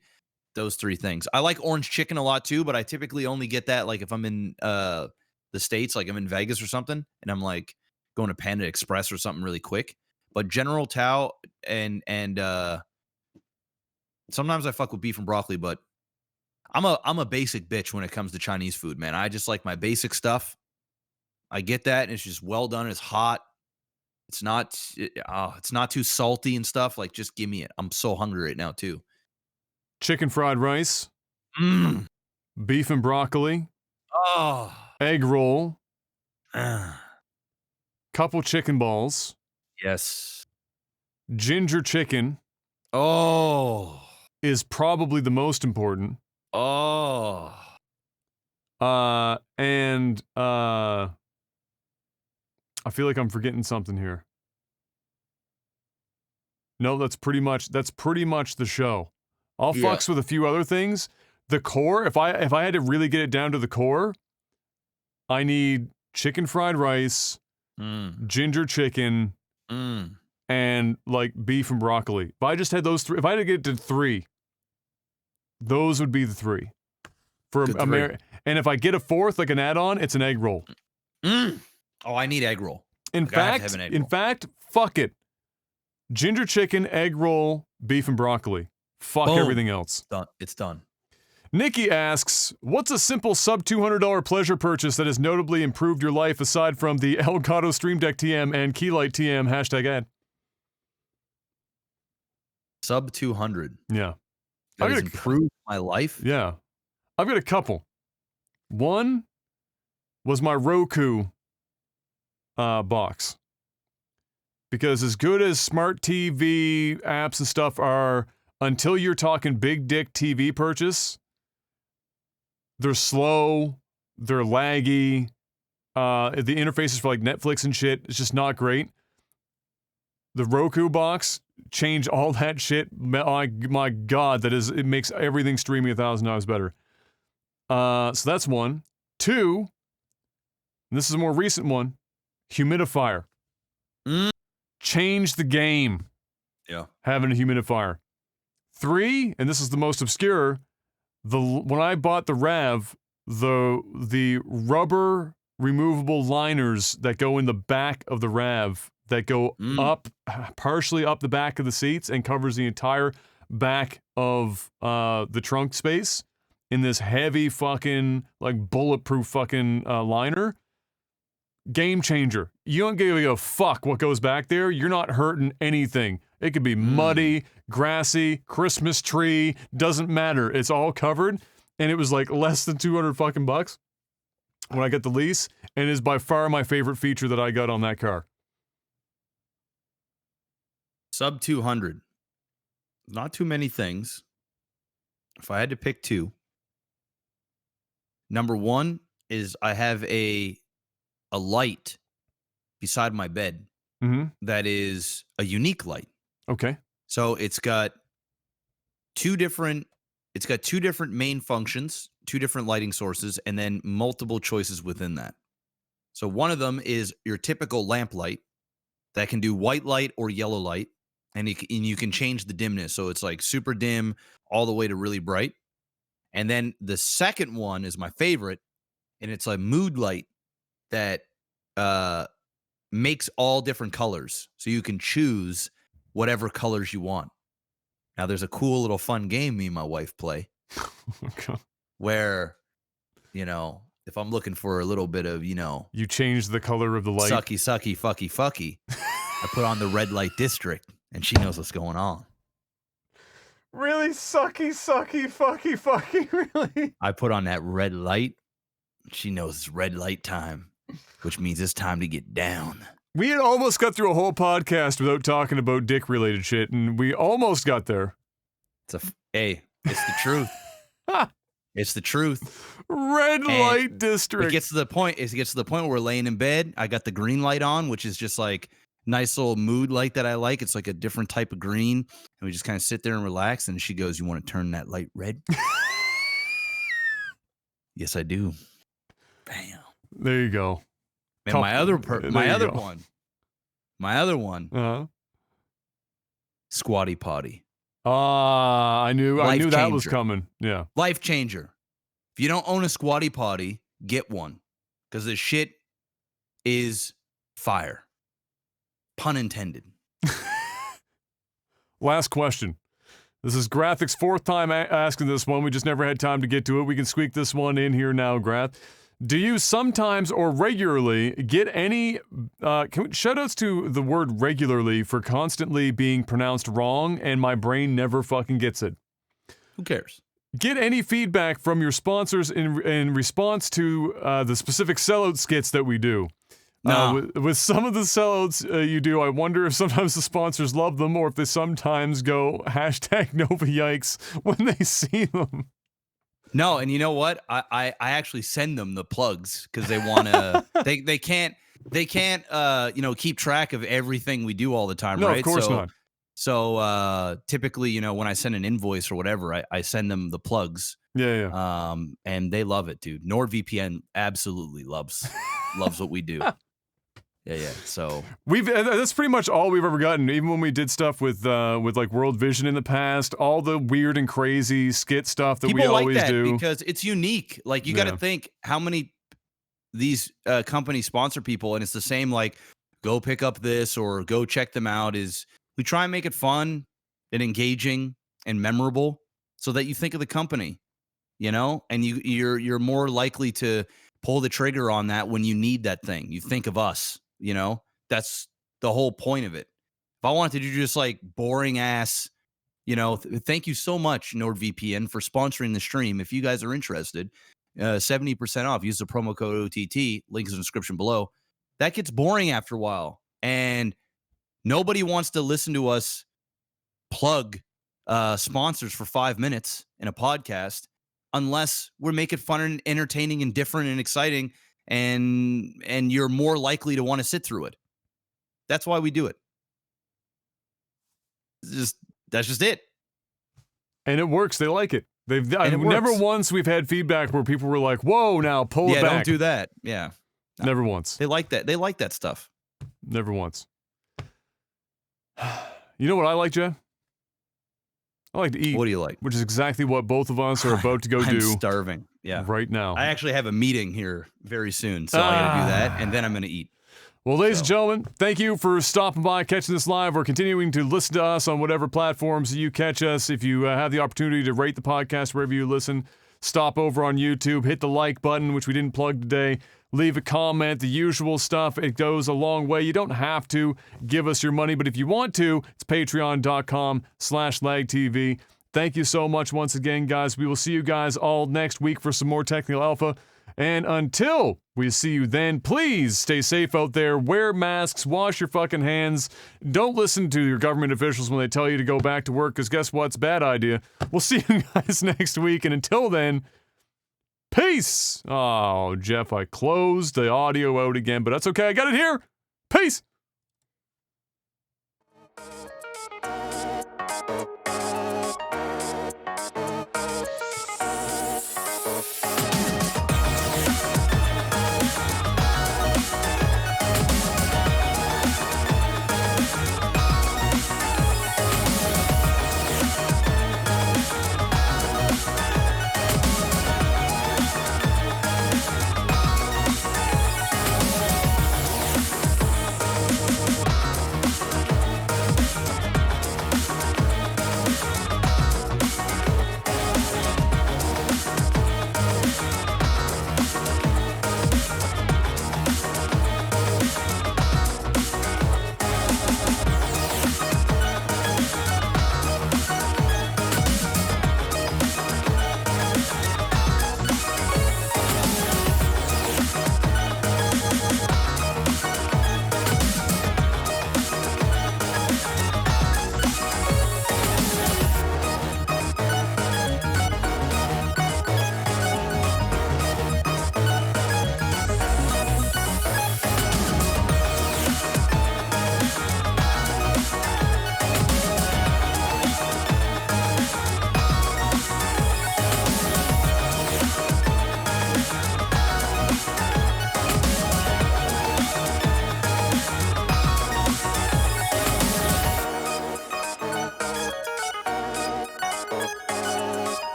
things. I like orange chicken a lot too, but I typically only get that like if I'm in the States, like I'm in Vegas or something, and I'm like going to Panda Express or something really quick. But General Tao and sometimes I fuck with beef and broccoli, but I'm a basic bitch when it comes to Chinese food, man. I just like my basic stuff. I get that, and it's just well done. It's hot. It's not too salty and stuff. Like, just give me it. I'm so hungry right now too. Chicken fried rice, beef and broccoli, egg roll, couple chicken balls, yes, ginger chicken. Is probably the most important. And I feel like I'm forgetting something here. No, that's pretty much the show. I'll fucks with a few other things. The core, if I had to really get it down to the core, I need chicken fried rice, ginger chicken, and like beef and broccoli. If I just had those three, if I had to get it to 3, those would be the 3. For and if I get a 4th, like an add-on, it's an egg roll. Oh, I need egg roll. In fact, fuck it. Ginger chicken, egg roll, beef and broccoli. Fuck everything else. It's done. Nikki asks, what's a simple sub $200 pleasure purchase that has notably improved your life aside from the Elgato Stream Deck TM and Keylight TM #ad? Sub 200. Yeah. That has improved my life? Yeah. I've got a couple. One was my Roku box. Because as good as smart TV apps and stuff are, until you're talking big dick TV purchase, they're slow, they're laggy, the interfaces for like Netflix and shit, it's just not great. The Roku box changed all that shit. My god, it makes everything streaming 1,000 times better. So that's one. 2, and this is a more recent one, humidifier. Changed the game. Yeah. Having a humidifier. 3, and this is the most obscure, when I bought the RAV, the rubber removable liners that go in the back of the RAV that go up, partially up the back of the seats and covers the entire back of the trunk space in this heavy fucking, like, bulletproof fucking liner. Game changer. You don't give a fuck what goes back there. You're not hurting anything. It could be muddy, grassy, Christmas tree, doesn't matter. It's all covered, and it was like less than 200 fucking bucks when I got the lease, and is by far my favorite feature that I got on that car. Sub 200. Not too many things. If I had to pick 2, number 1 is I have a light beside my bed that is a unique light. Okay. So it's got 2 different main functions, 2 different lighting sources, and then multiple choices within that. So one of them is your typical lamp light that can do white light or yellow light, and you can change the dimness. So it's like super dim all the way to really bright. And then the second one is my favorite, and it's a mood light that makes all different colors. So you can choose whatever colors you want. Now, there's a cool little fun game me and my wife play where, if I'm looking for a little bit of, you change the color of the light. Sucky, sucky, fucky, fucky. I put on the red light district, and she knows what's going on. Really sucky, sucky, fucky, really? I put on that red light. She knows it's red light time. which means it's time to get down. We had almost got through a whole podcast without talking about dick-related shit, and we almost got there. Hey, it's the truth. It's the truth. Red light district. It gets to the point. It gets to the point where we're laying in bed. I got the green light on, which is just like nice little mood light that I like. It's like a different type of green, and we just kind of sit there and relax. And she goes, "You want to turn that light red?" Yes, I do. Bam. There you go. And my other one, squatty potty. I knew that was changer. coming. Yeah. Life changer. If you don't own a squatty potty, get one. Because this shit is fire. Pun intended. Last question. This is Grathic's fourth time asking this one. We just never had time to get to it. We can squeak this one in here now, Grath. Do you sometimes or regularly get any shoutouts to the word regularly for constantly being pronounced wrong and my brain never fucking gets it? Who cares? Get any feedback from your sponsors in response to the specific sellout skits that we do. No. With some of the sellouts you do, I wonder if sometimes the sponsors love them or if they sometimes go #Nova Yikes when they see them. No, and you know what? I actually send them the plugs because they want to. they can't keep track of everything we do all the time, no, right? Of course not. So typically, when I send an invoice or whatever, I send them the plugs. Yeah. And they love it, dude. NordVPN absolutely loves what we do. Yeah. So that's pretty much all we've ever gotten. Even when we did stuff with like World Vision in the past, all the weird and crazy skit stuff that people we like always that do because it's unique. Like you got to think how many these companies sponsor people, and it's the same. Like go pick up this or go check them out. Is we try and make it fun and engaging and memorable so that you think of the company, and you're more likely to pull the trigger on that when you need that thing. You think of us. That's the whole point of it. If I wanted to do just like boring ass, thank you so much, NordVPN, for sponsoring the stream. If you guys are interested, 70% off. Use the promo code OTT. Link is in the description below. That gets boring after a while. And nobody wants to listen to us plug sponsors for 5 minutes in a podcast unless we're making fun and entertaining and different and exciting. And you're more likely to want to sit through it. That's why we do it. That's just it. and it works. They like it. Never once we've had feedback where people were like, "Whoa, now pull it back." Yeah, don't do that. Yeah, no. Never once. They like that. They like that stuff. Never once. You know what I like, Jeff? I like to eat. What do you like? Which is exactly what both of us are about to go do. I'm starving. Yeah. Right now. I actually have a meeting here very soon, so I gotta do that, and then I'm gonna eat. Well, ladies and gentlemen, thank you for stopping by, catching this live, or continuing to listen to us on whatever platforms you catch us. If you have the opportunity to rate the podcast wherever you listen, stop over on YouTube, hit the like button, which we didn't plug today. Leave a comment, the usual stuff. It goes a long way. You don't have to give us your money, but if you want to, it's patreon.com/lagtv. Thank you so much once again, guys. We will see you guys all next week for some more Technical Alpha. And until we see you then, please stay safe out there. Wear masks. Wash your fucking hands. Don't listen to your government officials when they tell you to go back to work, because guess what? It's a bad idea. We'll see you guys next week. And until then, peace. Oh, Jeff, I closed the audio out again, but that's okay. I got it here. Peace.